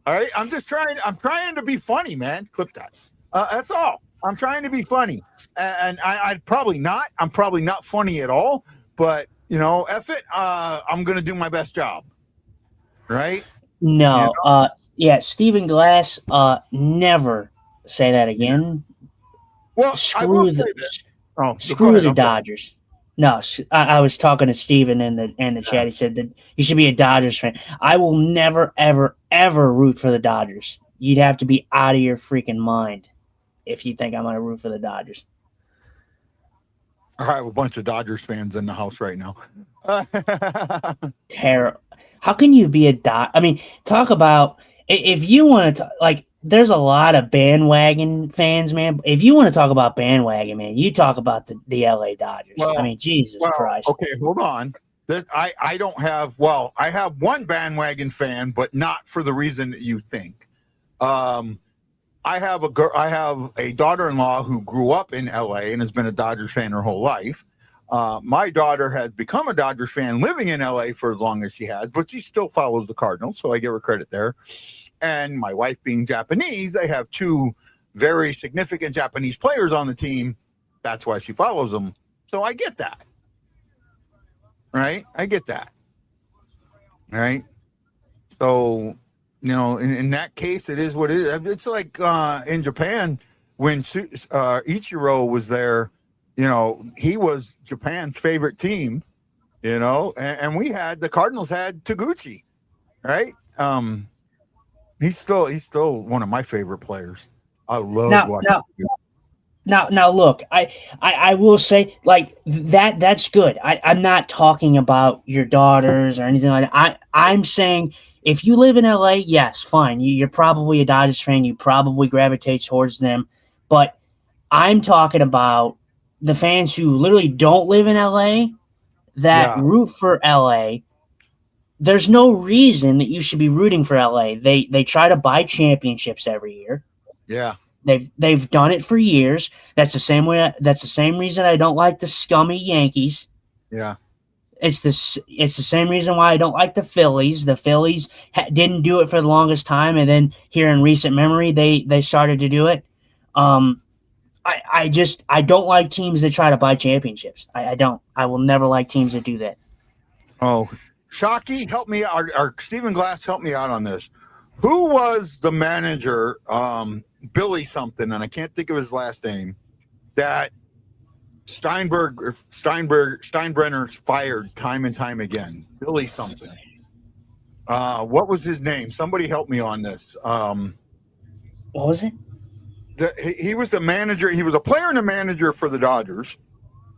All right, I'm trying to be funny, man. Clip that. That's all. I'm trying to be funny, and I'm probably not funny at all. But F it. I'm gonna do my best job. Right? No. Yeah, Stephen Glass. Never say that again. Well, Screw the Dodgers. No, I was talking to Steven in the chat. He said that you should be a Dodgers fan. I will never, ever, ever root for the Dodgers. You'd have to be out of your freaking mind if you think I'm going to root for the Dodgers. I have a bunch of Dodgers fans in the house right now. Terrible. How can you be a I mean, talk about if you want to like. There's a lot of bandwagon fans, man. If you want to talk about bandwagon, man, you talk about the LA Dodgers. Well, I mean, Jesus Christ. Okay, hold on. I don't have. Well, I have one bandwagon fan, but not for the reason that you think. I have a daughter-in-law who grew up in LA and has been a Dodgers fan her whole life. My daughter has become a Dodgers fan living in LA for as long as she has, but she still follows the Cardinals, so I give her credit there. And my wife being Japanese, they have two very significant Japanese players on the team. That's why she follows them. So I get that. Right? I get that. Right? So, in that case, it is what it is. It's like in Japan, when Ichiro was there, he was Japan's favorite team, and the Cardinals had Taguchi, right? He's still one of my favorite players. I love watching. Now, look, I will say like that's good. I'm not talking about your daughters or anything like that. I'm saying if you live in LA, yes, fine. You're probably a Dodgers fan. You probably gravitate towards them. But I'm talking about the fans who literally don't live in LA that root for LA. There's no reason that you should be rooting for LA. They try to buy championships every year. Yeah. They've done it for years. That's the same way. That's the same reason I don't like the scummy Yankees. Yeah. It's the same reason why I don't like the Phillies. The Phillies didn't do it for the longest time, and then here in recent memory, they started to do it. I don't like teams that try to buy championships. I don't. I will never like teams that do that. Oh, Shockey, help me out. Or Stephen Glass, help me out on this. Who was the manager, Billy something, and I can't think of his last name, that Steinbrenner fired time and time again? Billy something. What was his name? Somebody help me on this. What was it? He was the manager. He was a player and a manager for the Dodgers.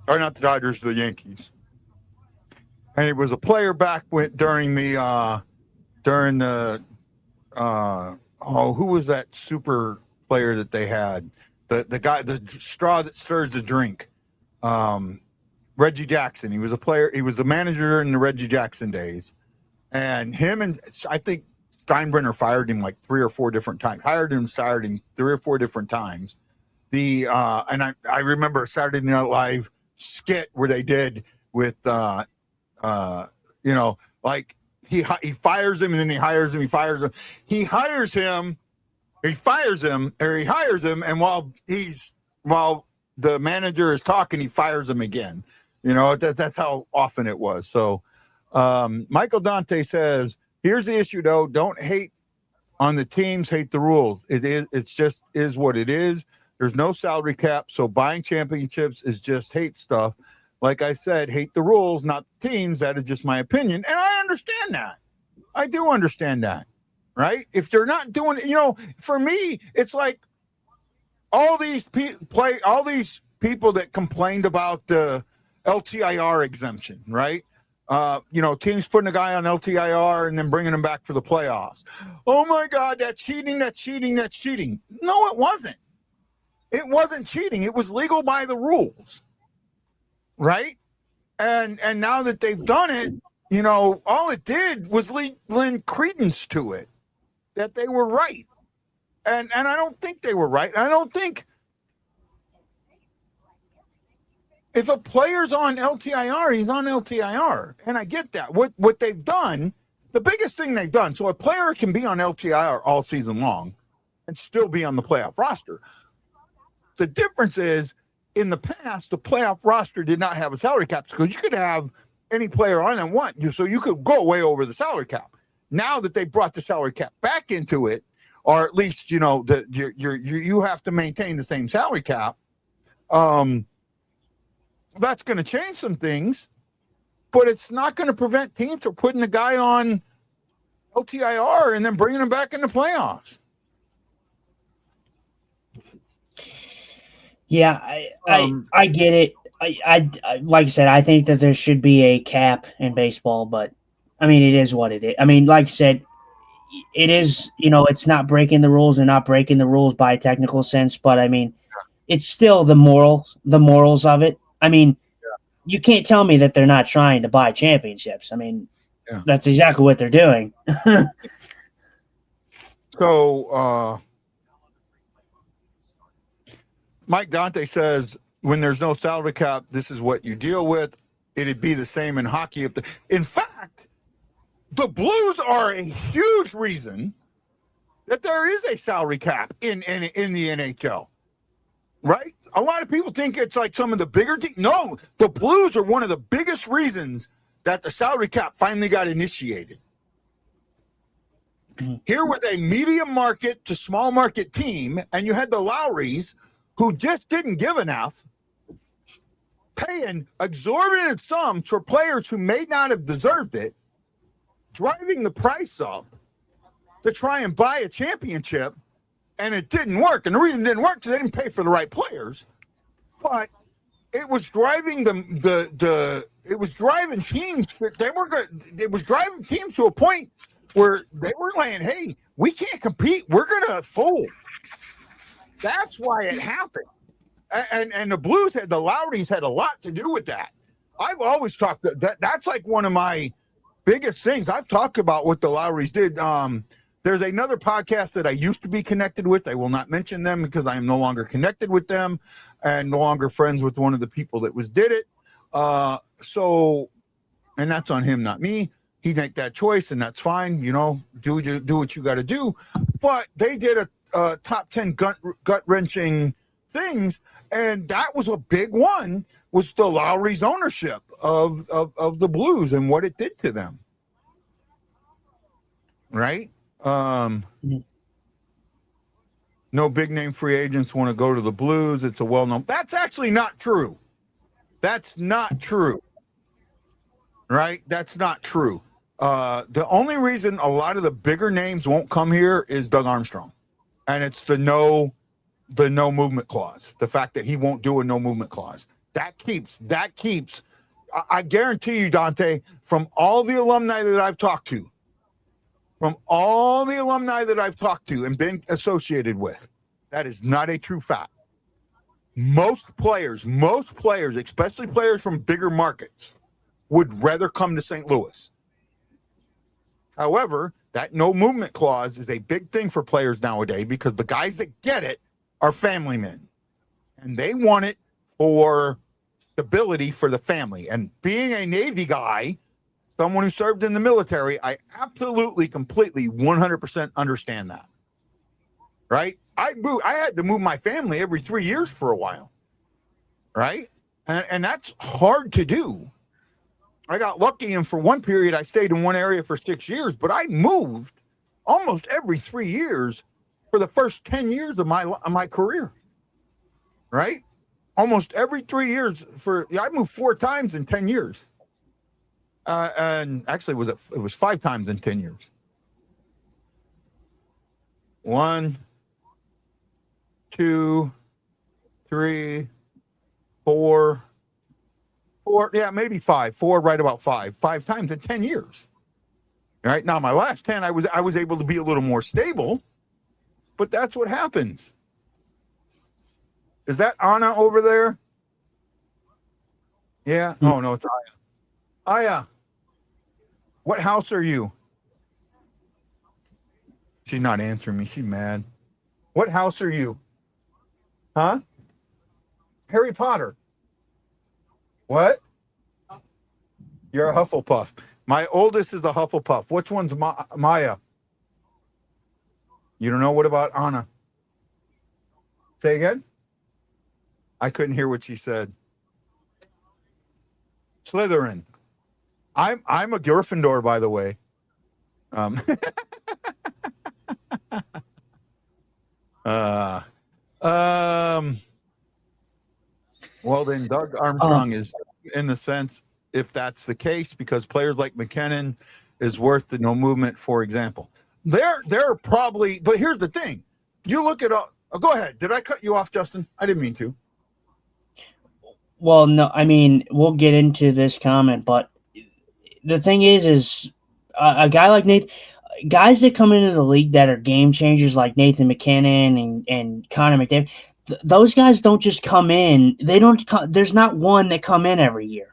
Or not the Dodgers, the Yankees. And he was a player back during the who was that super player that they had? The guy, the straw that stirs the drink. Reggie Jackson. He was a player. He was the manager in the Reggie Jackson days. And I think Steinbrenner fired him like 3 or 4 different times. Hired him, fired him 3 or 4 different times. And I remember Saturday Night Live skit where they did with like he fires him and then he hires him. He fires him. He hires him. He fires him, or he hires him, and while the manager is talking, he fires him again. That's how often it was. So Michael Dante says, here's the issue though. Don't hate on the teams, hate the rules. It's just is what it is. There's no salary cap, so buying championships is just hate stuff. Like I said, hate the rules, not the teams. That is just my opinion, and I understand that. I do understand that, right? If they're not doing it, for me, it's like all these people that complained about the LTIR exemption, right? Teams putting a guy on LTIR and then bringing him back for the playoffs. Oh my God, that's cheating, that's cheating, that's cheating. No, it wasn't. It wasn't cheating. It was legal by the rules. Right? And now that they've done it, all it did was lend credence to it that they were right. And I don't think they were right. I don't think if a player's on LTIR, he's on LTIR. And I get that. What they've done, the biggest thing they've done, so a player can be on LTIR all season long and still be on the playoff roster. The difference is, in the past, the playoff roster did not have a salary cap because you could have any player on and want you, so you could go way over the salary cap. Now that they brought the salary cap back into it, or at least you have to maintain the same salary cap. That's going to change some things, but it's not going to prevent teams from putting a guy on LTIR and then bringing him back in the playoffs. Yeah, I get it. I like I said, I think that there should be a cap in baseball, but I mean, it is what it is. I mean, like I said, it is, it's not breaking the rules and not breaking the rules by a technical sense, but I mean, it's still the morals of it. I mean, you can't tell me that they're not trying to buy championships. I mean, that's exactly what they're doing. So, Mike Dante says, when there's no salary cap, this is what you deal with. It'd be the same in hockey. In fact, the Blues are a huge reason that there is a salary cap in the NHL. Right? A lot of people think it's like some of the bigger teams. No, the Blues are one of the biggest reasons that the salary cap finally got initiated. Here was a medium market to small market team, and you had the Lowrys who just didn't give enough, paying exorbitant sums for players who may not have deserved it, driving the price up to try and buy a championship. And it didn't work. And the reason it didn't work is they didn't pay for the right players. But it was driving it was driving teams that it was driving teams to a point where they were saying, hey, we can't compete. We're gonna fold. That's why it happened. And the Blues the Lowrys had a lot to do with that. I've always talked that's like one of my biggest things. I've talked about what the Lowrys did. There's another podcast that I used to be connected with. I will not mention them because I am no longer connected with them and no longer friends with one of the people that did it. And that's on him, not me. He make that choice, and that's fine. Do what you got to do. But they did a top 10 gut wrenching things, and that was a big one. Was the Lowry's ownership of the Blues and what it did to them. Right. No big name free agents want to go to the Blues. It's a well-known. That's actually not true. That's not true. Right? That's not true. The only reason a lot of the bigger names won't come here is Doug Armstrong. And it's the no movement clause. The fact that he won't do a no movement clause. That keeps I guarantee you, Dante, from all the alumni that I've talked to, and been associated with, that is not a true fact. Most players, especially players from bigger markets, would rather come to St. Louis. However, that no movement clause is a big thing for players nowadays because the guys that get it are family men. And they want it for stability for the family. And being a Navy guy, someone who served in the military, I absolutely, completely, 100% understand that. Right? I had to move my family every 3 years for a while. Right? And that's hard to do. I got lucky, and for one period, I stayed in one area for 6 years, but I moved almost every 3 years for the first 10 years of my career. Right? Almost every 3 years I moved 4 times in 10 years. And actually, it was 5 times in 10 years. 1, 2, 3, 4 4, yeah, maybe 5, 4, right about 5 times in 10 years. All right. Now, my last 10, I was able to be a little more stable, but that's what happens. Is that Anna over there? Yeah. Oh, no, it's Aya. Aya, what house are you? She's not answering me. She's mad. What house are you? Huh? Harry Potter. What? You're a Hufflepuff. My oldest is a Hufflepuff. Which one's Maya? You don't know? What about Anna? Say again? I couldn't hear what she said. Slytherin. I'm a Gryffindor, by the way. Well, then Doug Armstrong is in the sense, if that's the case, because players like McKinnon is worth the no movement, for example. They're probably, but here's the thing. You look at, go ahead. Did I cut you off, Justin? I didn't mean to. Well, no, I mean, we'll get into this comment, but the thing is a guy like guys that come into the league that are game changers like Nathan McKinnon and Connor McDavid, those guys don't just come in. There's not one that come in every year.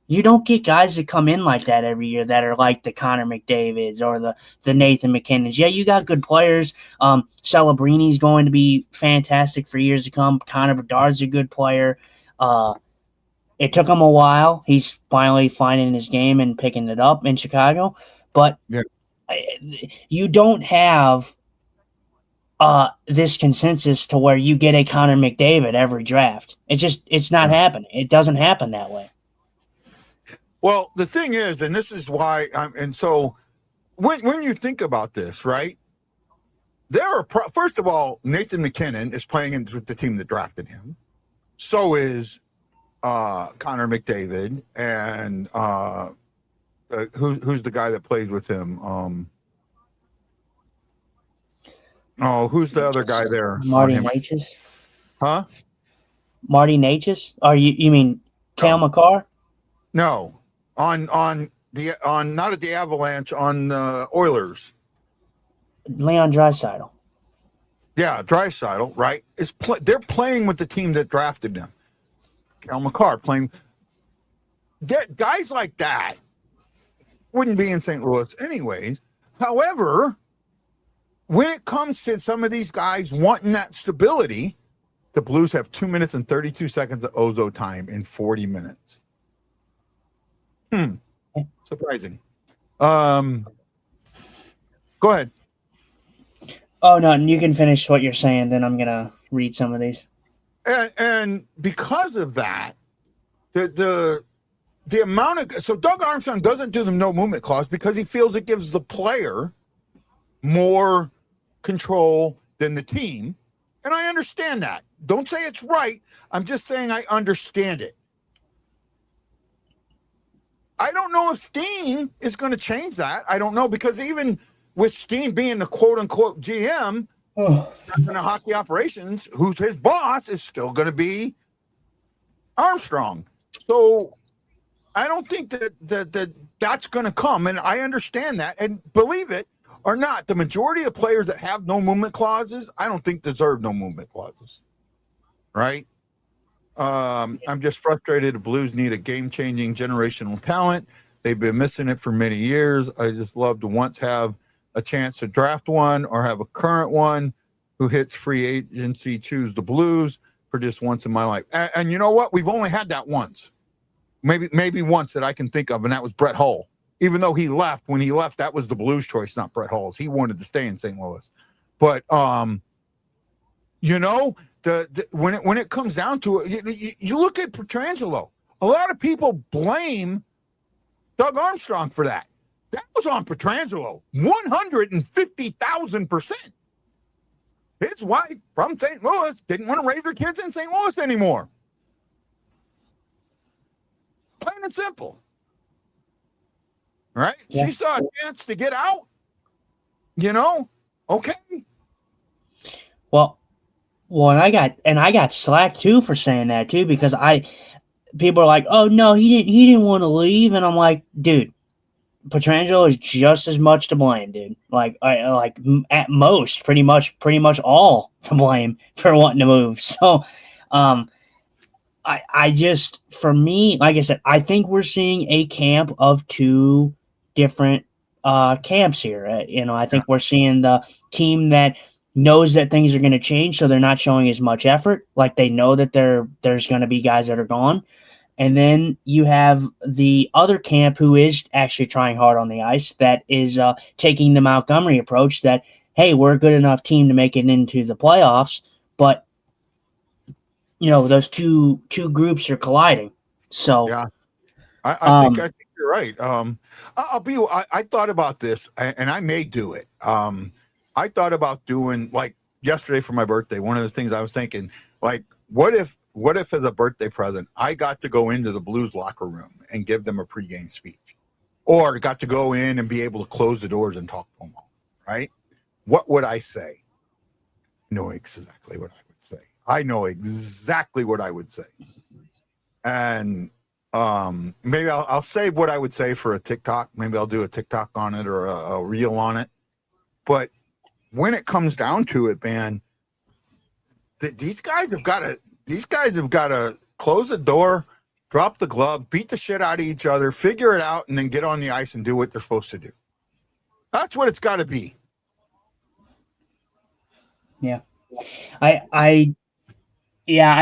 You don't get guys that come in like that every year that are like the Connor McDavids or the Nathan McKinnons. Yeah, you got good players. Celebrini's going to be fantastic for years to come. Connor Bedard's a good player. It took him a while. He's finally finding his game and picking it up in Chicago. But you don't have this consensus to where you get a Connor McDavid every draft. It's not happening. It doesn't happen that way. Well, the thing is, and this is why, and so when you think about this, right, first of all, Nathan McKinnon is playing with the team that drafted him. So is Connor McDavid, and who's the guy that plays with him? Who's the other guy there? Marty Natchez? Huh? Marty Natchez? Or you mean Cale Makar? No. On not at the Avalanche, on the Oilers. Leon Draisaitl. Yeah, Draisaitl, right? They're playing with the team that drafted them. Cale Makar playing. Guys like that wouldn't be in St. Louis anyways. However, when it comes to some of these guys wanting that stability, the Blues have 2 minutes and 32 seconds of Ozo time in 40 minutes. Surprising. Go ahead. Oh, no, you can finish what you're saying, then I'm going to read some of these. And because of that, the amount of, so Doug Armstrong doesn't do the no movement clause because he feels it gives the player more control than the team. And I understand that. Don't say it's right. I'm just saying I understand it. I don't know if Steen is going to change that. I don't know, because even with Steen being the quote-unquote GM in the hockey operations, who's his boss, is still going to be Armstrong. So I don't think that's going to come, and I understand that. And believe it or not, the majority of players that have no movement clauses, I don't think deserve no movement clauses, right? I'm just frustrated. The Blues need a game-changing generational talent. They've been missing it for many years. I just love to once have a chance to draft one or have a current one who hits free agency choose the Blues for just once in my life. And you know what? We've only had that once. Maybe once that I can think of, and that was Brett Hull. Even though he left, when he left, that was the Blues' choice, not Brett Hull's. He wanted to stay in St. Louis. But, you know, when it comes down to it, you look at Pietrangelo. A lot of people blame Doug Armstrong for that. That was on Pietrangelo, 150,000%. His wife from St. Louis didn't want to raise her kids in St. Louis anymore. Plain and simple. Right? Yeah. She saw a chance to get out. You know? Okay. Well, and I got slack too for saying that too, because people are like, "Oh no, he didn't want to leave," and I'm like, dude, Petrangelo is just as much to blame, dude. Like, at most, pretty much all to blame for wanting to move. So, I just, for me, like I said, I think we're seeing a camp of two different camps here. I think we're seeing the team that knows that things are going to change, so they're not showing as much effort. Like they know that there's going to be guys that are gone. And then you have the other camp who is actually trying hard on the ice, that is taking the Montgomery approach that, hey, we're a good enough team to make it into the playoffs, but those two groups are colliding. So Yeah, I think you're right. I thought about this, and I may do it. I thought about doing, like, yesterday for my birthday. One of the things I was thinking, like, what if as a birthday present I got to go into the Blues locker room and give them a pregame speech, or got to go in and be able to close the doors and talk to them all, right? What would I say? I know exactly what I would say. I know exactly what I would say. And maybe I'll save what I would say for a TikTok. Maybe I'll do a TikTok on it or a reel on it. But when it comes down to it, man, these guys have got to close the door, drop the glove, beat the shit out of each other, figure it out, and then get on the ice and do what they're supposed to do. That's what it's got to be. Yeah. I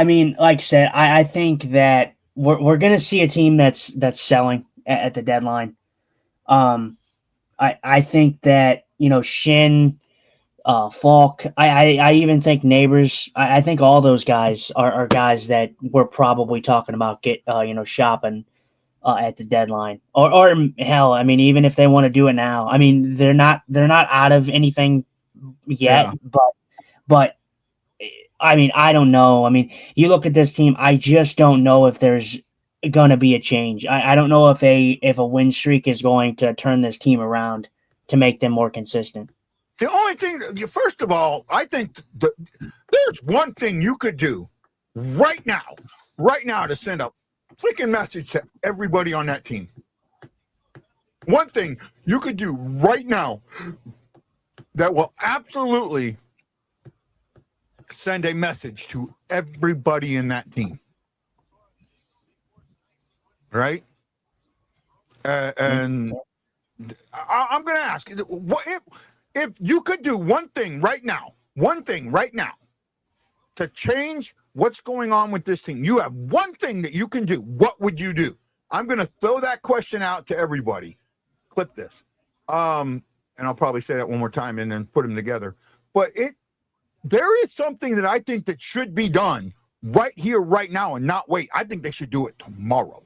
mean, like I said, I think that we're going to see a team that's selling at the deadline. I think that, Shin, Falk, I even think Neighbors, I think all those guys are guys that we're probably talking about shopping at the deadline, or hell, I mean, even if they want to do it now, I mean, they're not out of anything yet, but I mean, I don't know. I mean, you look at this team, I just don't know if there's going to be a change. I don't know if a win streak is going to turn this team around to make them more consistent. The only thing, first of all, I think there's one thing you could do right now to send a freaking message to everybody on that team. One thing you could do right now that will absolutely send a message to everybody in that team. Right? And I'm going to ask, what if you could do one thing right now to change what's going on with this team? You have one thing that you can do. What would you do? I'm going to throw that question out to everybody. Clip this. And I'll probably say that one more time and then put them together. But there is something that I think that should be done right here, right now, and not wait. I think they should do it tomorrow.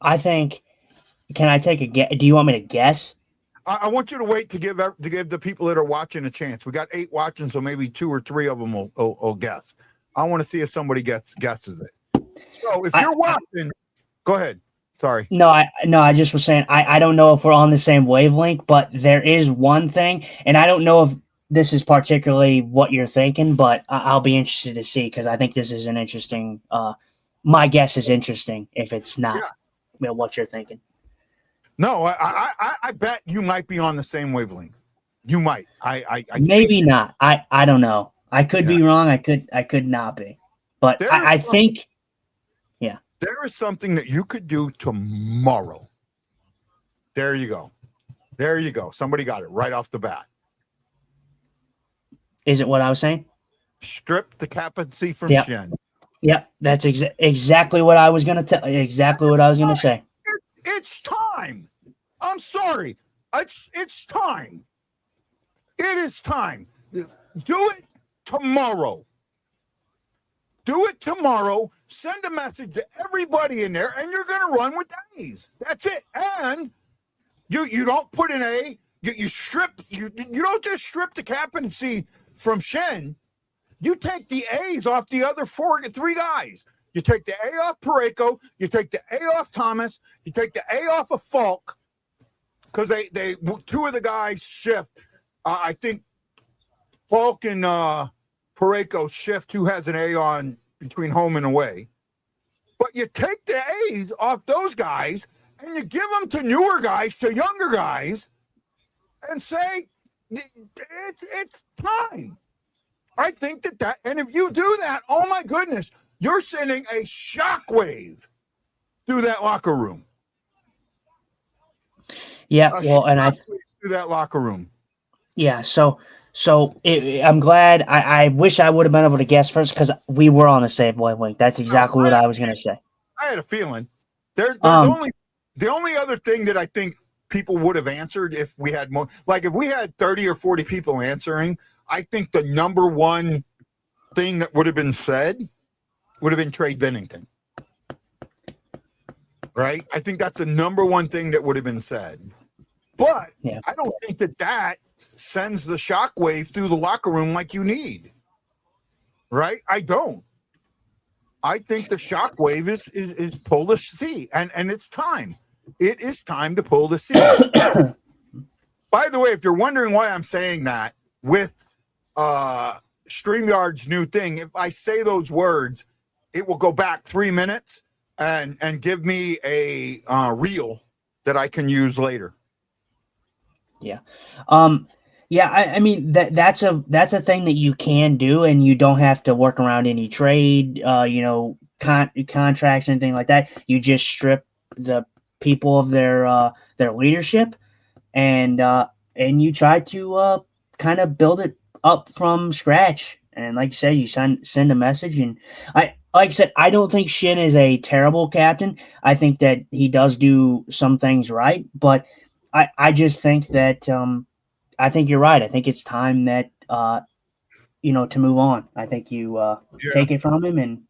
I think. Can I take a guess? Do you want me to guess? I want you to wait to give the people that are watching a chance. We got 8 watching, so maybe 2 or 3 of them will guess. I want to see if somebody guesses it. So if you're watching, go ahead. Sorry. No, I just was saying I don't know if we're on the same wavelength, but there is one thing, and I don't know if this is particularly what you're thinking, but I'll be interested to see, because I think this is an interesting. My guess is interesting if it's not what you're thinking. No, I bet you might be on the same wavelength. You might. I maybe not. I don't know. I could be wrong. I could not be. But I think. Yeah. There is something that you could do tomorrow. There you go. Somebody got it right off the bat. Is it what I was saying? Strip the captaincy from Shen. Yep, that's exactly what I was going to tell. Exactly what I was going to say. It's time. I'm sorry. It's time. It is time. Do it tomorrow. Do it tomorrow. Send a message to everybody in there, and you're going to run with A's. That's it. And you don't put an A. You strip. You don't just strip the captaincy from Shen. You take the A's off the other 3 guys. You take the A off Parayko. You take the A off Thomas. You take the A off of Falk, because they 2 of the guys shift. I think Falk and Parayko shift who has an A on between home and away. But you take the A's off those guys and you give them to newer guys, to younger guys, and say, it's time. I think that, and if you do that, oh my goodness, you're sending a shockwave through that locker room. Yeah, well, and through that locker room. Yeah, so I'm glad. I wish I would have been able to guess first because we were on the same wavelength. That's exactly what I was going to say. I had a feeling. There's only the only other thing that I think people would have answered if we had more. Like if we had 30 or 40 people answering, I think the number one thing that would have been said would have been trade Bennington. Right? I think that's the number one thing that would have been said. But yeah. I don't think that sends the shockwave through the locker room like you need. Right? I don't. I think the shockwave is pull the C, and it's time. It is time to pull the C. By the way, if you're wondering why I'm saying that with StreamYard's new thing, if I say those words, it will go back 3 minutes and give me a reel that I can use later. Yeah. Yeah, I mean that's a thing that you can do, and you don't have to work around any trade, contracts, anything like that. You just strip the people of their leadership, and you try to kind of build it up from scratch. And like you said, you send a message, and like I said, I don't think Shin is a terrible captain. I think that he does do some things right, but I just think that. I think you're right. I think it's time that, to move on. I think you take it from him, and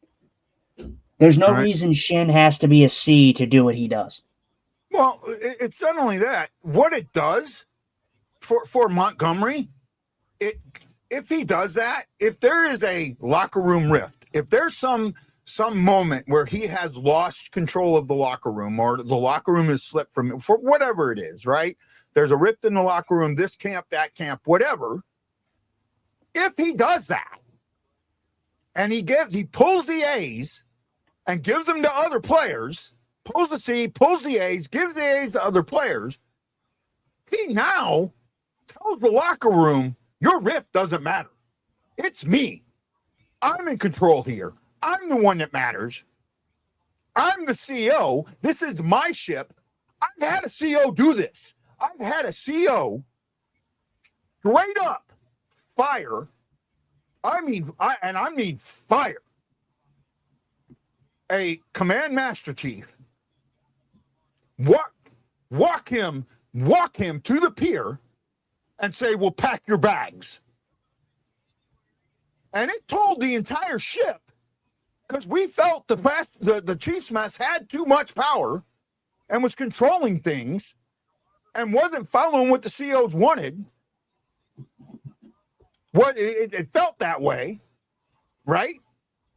there's no reason Shin has to be a C to do what he does. Well, it's not only that. What it does for Montgomery, if he does that, if there is a locker room rift, if there's some moment where he has lost control of the locker room or the locker room has slipped from him, for whatever it is, right? There's a rift in the locker room, this camp, that camp, whatever. If he does that and he pulls the A's and gives them to other players, pulls the C, pulls the A's, gives the A's to other players, he now tells the locker room, your rift doesn't matter. It's me. I'm in control here. I'm the one that matters. I'm the CEO. This is my ship. I've had a CEO do this. I've had a CEO straight up fire. I mean fire a command master chief. Walk him to the pier and say, "Well, pack your bags." And it told the entire ship, because we felt the Chiefs mess had too much power and was controlling things and wasn't following what the CEOs wanted. It felt that way, right?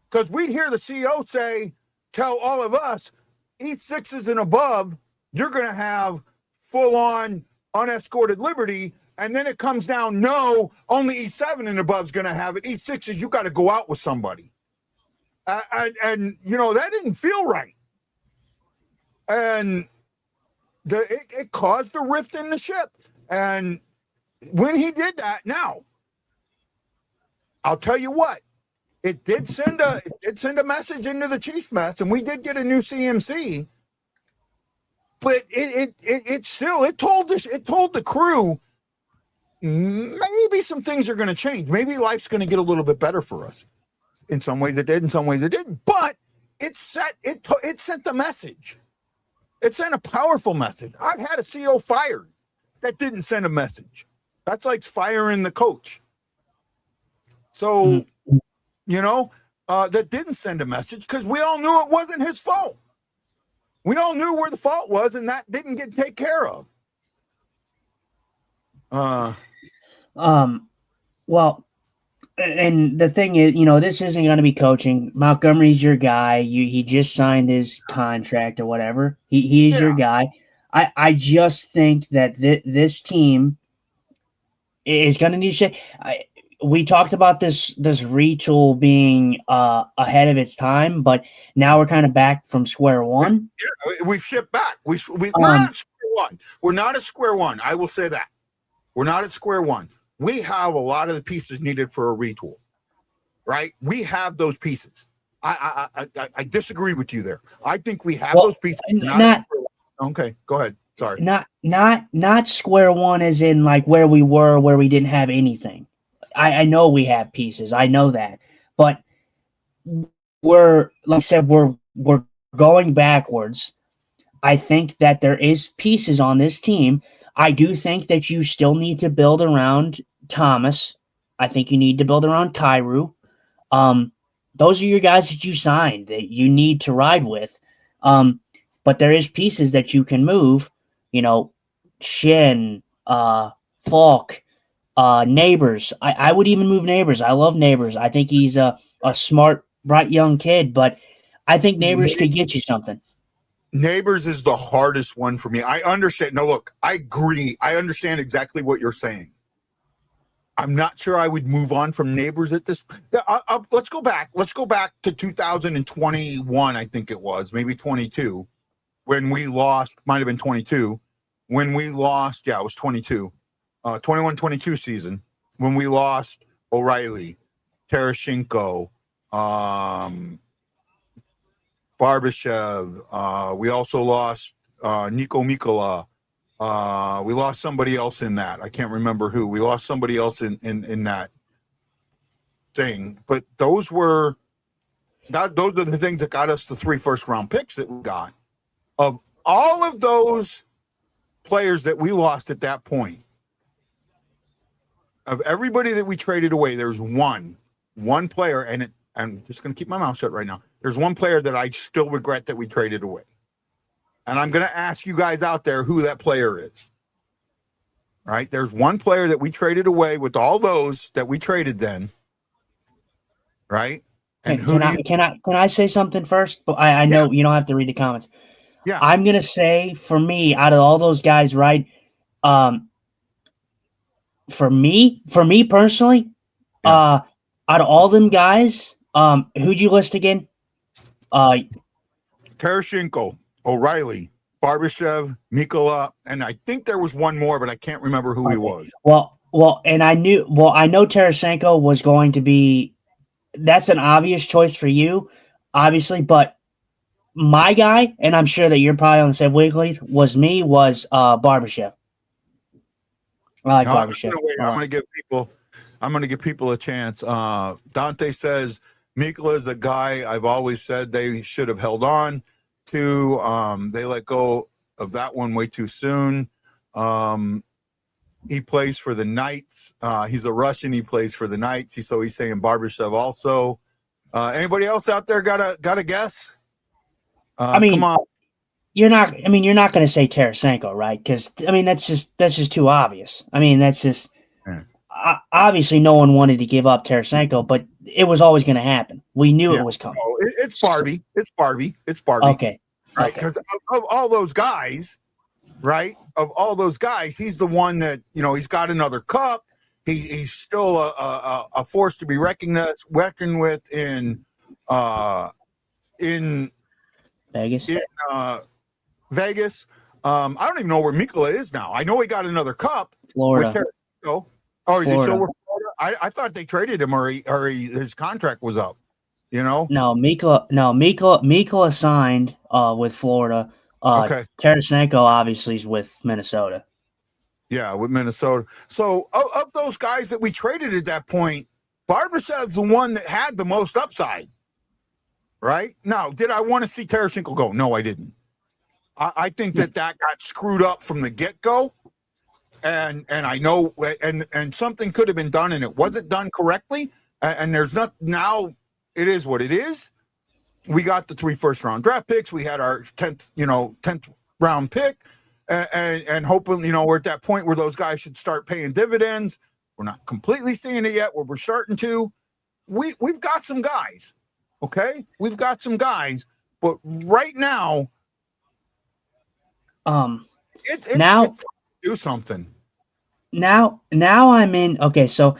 Because we'd hear the CEO tell all of us, E6s and above, you're going to have full-on unescorted liberty. And then it comes down, no, only E7 and above is going to have it. E6s, you got to go out with somebody. And that didn't feel right. And it caused a rift in the ship. And when he did that, now, I'll tell you what, it did send a message into the Chiefs mess, and we did get a new CMC. But it told the crew, maybe some things are going to change. Maybe life's going to get a little bit better for us. In some ways it did, in some ways it didn't. But it sent the message. It sent a powerful message. I've had a CO fired that didn't send a message. That's like firing the coach. So, that didn't send a message because we all knew it wasn't his fault. We all knew where the fault was, and that didn't get taken care of. Well, and the thing is, this isn't going to be coaching. Montgomery's your guy. He just signed his contract or whatever. He is your guy. I just think that this team is going to need shit. we talked about this retool being ahead of its time, but now we're kind of back from square one. Yeah, we've shipped back. We're not at square one. We're not at square one. I will say that. We're not at square one. We have a lot of the pieces needed for a retool, right? We have those pieces. I disagree with you there. I think we have those pieces. Okay, go ahead. Sorry. Not square one as in like where we were, where we didn't have anything. I know we have pieces. I know that. But we're, like I said, we're going backwards. I think that there is pieces on this team. I do think that you still need to build around Thomas. I think you need to build around Kyrou. Those are your guys that you signed that you need to ride with. But there is pieces that you can move. You know, Shin, Falk, Neighbors. I would even move Neighbors. I love Neighbors. I think he's a smart, bright young kid, but I think Neighbors could get you something. Neighbors is the hardest one for me. I understand. No, look, I agree. I understand exactly what you're saying. I'm not sure I would move on from Neighbors at this. Let's go back. Let's go back to 2021. I think it was maybe 22 when we lost. Might have been 22 when we lost. Yeah, it was 22. 21-22 season when we lost O'Reilly, Tereshchenko, Barbashev. We also lost Nico Mikola. We lost somebody else in that. I can't remember who. We lost somebody else in that thing. But those are the things that got us the 3 first-round picks that we got. Of all of those players that we lost at that point, of everybody that we traded away, there's one player, and I'm just going to keep my mouth shut right now. There's one player that I still regret that we traded away. And I'm going to ask you guys out there who that player is. Right? There's one player that we traded away with all those that we traded then. Right? And can I say something first? But I know you don't have to read the comments. Yeah. I'm going to say, for me, out of all those guys, right, for me personally, out of all them guys, who'd you list again? Tereshchenko, O'Reilly, Barbashev, Mikola, and I think there was one more, but I can't remember who he was. Well, and I know Tereshchenko was going to be. That's an obvious choice for you, obviously, but my guy, and I'm sure that you're probably on the same wavelength, was Barbashev. I like Barbashev. I'm going to give people a chance. Dante says Mikola is a guy I've always said they should have held on to. They let go of that one way too soon. He plays for the Knights. He's a Russian. He plays for the Knights. So he's saying Barbashev also. Anybody else out there got a guess? Come on. You're not going to say Tarasenko, right? Because that's just too obvious. That's just obviously no one wanted to give up Tarasenko, but it was always going to happen. We knew it was coming. No, it's Barbie. It's Barbie. Okay. Right. Because of all those guys, right? Of all those guys, he's the one that, he's got another cup. He's still a force to be reckoned with in Vegas. Vegas. I don't even know where Mikola is now. I know he got another cup. Florida. Is he still with Florida? I thought they traded him or his contract was up. No, Mikola signed with Florida. Okay. Tarasenko obviously is with Minnesota. Yeah, with Minnesota. So of those guys that we traded at that point, Barbashev's the one that had the most upside. Right? Now, did I want to see Tarasenko go? No, I didn't. I think that got screwed up from the get-go. And I know and something could have been done and it wasn't done correctly. And there's not now. It is what it is. We got the 3 first-round draft picks. We had our 10th round pick, and hoping we're at that point where those guys should start paying dividends. We're not completely seeing it yet. Where we're starting to. We've got some guys. Okay, we've got some guys, but right now, it's do something. Now I'm in. Okay, so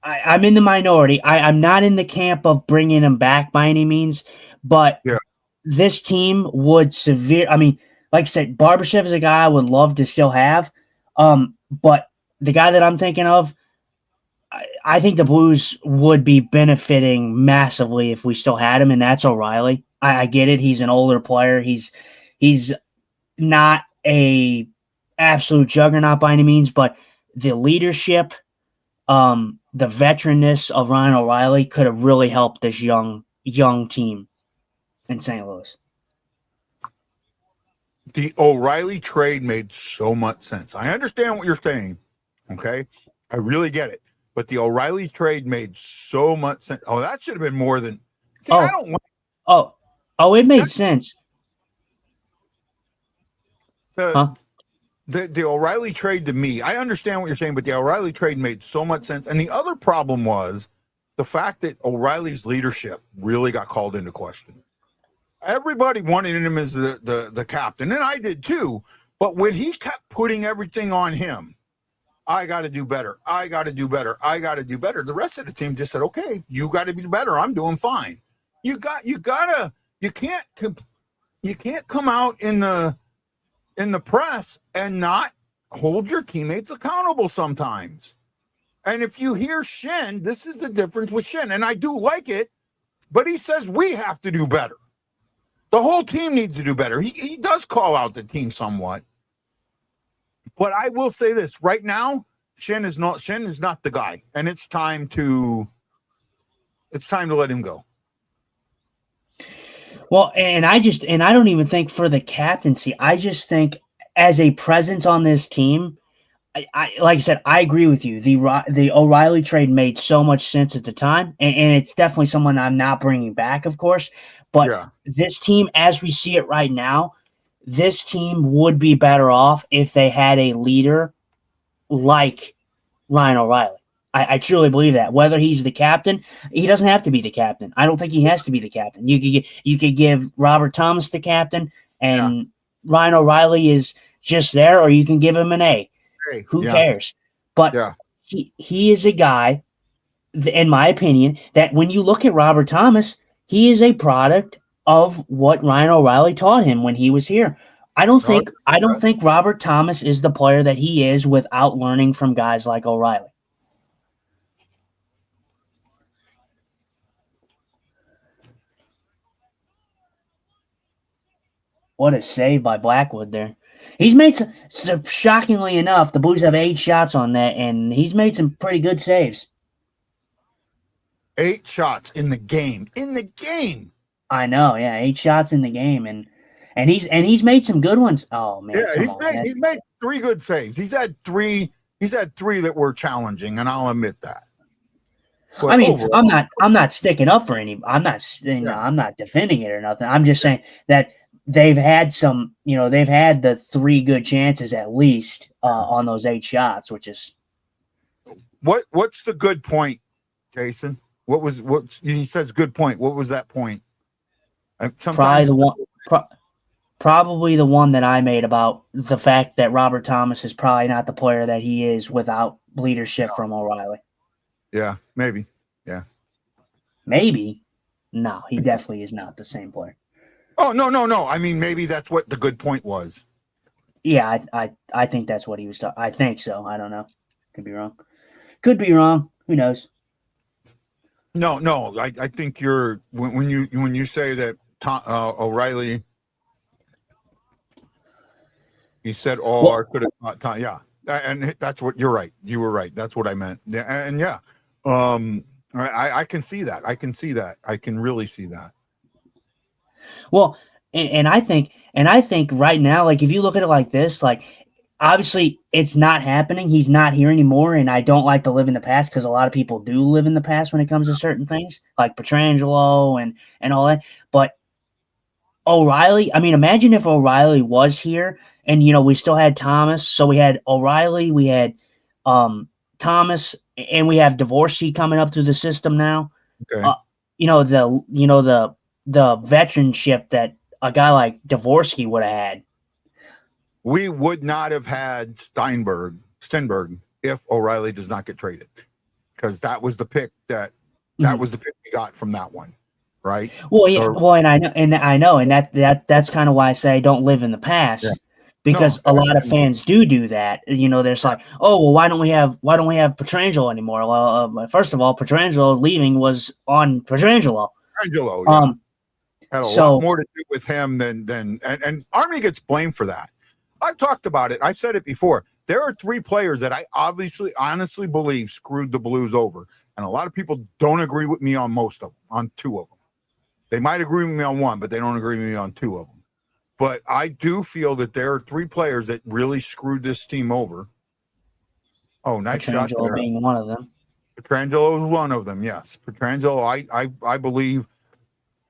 I'm in the minority. I'm not in the camp of bringing him back by any means, but Yeah. this team would I mean, like I said, Barbashev is a guy I would love to still have. But the guy that I'm thinking of, I think the Blues would be benefiting massively if we still had him, and that's O'Reilly. I get it; he's an older player. He's not a absolute juggernaut by any means, but the leadership, the veteranness of Ryan O'Reilly could have really helped this young team in St. Louis. The O'Reilly trade made so much sense. I understand what you're saying. Okay. I really get it. But the O'Reilly trade made so much sense. Oh, that should have been more than. See, I don't want. It made sense. The O'Reilly trade to me, I understand what you're saying, but the O'Reilly trade made so much sense. And the other problem was the fact that O'Reilly's leadership really got called into question. Everybody wanted him as the captain, and I did too. But when he kept putting everything on him, I got to do better. I got to do better. I got to do better. The rest of the team just said, "Okay, you got to be better. I'm doing fine." You can't come out in the press and not hold your teammates accountable sometimes. And if you hear Shen, this is the difference with Shen, and I do like it, but he says we have to do better. The whole team needs to do better. He does call out the team somewhat. But I will say this right now, Shen is not the guy, and it's time to let him go. Well, and I don't even think for the captaincy. I just think as a presence on this team, I like I said, I agree with you. The O'Reilly trade made so much sense at the time, and it's definitely someone I'm not bringing back, of course. But this team, as we see it right now, this team would be better off if they had a leader like Ryan O'Reilly. I truly believe that. Whether he's the captain, he doesn't have to be the captain. I don't think he has to be the captain. You could give Robert Thomas the captain, and Ryan O'Reilly is just there, or you can give him an A. Who cares? But he is a guy, in my opinion, that when you look at Robert Thomas, he is a product of what Ryan O'Reilly taught him when he was here. I don't think Robert Thomas is the player that he is without learning from guys like O'Reilly. What a save by Blackwood there. He's made some, shockingly enough, the Blues have 8 shots on that, and he's made some pretty good saves. 8 shots in the game. In the game. I know, yeah, 8 shots in the game, and he's made some good ones. Oh man, yeah, he's made 3 good saves. He's had 3 that were challenging, and I'll admit that. But I mean, overall, I'm not sticking up for any. I'm not defending it or nothing. I'm just saying that they've had some, they've had the 3 good chances at least on those 8 shots, which is what's the good point, Jason? What he says good point. What was that point? Probably the one that I made about the fact that Robert Thomas is probably not the player that he is without leadership from O'Reilly. Yeah, maybe. Yeah. Maybe. No, he definitely is not the same player. Oh, no. I mean, maybe that's what the good point was. Yeah, I think that's what he was talking. I think so. I don't know. Could be wrong. Who knows? No. I think you're when you say that O'Reilly. He said, I could have thought Tom. Yeah, and that's what you're right. You were right. That's what I meant. Yeah, and I can see that. I can really see that. Well, and I think right now, like if you look at it like this, like obviously it's not happening. He's not here anymore, and I don't like to live in the past because a lot of people do live in the past when it comes to certain things, like Pietrangelo and all that. But O'Reilly, I mean, imagine if O'Reilly was here, and we still had Thomas. So we had O'Reilly, we had Thomas, and we have Dvorsky coming up through the system now. Okay. The veteranship that a guy like Dvorsky would have had. We would not have had Stenberg if O'Reilly does not get traded. because that was the pick that was the pick we got from that one, right? Well, yeah, So, well, and I know, and that's kind of why I say don't live in the past, Yeah. because No, a lot of fans do that. You know, there's like, oh, well, why don't we have Petrangelo anymore? Well, first of all, Petrangelo leaving was on Petrangelo. Angelo, yeah, had a So lot more to do with him than and Army gets blamed for that. I've talked about it. I've said it before. There are 3 players that I honestly believe screwed the Blues over, and a lot of people don't agree with me on most of them, on 2 of them. They might agree with me on 1, but they don't agree with me on 2 of them. But I do feel that there are 3 players that really screwed this team over. Oh, nice shot Petrangelo there. being one of them. Petrangelo is one of them. Yes, Petrangelo. I believe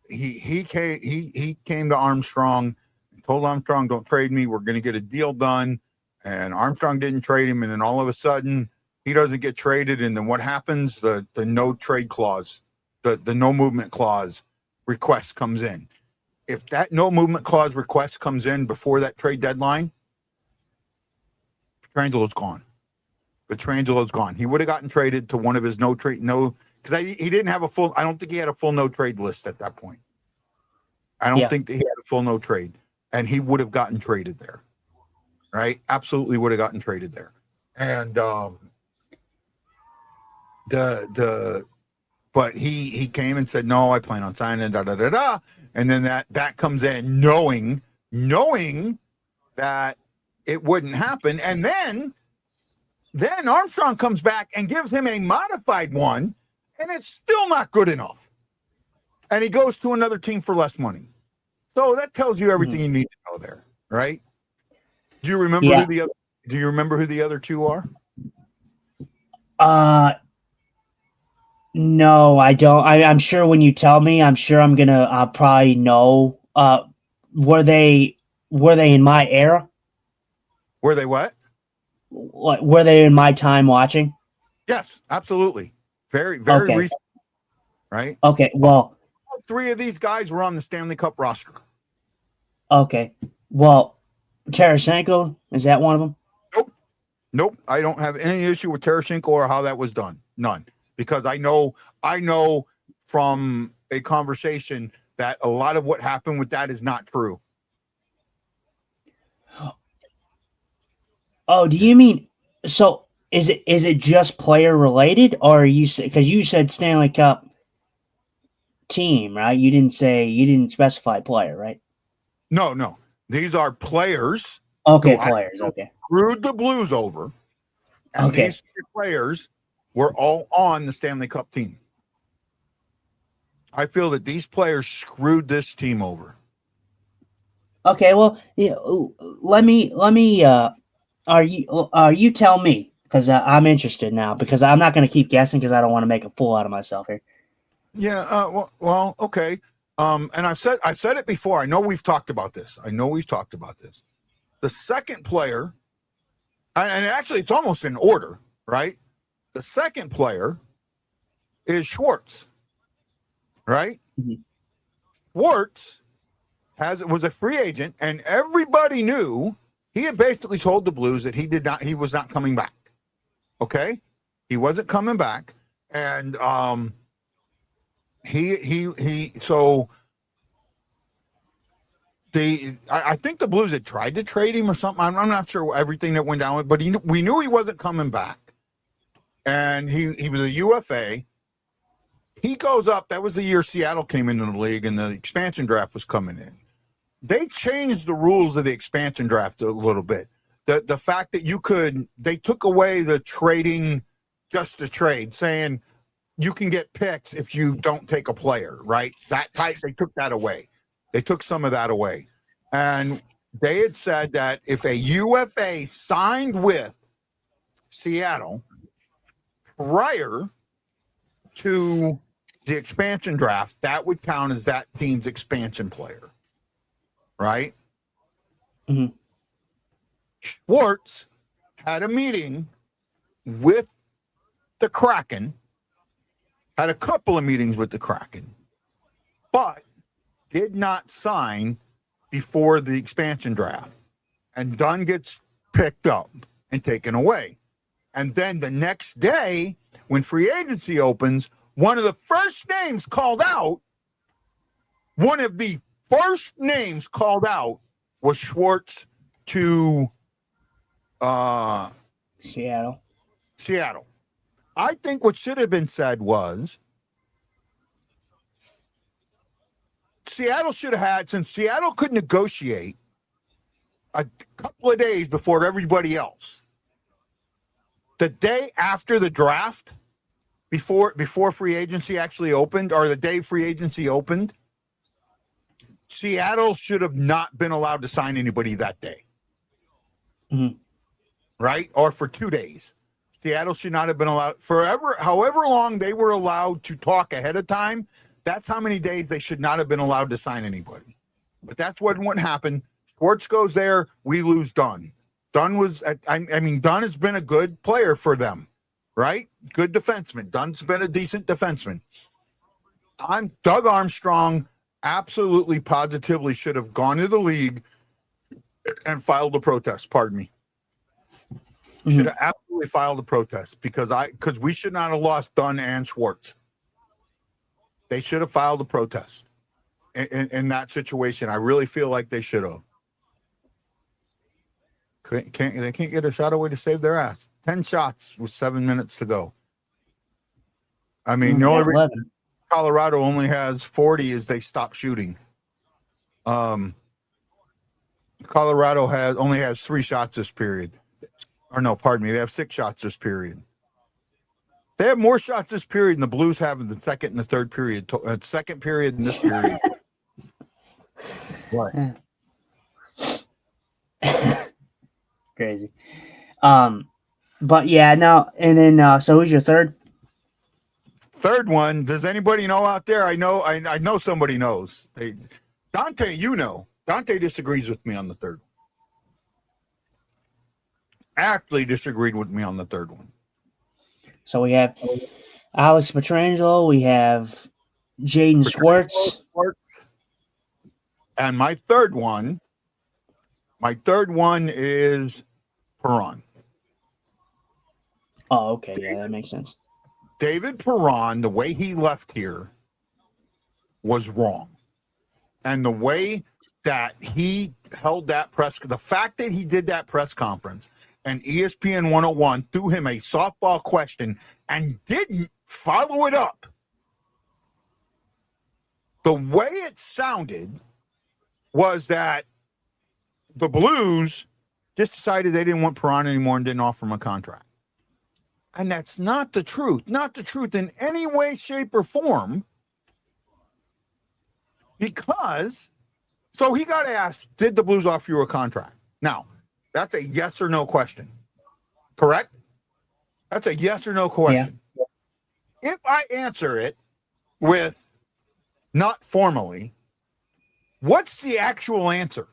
he came to Armstrong and told Armstrong, "Don't trade me. We're going to get a deal done." And Armstrong didn't trade him, and then all of a sudden he doesn't get traded. And then what happens? The no trade clause, the no movement clause request comes in. If that no movement clause request comes in before that trade deadline, Petrangelo's gone. Petrangelo's gone. He would have gotten traded to one of his because he didn't have a full. I don't think he had a full no trade list at that point. I don't think that he had a full no trade, and he would have gotten traded there. Right? Absolutely would have gotten traded there. And but he came and said, "No, I plan on signing." And then that comes in, knowing that it wouldn't happen, and then Armstrong comes back and gives him a modified one, and it's still not good enough. And he goes to another team for less money. So that tells you everything you need to know there, right? Do you remember who the other 2 are? No, I don't. I'm sure when you tell me, I'm sure I'll probably know. Were they in my era? Were they what? Were they in my time watching? Yes, absolutely. Very, very Okay. recent. Right? Okay, well, All 3 of these guys were on the Stanley Cup roster. okay. Well, Tarasenko, is that one of them? Nope. I don't have any issue with Tarasenko or how that was done. None. Because I know from a conversation that a lot of what happened with that is not true. Oh, do you mean, so is it just player related, or because you said Stanley Cup team, right? You didn't specify player, right? No. These are players. Okay, players. Okay. Screwed the Blues over. And these 3 players were all on the Stanley Cup team. I feel that these players screwed this team over. Okay, well, yeah, let me you tell me, because I'm interested now, because I'm not going to keep guessing, because I don't want to make a fool out of myself here. Yeah, well, okay. And I've said it before. I know we've talked about this. The second player, and actually it's almost in order, right? The second player is Schwartz, right? Mm-hmm. Schwartz was a free agent, and everybody knew he had basically told the Blues that he was not coming back. Okay, he wasn't coming back, and I think the Blues had tried to trade him or something. I'm not sure everything that went down, but we knew he wasn't coming back. And he was a UFA. He goes up. That was the year Seattle came into the league and the expansion draft was coming in. They changed the rules of the expansion draft a little bit. The fact that they took away the trading just to trade, saying you can get picks if you don't take a player, right? That type, they took that away. They took some of that away. And they had said that if a UFA signed with Seattle prior to the expansion draft, that would count as that team's expansion player, right? Mm-hmm. Schwartz had a meeting with the Kraken, had a couple of meetings with the Kraken, but did not sign before the expansion draft. And Dunn gets picked up and taken away. And then the next day, when free agency opens, one of the first names called out was Schwartz to Seattle. I think what should have been said was Seattle should have had, since Seattle could negotiate a couple of days before everybody else, the day after the draft, before free agency actually opened, or the day free agency opened, Seattle should have not been allowed to sign anybody that day. Mm-hmm. Right? Or for 2 days. Seattle should not have been allowed however long they were allowed to talk ahead of time. That's how many days they should not have been allowed to sign anybody. But that's what happened. Schwartz goes there. We lose Dunn. Dunn has been a good player for them, right? Good defenseman. Dunn's been a decent defenseman. Doug Armstrong absolutely positively should have gone to the league and filed a protest. Pardon me. Should have absolutely filed a protest because we should not have lost Dunn and Schwartz. They should have filed a protest in that situation. I really feel like they should have. They can't get a shot away to save their ass. 10 shots with 7 minutes to go. I mean, the only reason Colorado only has 40 is they stopped shooting. Colorado only has 3 shots this period. Or no, pardon me. They have 6 shots this period. They have more shots this period than the Blues have in the second and the third period. Second period in this period. What? Crazy. But yeah, no. And then, so who's your third? Third one. Does anybody know out there? I know somebody knows. Dante, Dante disagrees with me on the third one. Actually disagreed with me on the third one. So we have Alex Pietrangelo, we have Jaden Schwartz. And my third one is Perron. Oh, okay. Yeah, that makes sense. David Perron, the way he left here was wrong. And the way that he held that the fact that he did that press conference and ESPN 101 threw him a softball question and didn't follow it up. The way it sounded was that the Blues just decided they didn't want Perron anymore and didn't offer him a contract. And that's not the truth. Not the truth in any way, shape, or form. Because, so he got asked, did the Blues offer you a contract? Now, that's a yes or no question. Correct? That's a yes or no question. Yeah. If I answer it with not formally, what's the actual answer?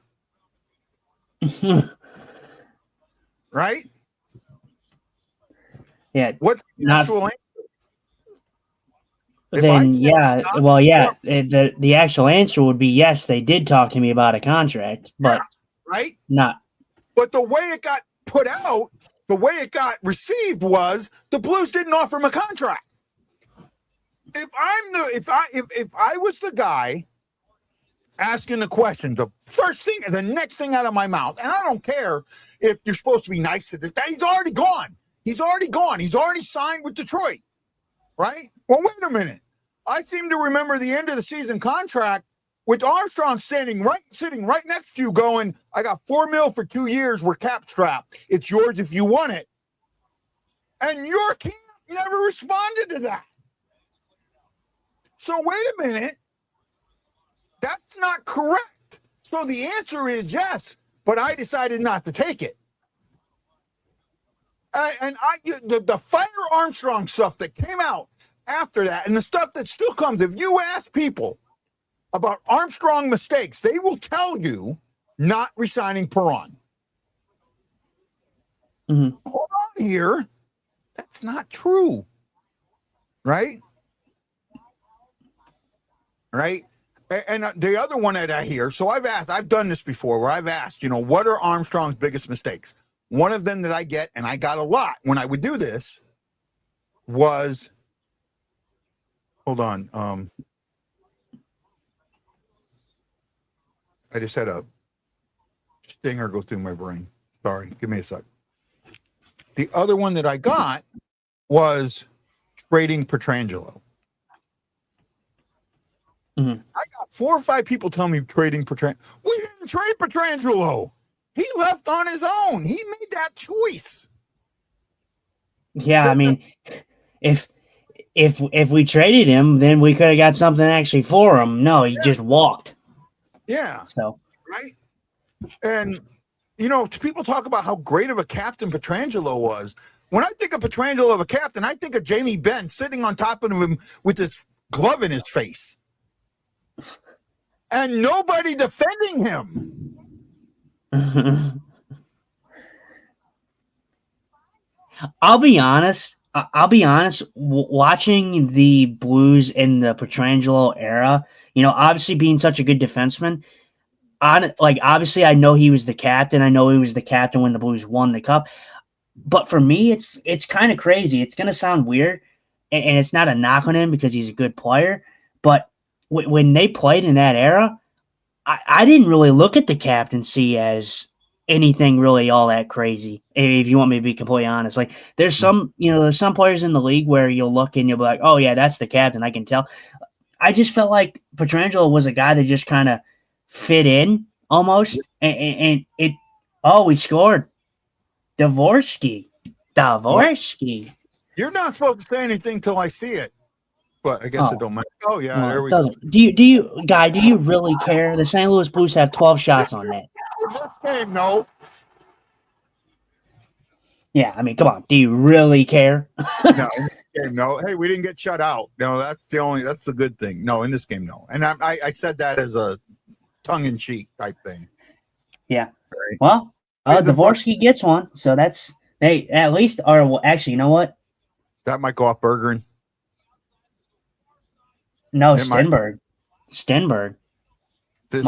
Right? Yeah. What's the actual answer? Then, yeah. Well, yeah. The actual answer would be yes, they did talk to me about a contract, but yeah, right? Not. But the way it got put out, the way it got received was the Blues didn't offer him a contract. If I was the guy asking the question, the next thing out of my mouth, and I don't care if you're supposed to be nice to the guy, he's already gone. He's already signed with Detroit, right? Well, wait a minute. I seem to remember the end of the season contract with Armstrong sitting right next to you going, I got $4 million for 2 years. We're cap strapped. It's yours if you want it. And your camp never responded to that. So wait a minute. That's not correct. So the answer is yes, but I decided not to take it. The Fire Armstrong stuff that came out after that, and the stuff that still comes, if you ask people about Armstrong mistakes, they will tell you not resigning Perron. Mm-hmm. Hold on here. That's not true. Right? Right? And the other one that I hear, so I've done this before where I've asked, what are Armstrong's biggest mistakes? one of them that I get, and I got a lot when I would do this, was, hold on. I just had a stinger go through my brain. Sorry, give me a sec. The other one that I got was trading Petrangelo. Mhm. I got 4 or 5 people telling me trading Petrangelo. We didn't trade Petrangelo. He left on his own. He made that choice. Yeah, I mean, if we traded him, then we could have got something actually for him. No, he just walked. Yeah. So Right. And people talk about how great of a captain Petrangelo was. When I think of Petrangelo of a captain, I think of Jamie Benn sitting on top of him with his glove in his face. And nobody defending him. I'll be honest. Watching the Blues in the Petrangelo era, obviously being such a good defenseman, obviously I know he was the captain. I know he was the captain when the Blues won the cup. But for me, it's kind of crazy. It's gonna sound weird, and it's not a knock on him because he's a good player. But when they played in that era, I didn't really look at the captaincy as anything really all that crazy. If you want me to be completely honest, like there's some players in the league where you'll look and you'll be like, oh yeah, that's the captain. I can tell. I just felt like Petrangelo was a guy that just kind of fit in almost, and it. Oh, we scored. Dvorsky. You're not supposed to say anything till I see it, but I guess it don't matter. Oh yeah, there we go. Do you really care? The St. Louis Blues have 12 shots on net. This game, no. Yeah, I mean, come on. Do you really care? No, in this game, no. Hey, we didn't get shut out. No, that's the good thing. No, in this game, no. And I said that as a tongue-in-cheek type thing. Yeah. Right. Well, Dvorsky gets one, so that's they at least are. Well, actually, you know what? That might go off Bergeron. No, Stenberg. Stenberg. I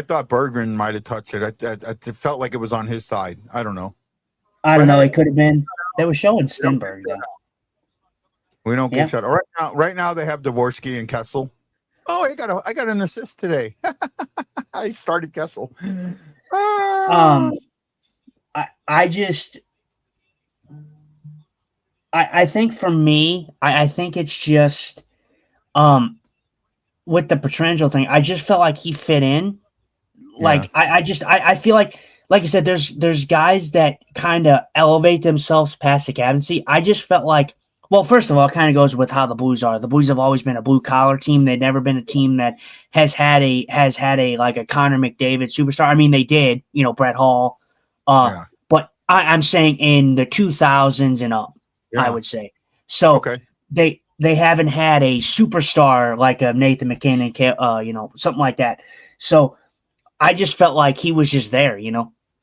thought Bergeron might have touched it. It felt like it was on his side. I don't know. I don't know. It could have been. They were showing Stenberg. We don't get shut out. Right now they have Dvorsky and Kessel. Oh, I got an assist today. I started Kessel. I think for me, I think it's just with the Petrangelo thing, I just felt like he fit in. Like I feel like I said, there's guys that kind of elevate themselves past the captaincy. I just felt like, well, first of all, it kind of goes with how the Blues are. The Blues have always been a blue collar team. They've never been a team that has had a like a Connor McDavid superstar. I mean, they did, Brett Hall. But I'm saying in the 2000s and up, I would say. So they haven't had a superstar like a Nathan McKinnon, something like that. So I just felt like he was just there,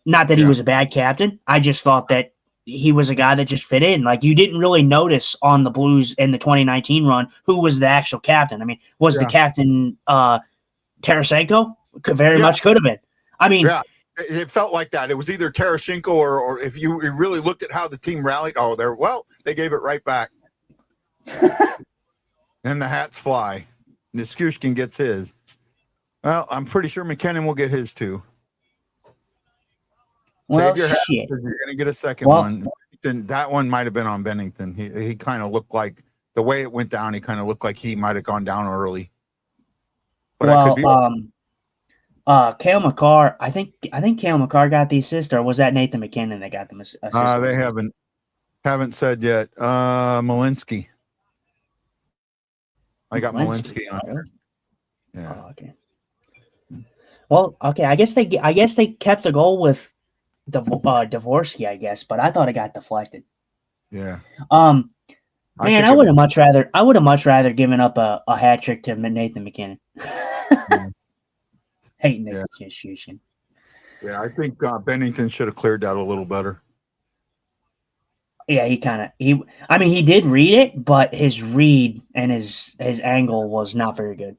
Not that he was a bad captain. I just thought that he was a guy that just fit in. Like, you didn't really notice on the Blues in the 2019 run who was the actual captain. I mean, was the captain Tarasenko? Very much could have been. I mean, it felt like that. It was either Tarasenko or if you really looked at how the team rallied, they gave it right back. And the hats fly. Nichushkin gets his. Well, I'm pretty sure McKinnon will get his too. Well, save your hat because you're going to get a second one. That one might have been on Bennington. He kind of looked like, the way it went down, he kind of looked like he might have gone down early. But I could be Cale McCarr, I think Cale McCarr got the assist, or was that Nathan McKinnon that got the assist? They haven't said yet. Malinsky. I got Malinsky on there. Yeah. Oh, okay. Well, okay. I guess they kept the goal with Dvorsky, I guess, but I thought it got deflected. Yeah. Man, I would have much rather given up a hat trick to Nathan McKinnon. Hating the execution. Yeah, I think Bennington should have cleared that a little better. Yeah, he did read it, but his read and his angle was not very good.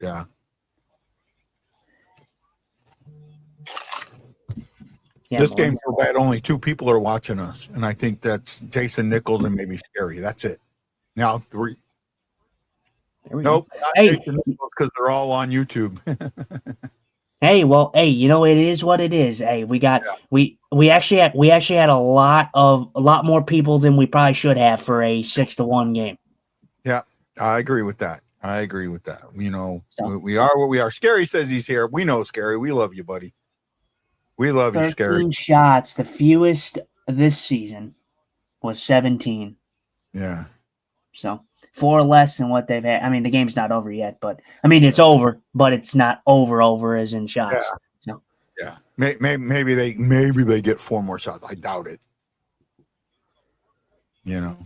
Yeah. Yeah, This game's Blues. so bad, only 2 people are watching us, and I think that's Jason Nichols and maybe Scary. That's it. Now 3. There we Nope, go. not Hey, Jason Nichols because they're all on YouTube. hey, well, hey, you know it is what it is. Hey, we actually had a lot more people than we probably should have for a 6-1 game. Yeah, I agree with that. You know, So. we are what we are. Scary says he's here. We know Scary. We love you, buddy. We love you, 13 Scary. shots. The fewest this season was 17. Yeah. So 4 less than what they've had. I mean, the game's not over yet, but I mean it's over, but it's not over as in shots. Yeah. So Yeah. Maybe they get 4 more shots. I doubt it. You know.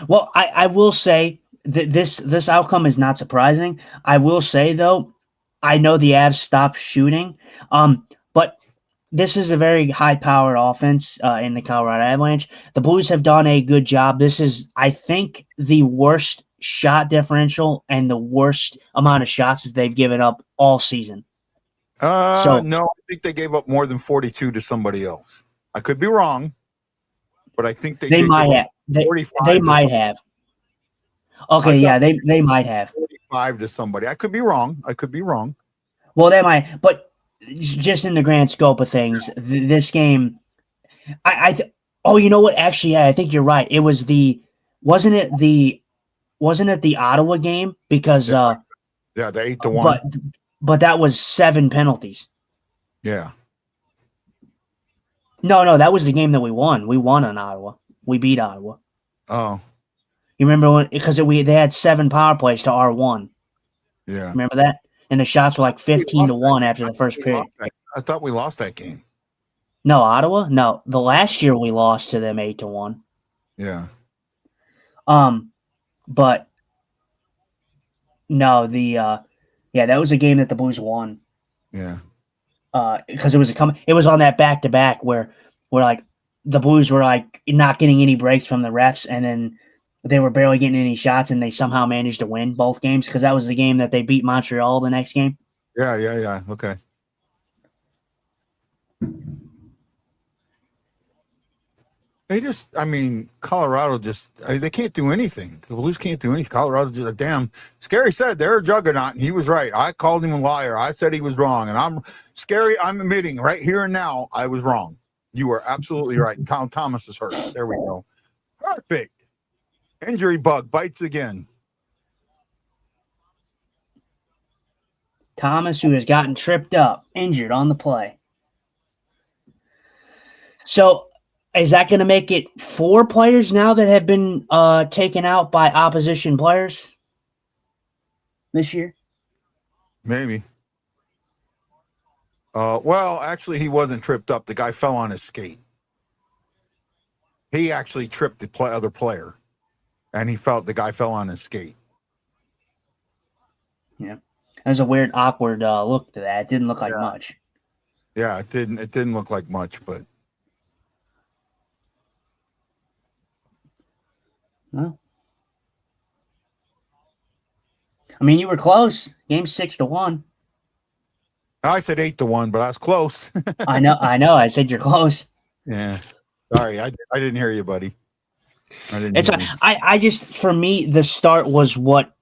Well, I will say that this outcome is not surprising. I will say though, I know the Avs stopped shooting, but this is a very high-powered offense in the Colorado Avalanche. The Blues have done a good job. This is, I think, the worst shot differential and the worst amount of shots that they've given up all season. So No, I think they gave up more than 42 to somebody else. I could be wrong, but I think they did might give have. up 45. They might have. Okay, yeah, they might have 45 to somebody. I could be wrong. Well, they might, but just in the grand scope of things, this game, oh, you know what? Actually, yeah, I think you're right. It was wasn't it the Ottawa game? Because yeah, the 8-1. But that was 7 penalties. Yeah. No, that was the game that we won. We won on Ottawa. We beat Ottawa. Oh. You remember when? Because they had 7 power plays to our 1. Yeah. Remember that? And the shots were like 15-1 after the first period. I thought we lost that game. No, Ottawa? No. The last year we lost to them 8-1. Yeah. But no, that was a game that the Blues won. Yeah. Because it was on that back-to-back where like the Blues were like not getting any breaks from the refs, and then they were barely getting any shots, and they somehow managed to win both games because that was the game that they beat Montreal the next game. Yeah. Okay. Colorado they can't do anything. The Blues can't do anything. Colorado just damn. Scary said they're a juggernaut, and he was right. I called him a liar. I said he was wrong, and I'm admitting right here and now I was wrong. You were absolutely right. Thomas is hurt. There we go. Perfect. Injury bug bites again. Thomas, who has gotten tripped up, injured on the play. So, is that going to make it 4 players now that have been taken out by opposition players this year? Maybe. Well, actually, he wasn't tripped up. The guy fell on his skate. He actually tripped the other player, and the guy fell on his skate. Yeah, there's a weird, awkward look to that. It didn't look like much. Yeah, it didn't. It didn't look like much, but. Well, I mean, you were close. Game 6-1. I said 8-1, but I was close. I know. I said you're close. Yeah. Sorry, I didn't hear you, buddy. It's I just, for me, the start was what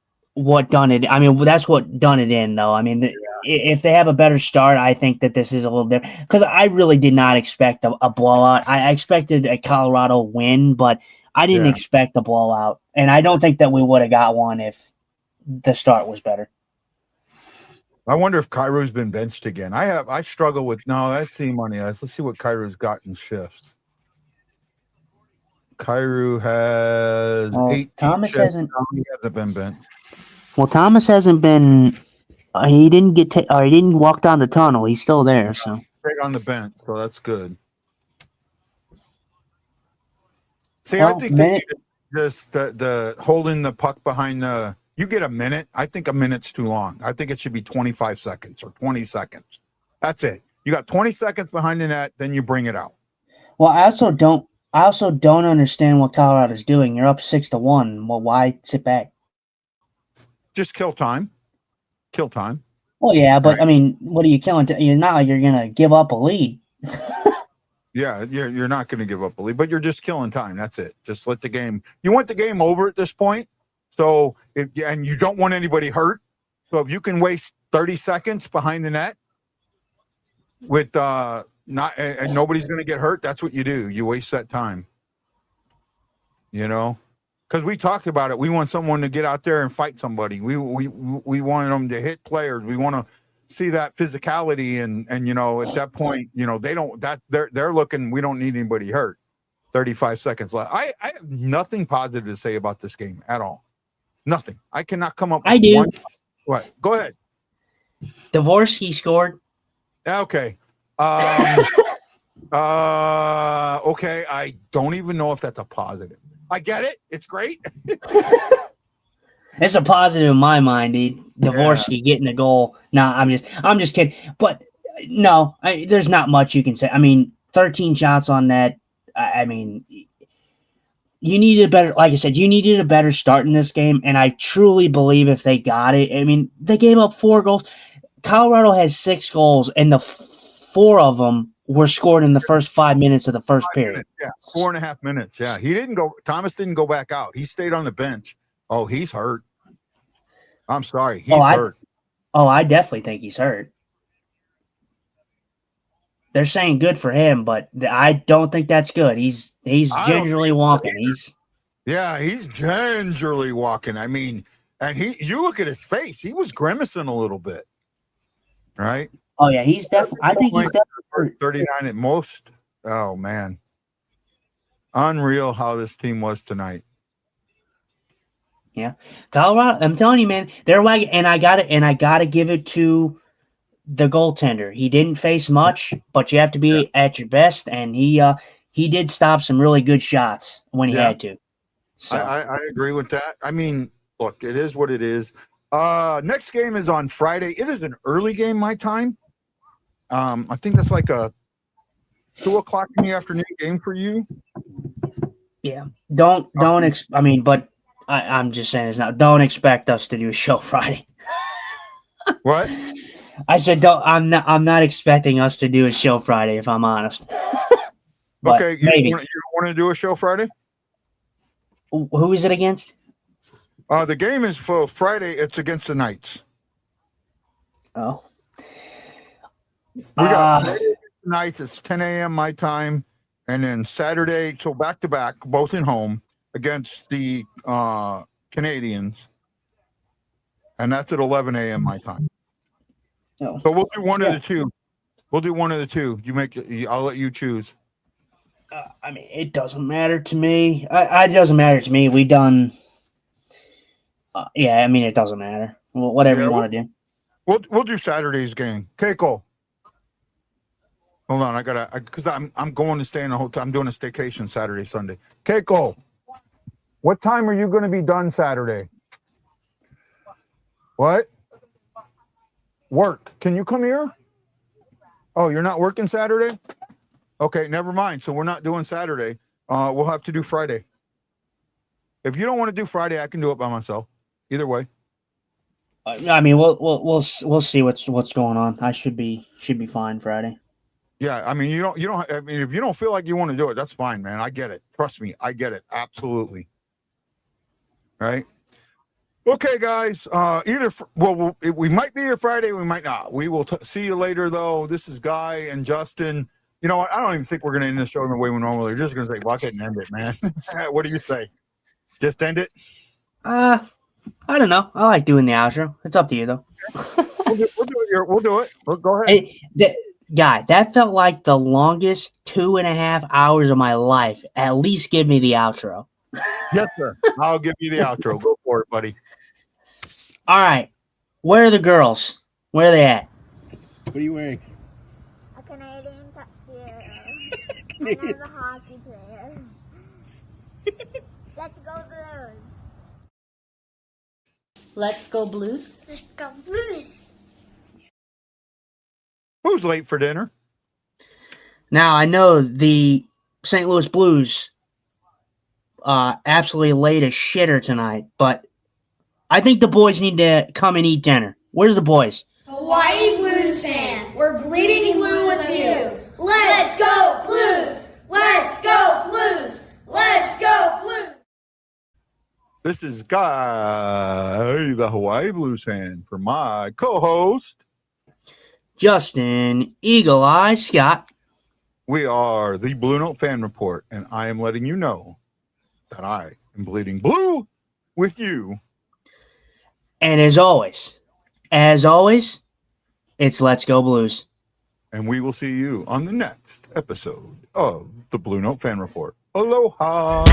done it. I mean, that's what done it in, though. I mean, if they have a better start, I think that this is a little different. Because I really did not expect a blowout. I expected a Colorado win, but I didn't expect a blowout. And I don't think that we would have got one if the start was better. I wonder if Kairu's been benched again. I struggle with that's the money. Let's see what Kairu's got in shifts. Kairu has 8. Thomas shifts. hasn't. He hasn't been benched. Well, Thomas hasn't been. He didn't he didn't walk down the tunnel. He's still there. So straight on the bench. So that's good. See, I think just the holding the puck behind the. You get a minute. I think a minute's too long. I think it should be 25 seconds or 20 seconds. That's it. You got 20 seconds behind the net, then you bring it out. Well, I also don't understand what Colorado's doing. You're up 6-1. Well, why sit back? Just kill time. Kill time. Well, yeah, but right. I mean, what are you killing? You're not like you're gonna give up a lead. Yeah, you're not going to give up a lead, but you're just killing time. That's it. Just let the game. You want the game over at this point. So and you don't want anybody hurt. So if you can waste 30 seconds behind the net with not and nobody's going to get hurt, that's what you do. You waste that time. You know, because we talked about it. We want someone to get out there and fight somebody. We want them to hit players. We want to see that physicality and you know, at that point, you know, they're looking, we don't need anybody hurt. 35 seconds left. I have nothing positive to say about this game at all. Nothing. I cannot come up with one. What? Go ahead. Dvorsky scored. Okay. Okay. I don't even know if that's a positive. I get it. It's great. It's a positive in my mind, dude. Dvorsky getting a goal. Nah, I'm just kidding. But no, there's not much you can say. I mean, 13 shots on net. I mean, you needed a better, like I said, you needed a better start in this game. And I truly believe if they got it, I mean, they gave up 4 goals. Colorado has 6 goals, and the 4 of them were scored in the first 5 minutes of the first period. Yeah, 4.5 minutes. Yeah, Thomas didn't go back out. He stayed on the bench. Oh, he's hurt. I'm sorry. He's hurt. I definitely think he's hurt. They're saying good for him, but I don't think that's good. He's gingerly walking. He's gingerly walking. I mean, and you look at his face. He was grimacing a little bit, right? Oh yeah, he's definitely. I think he's definitely 39 at most. Oh man, unreal how this team was tonight. Yeah, Colorado. I'm telling you, man, they're wagging, and I gotta give it to the goaltender. He didn't face much, but you have to be at your best, and he did stop some really good shots when he had to. So. I agree with that. I mean, look, it is what it is. Next game is on Friday. It is an early game my time. I think that's like a 2:00 in the afternoon game for you. Yeah, but I'm just saying this now. Don't expect us to do a show Friday. What? I said, I'm not expecting us to do a show Friday, if I'm honest. Okay, you want to do a show Friday? Who is it against? The game is for Friday. It's against the Knights. Oh. We got Friday against the Knights. It's 10 a.m. my time. And then Saturday, so back-to-back, both in home, against the Canadians. And that's at 11 a.m. my time. Oh. So we'll do one of the two. We'll do one of the two. I'll let you choose. I mean, it doesn't matter to me. It doesn't matter to me. We done. I mean, it doesn't matter. Whatever you want to do. We'll do Saturday's game. Okay, Cole. Hold on, because I'm going to stay in a hotel. I'm doing a staycation Saturday, Sunday. Okay, Cole. What time are you going to be done Saturday? What? Work. Can you come here? Oh, you're not working Saturday? Okay, never mind. So we're not doing Saturday. We'll have to do Friday. If you don't want to do Friday, I can do it by myself. Either way. I mean, we'll see what's going on. I should be fine Friday. Yeah, I mean, you don't. I mean, if you don't feel like you want to do it, that's fine, man. I get it. Trust me, I get it. Absolutely. Right. Okay, guys. We might be here Friday. We might not. We will see you later, though. This is Guy and Justin. You know what? I don't even think we're going to end the show in the way we normally. We're just going to say, "Fuck it and end it, man." What do you say? Just end it. I don't know. I like doing the outro. It's up to you, though. We'll do it. Go ahead. Guy, that felt like the longest 2.5 hours of my life. At least give me the outro. Yes, sir. I'll give you the outro. Go for it, buddy. All right. Where are the girls? Where are they at? What are you wearing? A Canadian tuxedo. And I'm a hockey player. Let's go Blues. Let's go Blues. Let's go Blues. Who's late for dinner? Now, I know the St. Louis Blues absolutely laid a shitter tonight, but I think the boys need to come and eat dinner. Where's the boys? Hawaii Blues fan. We're bleeding blue with you. Let's go Blues. This is Guy, the Hawaii Blues fan, for my co-host. Justin Eagle Eye Scott. We are the Blue Note Fan Report, and I am letting you know that I am bleeding blue with you. And as always, it's Let's Go Blues. And we will see you on the next episode of the Blue Note Fan Report. Aloha!